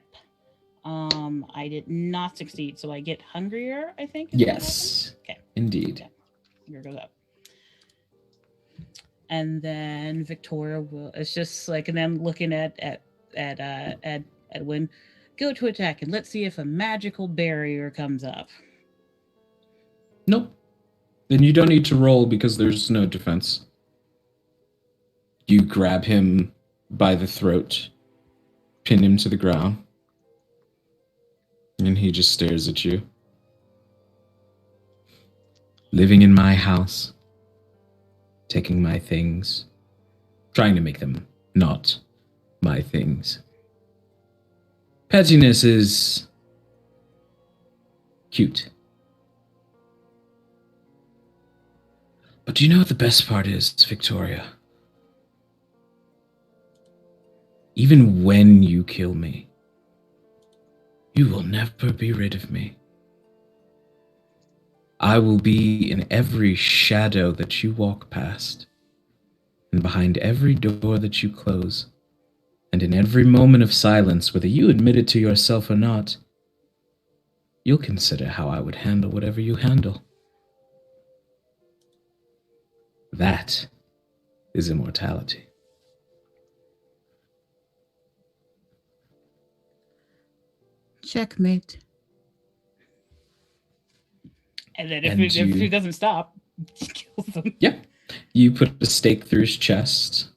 I did not succeed, so I get hungrier. I think. Is what happens? Yes. Okay. Indeed. Yeah. Here goes up. And then Victoria will. It's just like, and then looking at Edwin, go to attack, and let's see if a magical barrier comes up. Nope. Then you don't need to roll because there's no defense. You grab him by the throat, pin him to the ground, and he just stares at you. Living in my house, taking my things, trying to make them not my things. Pettiness is cute. But do you know what the best part is, Victoria? Even when you kill me, you will never be rid of me. I will be in every shadow that you walk past, and behind every door that you close, and in every moment of silence, whether you admit it to yourself or not, you'll consider how I would handle whatever you handle. That is immortality. Checkmate. And then if And he doesn't stop, he kills him. Yep. You put a stake through his chest.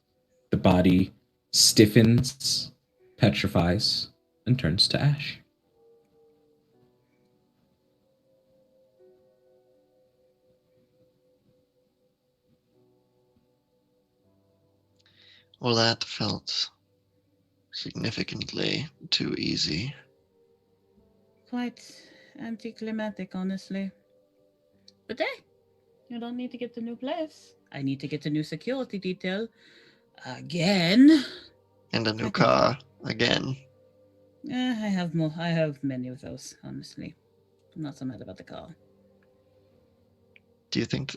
The body stiffens, petrifies, and turns to ash. Well, that felt significantly too easy. Quite anticlimactic, honestly. But hey, you don't need to get the new place. I need to get the new security detail again. And a new Okay. car again. I have more. I have many of those, honestly. I'm not so mad about the car. Do you think?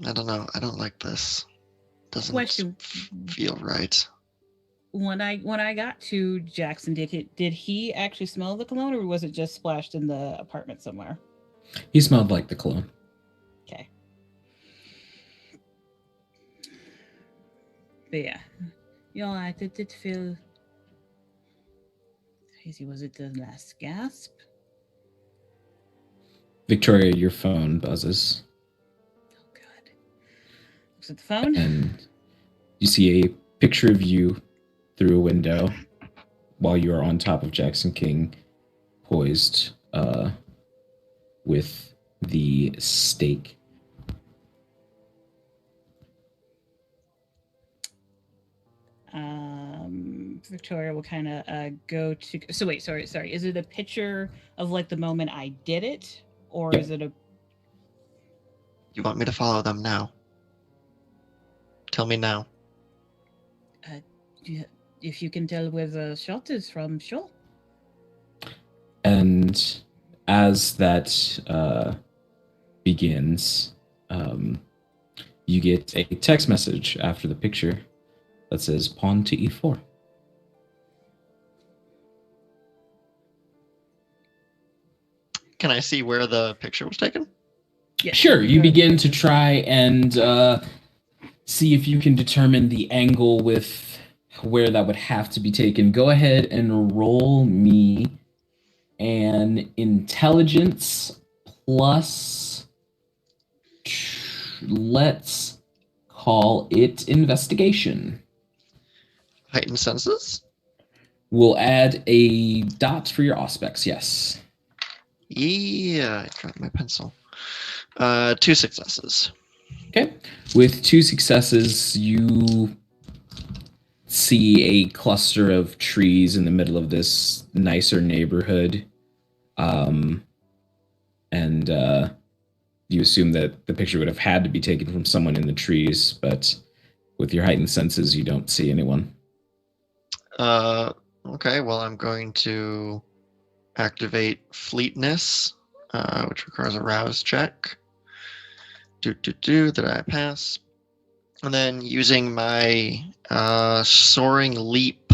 I don't know. I don't like this. Doesn't Question. feel right. When I got to Jackson, did he actually smell the cologne, or was it just splashed in the apartment somewhere? He smelled like the cologne. Okay. But yeah, it did feel crazy. Was it the last gasp? Victoria, your phone buzzes. Oh god. Looks at the phone. And you see a picture of you through a window while you are on top of Jackson King, poised with the stake. Victoria will kind of go to. So wait, sorry. Is it a picture of like the moment I did it, or Yeah. is it a? You want me to follow them now? Tell me now. If you can tell where the shot is from, sure. And as that begins, you get a text message after the picture that says pawn to e4. Can I see where the picture was taken? Yeah. Sure, you begin to try and see if you can determine the angle with where that would have to be taken. Go ahead and roll me an intelligence plus Let's call it investigation. Heightened senses? We'll add a dot for your auspex, yes. Yeah, I dropped my pencil. 2 successes. Okay. With 2 successes, you see a cluster of trees in the middle of this nicer neighborhood. And you assume that the picture would have had to be taken from someone in the trees, but with your heightened senses, you don't see anyone. Okay, well, I'm going to activate Fleetness, which requires a rouse check. Did I pass? And then using my soaring leap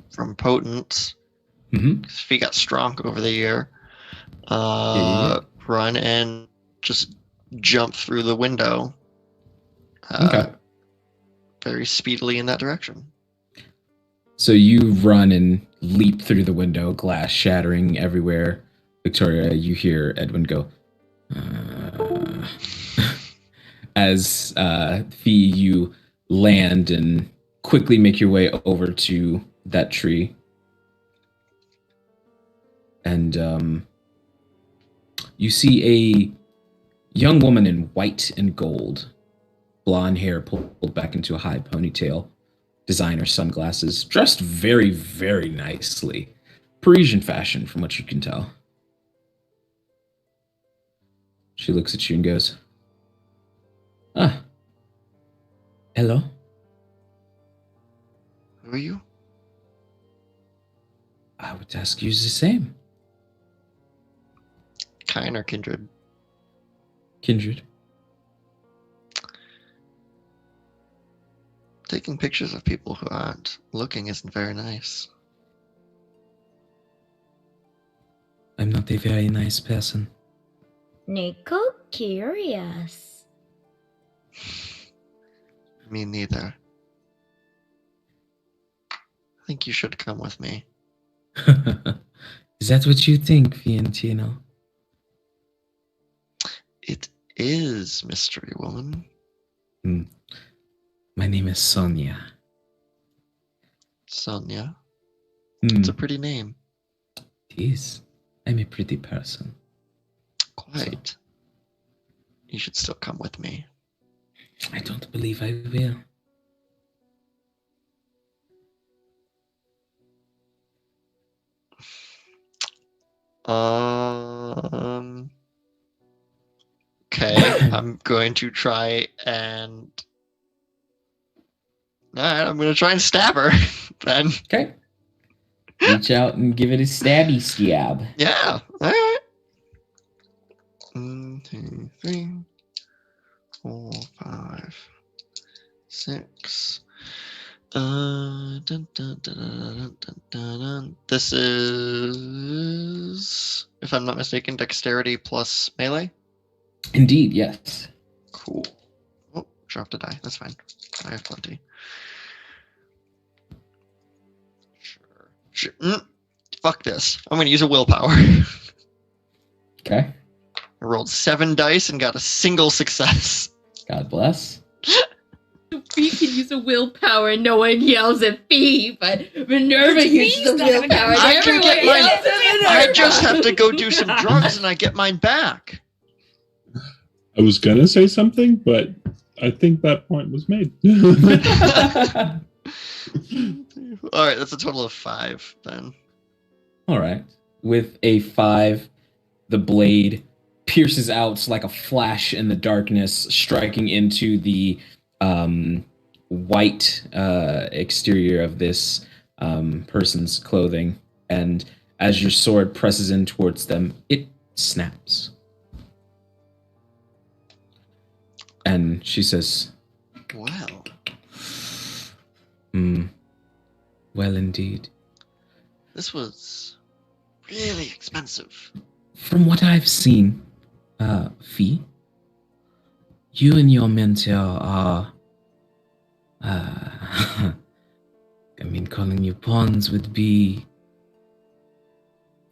from Potent, Mm-hmm. his feet got strong over the year, Yeah. run and just jump through the window Okay. very speedily in that direction. So you run and leap through the window, glass shattering everywhere. Victoria, you hear Edwin go, as Fee, you land and quickly make your way over to that tree. And you see a young woman in white and gold, blonde hair pulled back into a high ponytail, designer sunglasses, dressed very, very nicely. Parisian fashion, from what you can tell. She looks at you and goes, "Ah, hello." Who are you? I would ask you the same. Kind or kindred? Kindred. Taking pictures of people who aren't looking isn't very nice. I'm not a very nice person. Nico curious. Me neither. I think you should come with me. Is that what you think, Fientino? It is, mystery woman. My name is Sonia. Sonia. It's a pretty name. It is. I'm a pretty person. Quite. You should still come with me. I don't believe I will. Okay, I'm going to try and. Alright, I'm going to try and stab her then. Okay. Reach out and give it a stabby stab. Yeah, alright. 1, 2, 3, 4, 5, 6. Dun, dun, dun, dun, dun, dun, dun. This is, if I'm not mistaken, dexterity plus melee. Indeed, yes. Cool. Oh, dropped a die. That's fine. I have plenty. Sure. Fuck this. I'm gonna use a willpower. Okay. I rolled 7 dice and got a single success. God bless. Fee can use a willpower and no one yells at Fee, but Minerva uses the willpower and I can everyone get mine. yells at Minerva. I just have to go do some drugs and I get mine back. I was gonna say something, but I think that point was made. All right, that's a total of 5 then. All right. With a 5, the blade pierces out like a flash in the darkness, striking into the white exterior of this person's clothing. And as your sword presses in towards them, it snaps. And she says, Well, well, indeed. this was really expensive. From what I've seen, Fee, you and your mentor are, I mean, calling you pawns would be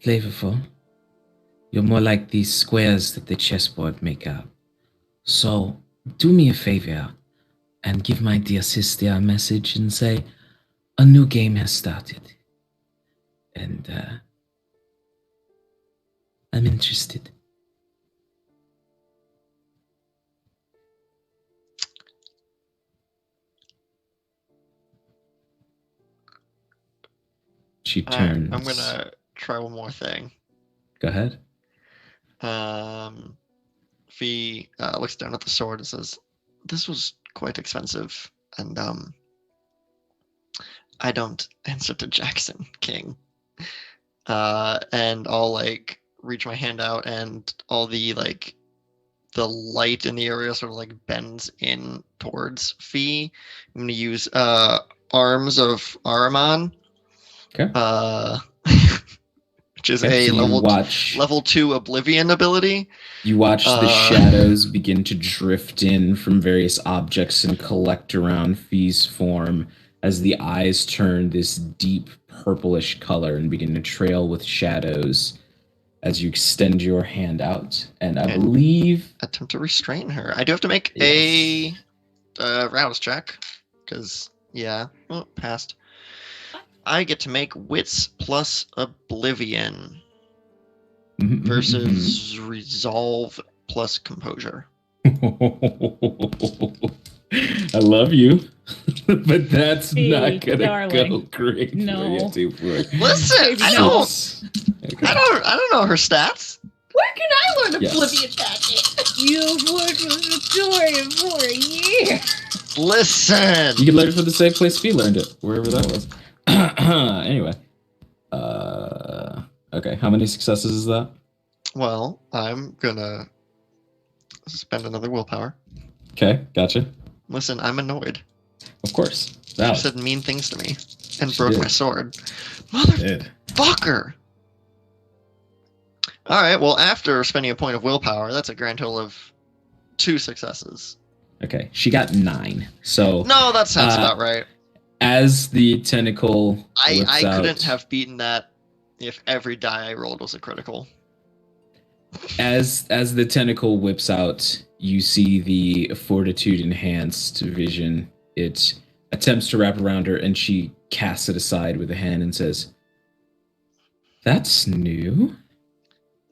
flavorful. You're more like these squares that the chessboard make up. So, do me a favor and give my dear sister a message and say a new game has started. And I'm interested. She turns. I'm gonna try one more thing. Go ahead. Fee looks down at the sword and says, "This was quite expensive, and I don't answer to Jackson King." And I'll like reach my hand out, and all the light in the area sort of like bends in towards Fee. I'm gonna use Arms of Ahriman. Okay. Which is Okay, a so level 2 Oblivion ability. You watch the shadows begin to drift in from various objects and collect around Fee's form as the eyes turn this deep purplish color and begin to trail with shadows as you extend your hand out. And I believe... Attempt to restrain her. I do have to make Yes. a rouse check. Because, passed. I get to make Wits plus Oblivion versus Resolve plus Composure. I love you, but that's not gonna go great No. for you, Listen, I don't know her stats. Where can I learn Yes. Oblivion Tactic? You've worked with Victoria for a year. Listen. You can learn it from the same place Fee learned it, wherever that was. Anyway. Okay, how many successes is that? Well, I'm gonna spend another willpower. Okay, gotcha. Listen, I'm annoyed. Of course. She said mean things to me and She broke did. my sword. Motherfucker! Alright, well, after spending a point of willpower, that's a grand total of 2 successes. Okay, she got 9. So No, that sounds about right. As the tentacle I out, couldn't have beaten that if every die I rolled was a critical. As the tentacle whips out, you see the fortitude enhanced vision. It attempts to wrap around her, and she casts it aside with a hand and says, "That's new."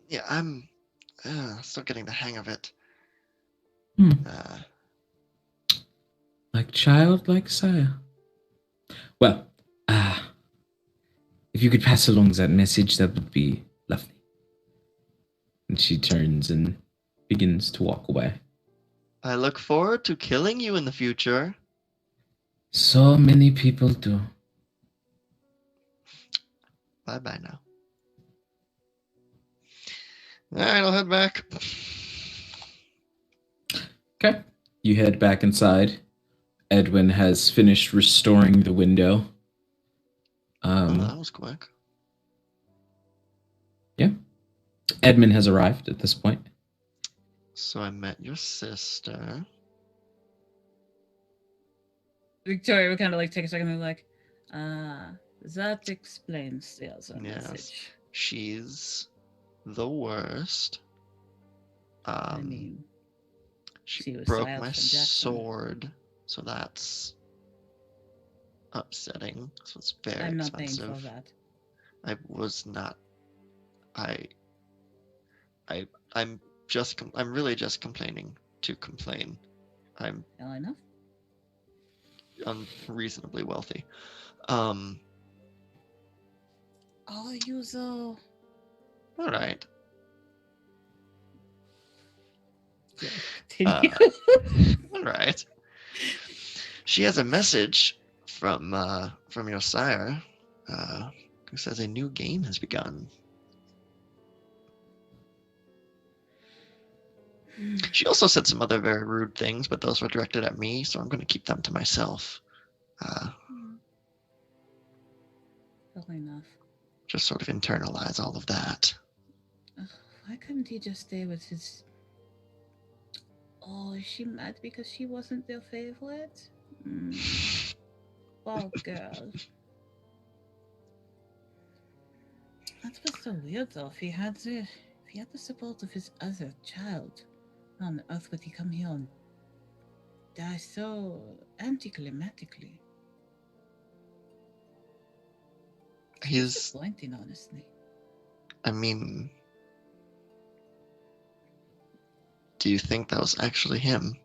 Yeah, I'm still getting the hang of it. Like child, like sire. Well, if you could pass along that message, that would be lovely. And she turns and begins to walk away. I look forward to killing you in the future. So many people do. Bye-bye now. Alright, I'll head back. Okay. You head back inside. Edwin has finished restoring the window. That was quick. Yeah. Edmund has arrived at this point. So I met your sister. Victoria would kind of like take a second and be like, that explains the other Yes. message. She's the worst. I mean, she she was broke silent my from Jackson. sword, so that's upsetting. So it's very I'm not expensive. thankful for that. I was not. I'm really just complaining to complain. I'm Well enough. unreasonably wealthy. Oh, you though. All right. Continue. All right. She has a message from your sire, who says a new game has begun. She also said some other very rude things, but those were directed at me, so I'm going to keep them to myself. Well enough. Just sort of internalize all of that. Why couldn't he just stay with his... Oh, is she mad because she wasn't their favorite? Well, girl. That was so weird, though. If he had the support of his other child, how on earth would he come here and die so anticlimactically. It's He's, disappointing, honestly. I mean, do you think that was actually him?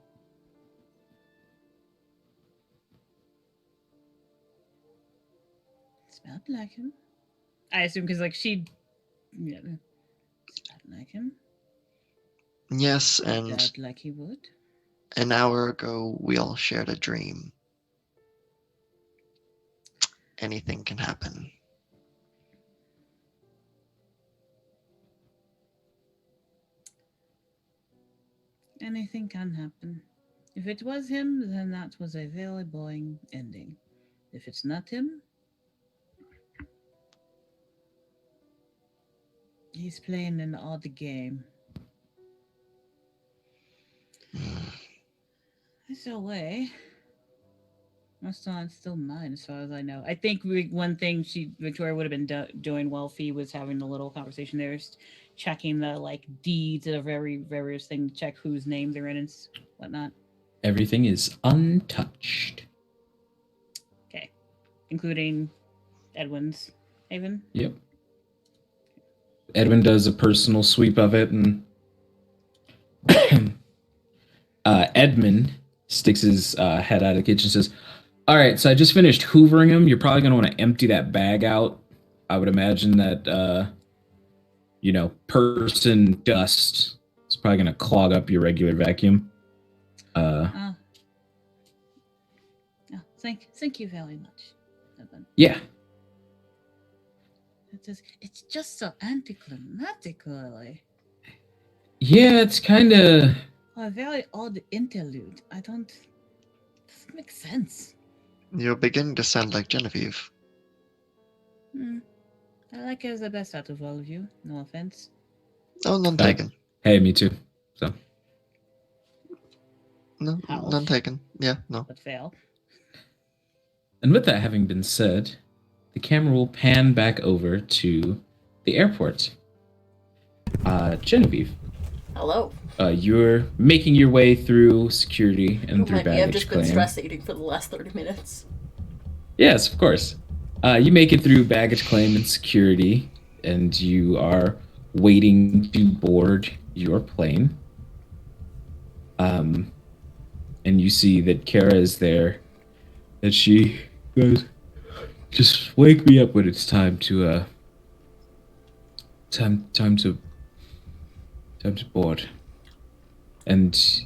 Smelled like him. I assume because like she, yeah, smelled like him. Yes, and Died like he would. an hour ago we all shared a dream. Anything can happen. Anything can happen. If it was him, then that was a very boring ending. If it's not him, he's playing an odd game. Either way, restaurant's still mine as far as I know. I think one thing Victoria would have been doing while Fee was having the little conversation there is checking the like deeds of every various thing to check whose names are in and whatnot. Everything is untouched. Okay, including Edwin's haven. Yep. Edwin does a personal sweep of it, and Edmund sticks his head out of the kitchen and says, "All right, so I just finished hoovering him. You're probably going to want to empty that bag out. I would imagine that, person dust is probably going to clog up your regular vacuum." Oh, thank you very much, Edwin. Yeah. It's just so anticlimactic, really. Yeah, it's kind of... A very odd interlude. Doesn't make sense. You're beginning to sound like Genevieve. I like her the best out of all of you. No offense. Oh, none taken. Hey, me too. So. No, House. none taken. Yeah, no. But fail. And with that having been said, the camera will pan back over to the airport. Genevieve. Hello. You're making your way through security and through Remind me, baggage I've just claim. been stress eating for the last 30 minutes. Yes, of course. You make it through baggage claim and security, and you are waiting to board your plane. And you see that Kara is there, and she goes, "Just wake me up when it's time to time to board." And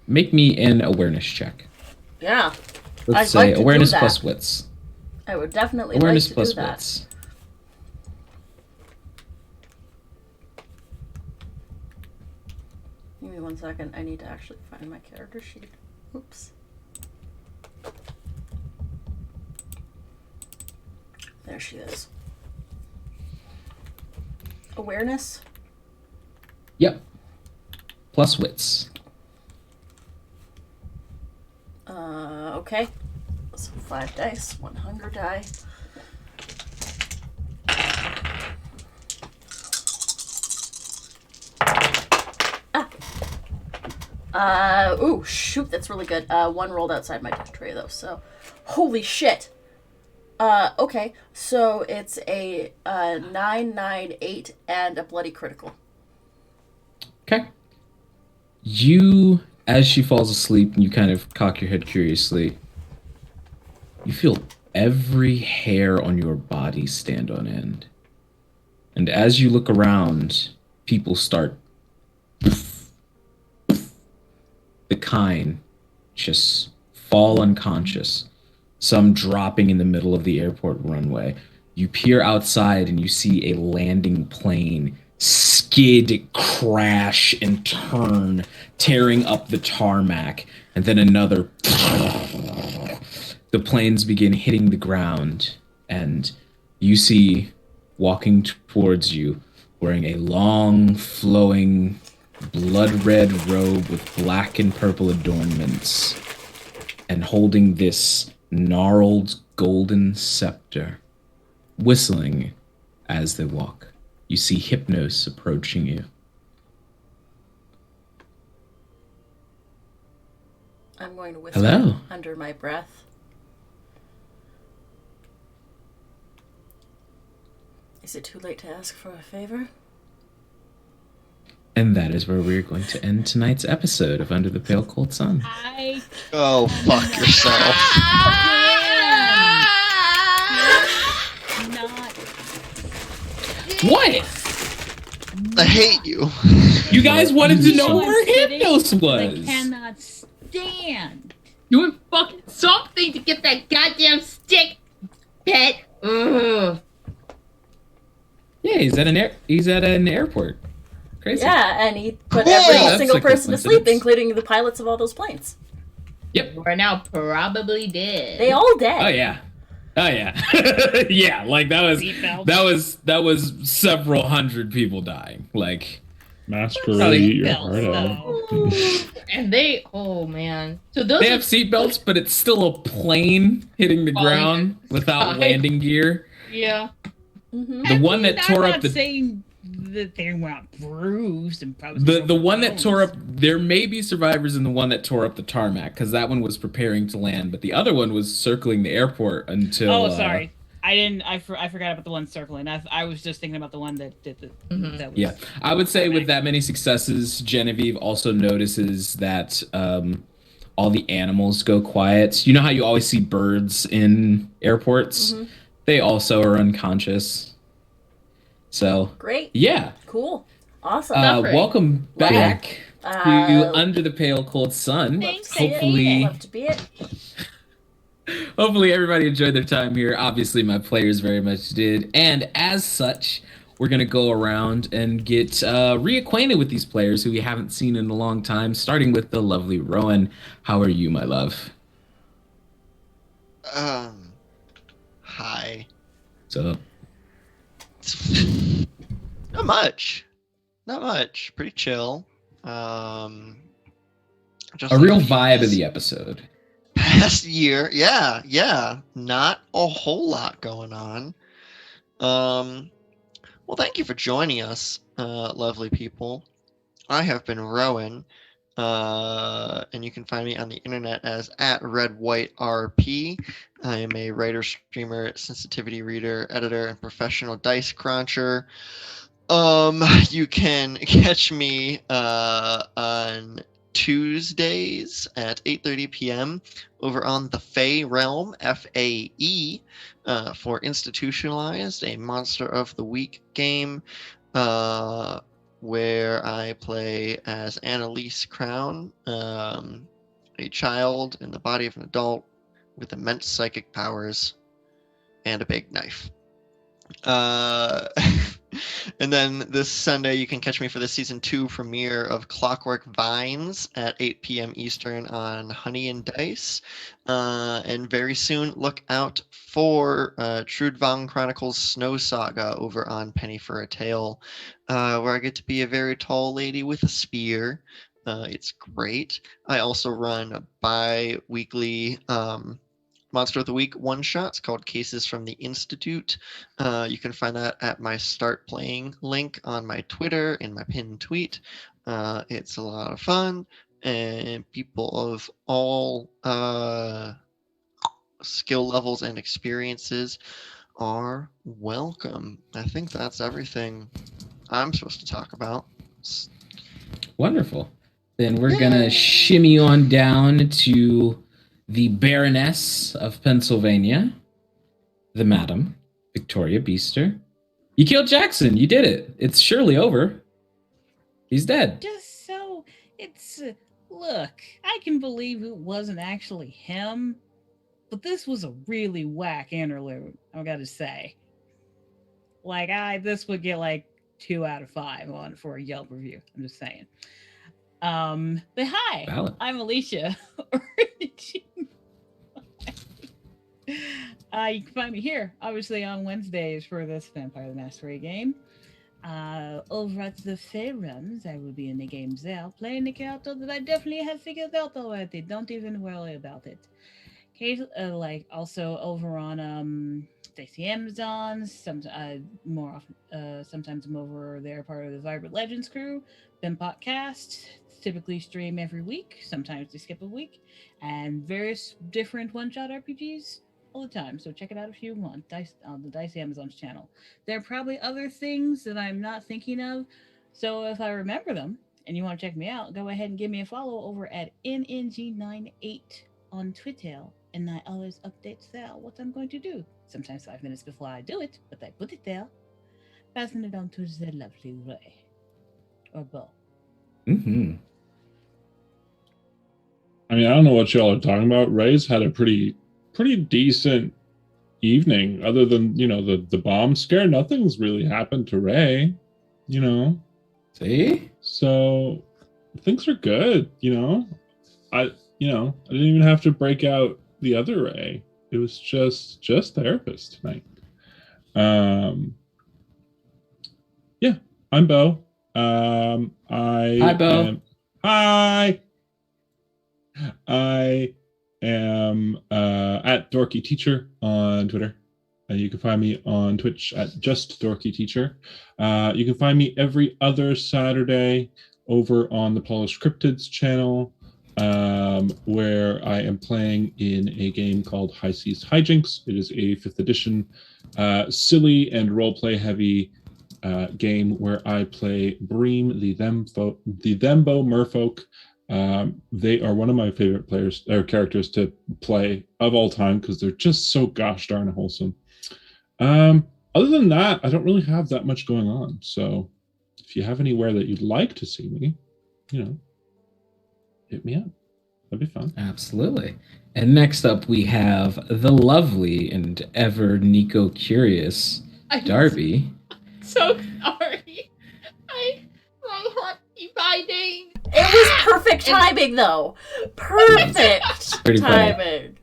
make me an awareness check. Yeah. Let's I'd say like to do awareness that. plus wits. I would definitely Awareness like to plus do that. wits. Give me 1 second. I need to actually find my character sheet. Oops. There she is. Awareness? Yep. Plus wits. Okay. So 5 dice, 1 hunger die. Ooh, shoot, that's really good. 1 rolled outside my tray though, so. Holy shit! Okay, so it's a 9, 9, 8, and a bloody critical. Okay. You, as she falls asleep, and you kind of cock your head curiously, you feel every hair on your body stand on end. And as you look around, people start... the kind just fall unconscious, some dropping in the middle of the airport runway. You peer outside and you see a landing plane skid, crash, and turn, tearing up the tarmac, and then another. The planes begin hitting the ground, and you see, walking towards you, wearing a long, flowing, blood-red robe with black and purple adornments, and holding this gnarled golden scepter, whistling as they walk. You see Hypnos approaching you. I'm going to whisper Hello. under my breath. Is it too late to ask for a favor? And that is where we're going to end tonight's episode of Under the Pale Cold Sun. I Oh, fuck yourself. not. What? I hate you. You guys wanted to know No, where I'm kidding. Hypnos I was. cannot stand. Doing fucking something to get that goddamn stick, pet. Ugh. Yeah, he's at an airport. Crazy. Yeah, and he put Cool. every That's single like a person to sleep, coincidence. including the pilots of all those planes. Yep. We're now probably dead. They all dead. Oh yeah. Oh yeah. Yeah, like that was several hundred people dying. Like Masquerade, eat your heart Seatbelts, out. though. And they, oh man. So those they are have seatbelts, but it's still a plane hitting the Falling ground without sky. landing gear. yeah. Mm-hmm. The one that tore I'm up not the saying that they weren't bruised and probably the one that bones. tore up, there may be survivors in the one that tore up the tarmac, because that one was preparing to land, but the other one was circling the airport until Oh, sorry. I didn't. I forgot about the one circling. I was just thinking about the one that did the. Mhm. That was, Yeah, I would say with that many successes, Genevieve also notices that all the animals go quiet. You know how you always see birds in airports? Mhm. They also are unconscious. So, Great. yeah. Cool. Awesome. Suffering. Welcome back to Uh, Under the Pale Cold Sun. Thanks, Hopefully, Love to be it. hopefully everybody enjoyed their time here. Obviously, my players very much did. And as such, we're going to go around and get reacquainted with these players who we haven't seen in a long time, starting with the lovely Rowan. How are you, my love? Hi. So, Not much. Not much. Pretty chill. Just a like real few vibe of days the episode. past year. Yeah. Not a whole lot going on. Well, thank you for joining us, lovely people. I have been Rowan, and you can find me on the internet as @RedWhiteRP. I am a writer, streamer, sensitivity reader, editor, and professional dice cruncher. You can catch me on Tuesdays at 8:30 p.m. over on the Fae Realm, FAE, for Institutionalized, a Monster of the Week game, where I play as Annalise Crown, a child in the body of an adult with immense psychic powers and a big knife. And then this Sunday, you can catch me for the season 2 premiere of Clockwork Vines at 8 p.m. Eastern on Honey and Dice. And very soon, look out for Trudvang Chronicles Snow Saga over on Penny for a Tale, where I get to be a very tall lady with a spear. It's great. I also run a bi-weekly Monster of the Week one-shots called Cases from the Institute. You can find that at my Start Playing link on my Twitter in my pinned tweet. It's a lot of fun, and people of all skill levels and experiences are welcome. I think that's everything I'm supposed to talk about. Wonderful. Then we're going to shimmy on down to the Baroness of Pennsylvania, the Madam, Victoria Beester. You killed Jackson. You did it. It's surely over. He's dead. Just so it's look, I can believe it wasn't actually him, but this was a really whack interlude. I gotta say, like this would get like 2 out of 5 on for a Yelp review. I'm just saying. But hi, Valid. I'm Alicia. You can find me here, obviously, on Wednesdays for this Vampire the Masquerade game. Over at the Fairums, I will be in the game there, playing the character that I definitely have figured out already. Don't even worry about it. Like also over on Dicey Amazon. More often, sometimes I'm over there, part of the Vibrant Legends crew. Been podcast typically stream every week. Sometimes they skip a week, and various different one-shot RPGs all the time. So check it out if you want. Dice on the Dice Amazon's channel. There are probably other things that I'm not thinking of. So if I remember them and you want to check me out, go ahead and give me a follow over at NNG98 on Twitter, and I always update there what I'm going to do. Sometimes 5 minutes before I do it, but I put it there. Passing it on to the lovely Ray. Or Bo. Mm-hmm. I mean, I don't know what y'all are talking about. Ray's had a pretty decent evening, other than the bomb scare. Nothing's really happened to Ray, you know. See? So things are good, I didn't even have to break out the other Ray. It was just therapist tonight. Yeah, I'm Bo. Hi, Bo. Hi. I am at Dorky Teacher on Twitter. You can find me on Twitch at Just Dorky Teacher. You can find me every other Saturday over on the Polished Cryptids channel, where I am playing in a game called High Seas Hijinks. It is a 5th edition, silly and roleplay heavy game where I play Bream, the Thembo Merfolk. They are one of my favorite players or characters to play of all time because they're just so gosh darn wholesome. Other than that, I don't really have that much going on. So if you have anywhere that you'd like to see me, hit me up. That'd be fun. Absolutely. And next up, we have the lovely and ever Nico Curious Darby. So sorry. My heart keep biting. It was perfect timing, though. Perfect Pretty funny. timing.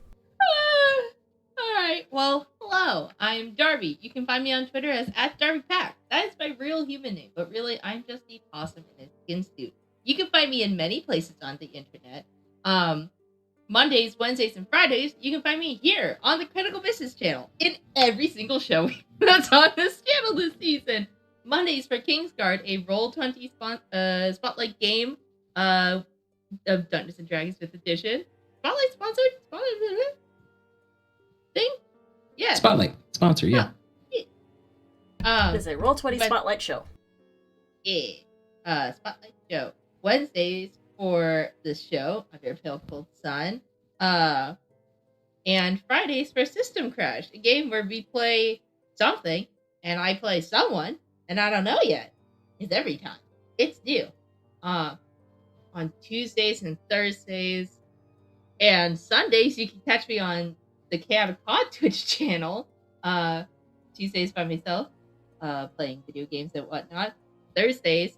Alright, well, hello. I'm Darby. You can find me on Twitter as @DarbyPack. That is my real human name, but really, I'm just a possum in a skin suit. You can find me in many places on the internet. Mondays, Wednesdays, and Fridays, you can find me here on the Critical Misses channel in every single show that's on this channel this season. Mondays for Kingsguard, a Roll20 spotlight game of Dungeons and Dragons 5th edition. Spotlight sponsored? Spotlight thing? Yeah. Spotlight. Sponsor, yeah. It is a Roll20 Spotlight show. Yeah. Spotlight show. Wednesdays for this show, Under a Pale Cold Sun. And Fridays for System Crash, a game where we play something, and I play someone, and I don't know yet. It's every time. It's new. On Tuesdays and Thursdays and Sundays, you can catch me on the Chaotic Pod Twitch channel. Tuesdays by myself, playing video games and whatnot. Thursdays,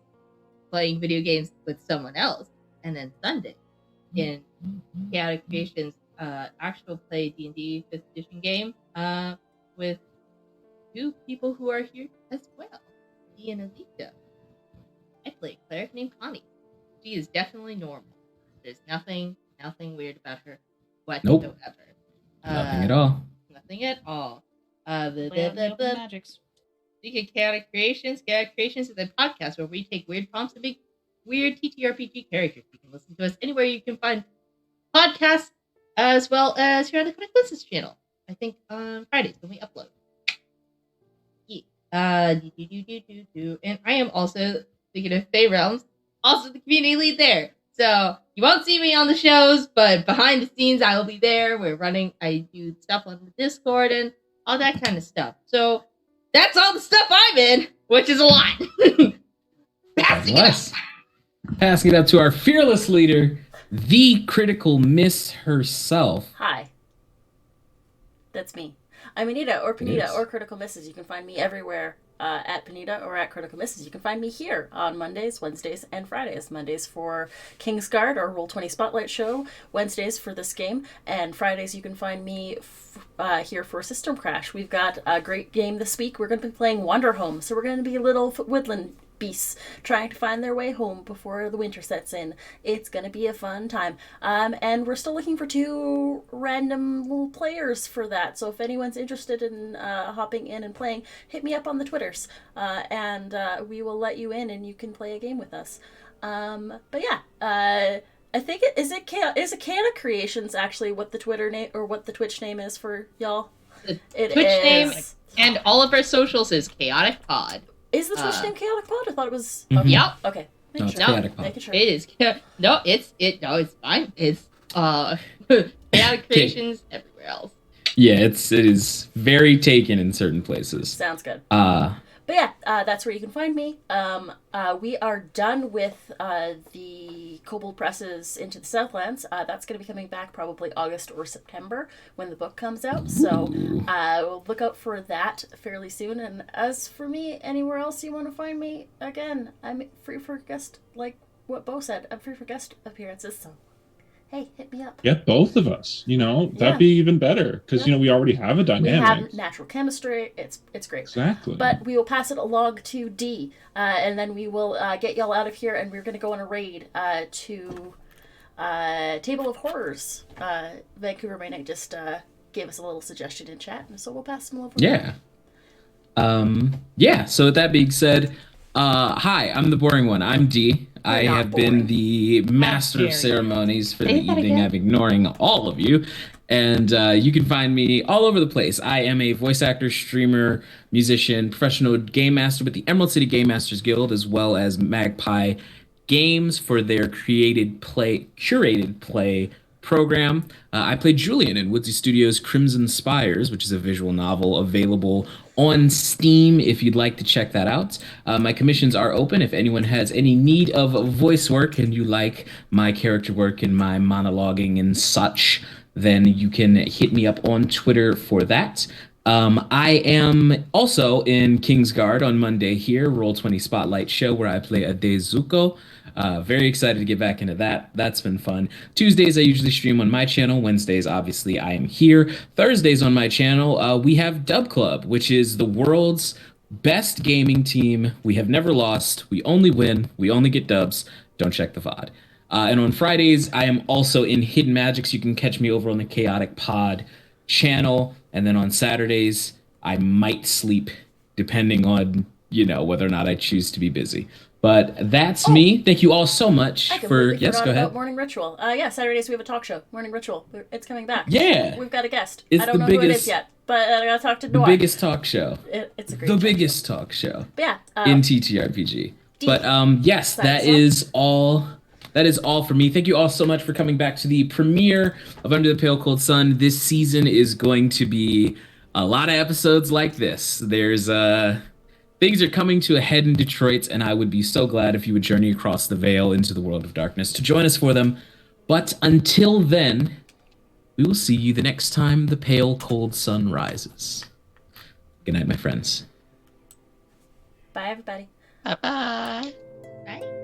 playing video games with someone else. And then Sunday, in Chaotic Creations, actual play D&D 5th edition game with 2 people who are here as well. Dee and Alicia. I play a cleric named Connie. She is definitely normal. There's nothing weird about her whatsoever. Nothing at all. Nothing at all. Magics. Speaking of Chaotic Creations is a podcast where we take weird prompts and make weird TTRPG characters. You can listen to us anywhere you can find podcasts, as well as here on the Connect Business channel. I think on Fridays when we upload. Yeah. And I am also, speaking of Fey Realms, also the community lead there. So you won't see me on the shows, but behind the scenes I will be there. I do stuff on the Discord and all that kind of stuff. So that's all the stuff I'm in, which is a lot. Passing it up to our fearless leader, the critical miss herself. Hi. That's me. I'm Anita, or Panita, or Critical Misses. You can find me everywhere at Panita or at Critical Misses. You can find me here on Mondays, Wednesdays, and Fridays. Mondays for Kingsguard, or Roll20 Spotlight show. Wednesdays for this game. And Fridays you can find me here for System Crash. We've got a great game this week. We're going to be playing Wanderhome. So we're going to be little woodland beasts trying to find their way home before the winter sets in. It's gonna be a fun time. And we're still looking for 2 random little players for that. So if anyone's interested in hopping in and playing, hit me up on the Twitters, and we will let you in and you can play a game with us. But yeah, I think is Chaotic Creations actually what the Twitter name or what the Twitch name is for y'all? The It Twitch is. name and all of our socials is Chaotic Pod. Is the Twitch name Chaotic Pod? I thought it was. Mhm. Okay. Yep. Okay. No, Making it's sure. Chaotic Pod. Making sure. It is. No, it's fine. It's Chaotic Creations everywhere else. Yeah, it is very taken in certain places. Sounds good. Uh, But yeah, that's where you can find me. We are done with the Kobold Presses Into the Southlands. That's going to be coming back probably August or September when the book comes out. So we'll look out for that fairly soon. And as for me, anywhere else you want to find me, again, I'm free for guest, like what Bo said. I'm free for guest appearances. So hey, hit me up. Yeah, both of us. That'd Yeah. be even better because Yeah. we already have a We dynamic. have natural chemistry. It's great. Exactly. But we will pass it along to D, and then we will get y'all out of here, and we're going to go on a raid to Table of Horrors. Vancouver May Night just gave us a little suggestion in chat, and so we'll pass them over. yeah. So with that being said, hi, I'm the boring one. I'm D. I not have boring. been the master dare of you. ceremonies for the Say that evening. again. I'm ignoring all of you. And you can find me all over the place. I am a voice actor, streamer, musician, professional game master with the Emerald City Game Masters Guild, as well as Magpie Games for their curated play program. I played Julian in Woodsy Studios' Crimson Spires, which is a visual novel available on Steam if you'd like to check that out. My commissions are open if anyone has any need of voice work and you like my character work and my monologuing and such, then you can hit me up on Twitter for that. I am also in Kingsguard on Monday here, Roll20 Spotlight Show, where I play a Dezuko. Very excited to get back into that. That's been fun. Tuesdays, I usually stream on my channel. Wednesdays, obviously, I am here. Thursdays on my channel, we have Dub Club, which is the world's best gaming team. We have never lost. We only win. We only get dubs. Don't check the VOD. And on Fridays, I am also in Hidden Magics. You can catch me over on the Chaotic Pod channel. And then on Saturdays, I might sleep, depending on, whether or not I choose to be busy. But that's me. Thank you all so much I for... completely Yes, forgot go about ahead. Morning Ritual. Yeah, Saturdays we have a talk show. Morning Ritual. It's coming back. Yeah. We've got a guest. It's I don't the know who it is biggest- yet, but I gotta talk to The Noir. biggest talk show. It's a great The talk biggest talk show. But yeah. In TTRPG. But yes, Sign that us is all. That is all for me. Thank you all so much for coming back to the premiere of Under the Pale Cold Sun. This season is going to be a lot of episodes like this. There's things are coming to a head in Detroit, and I would be so glad if you would journey across the veil into the world of darkness to join us for them. But until then, we will see you the next time the pale cold sun rises. Good night, my friends. Bye, everybody. Bye bye. Right?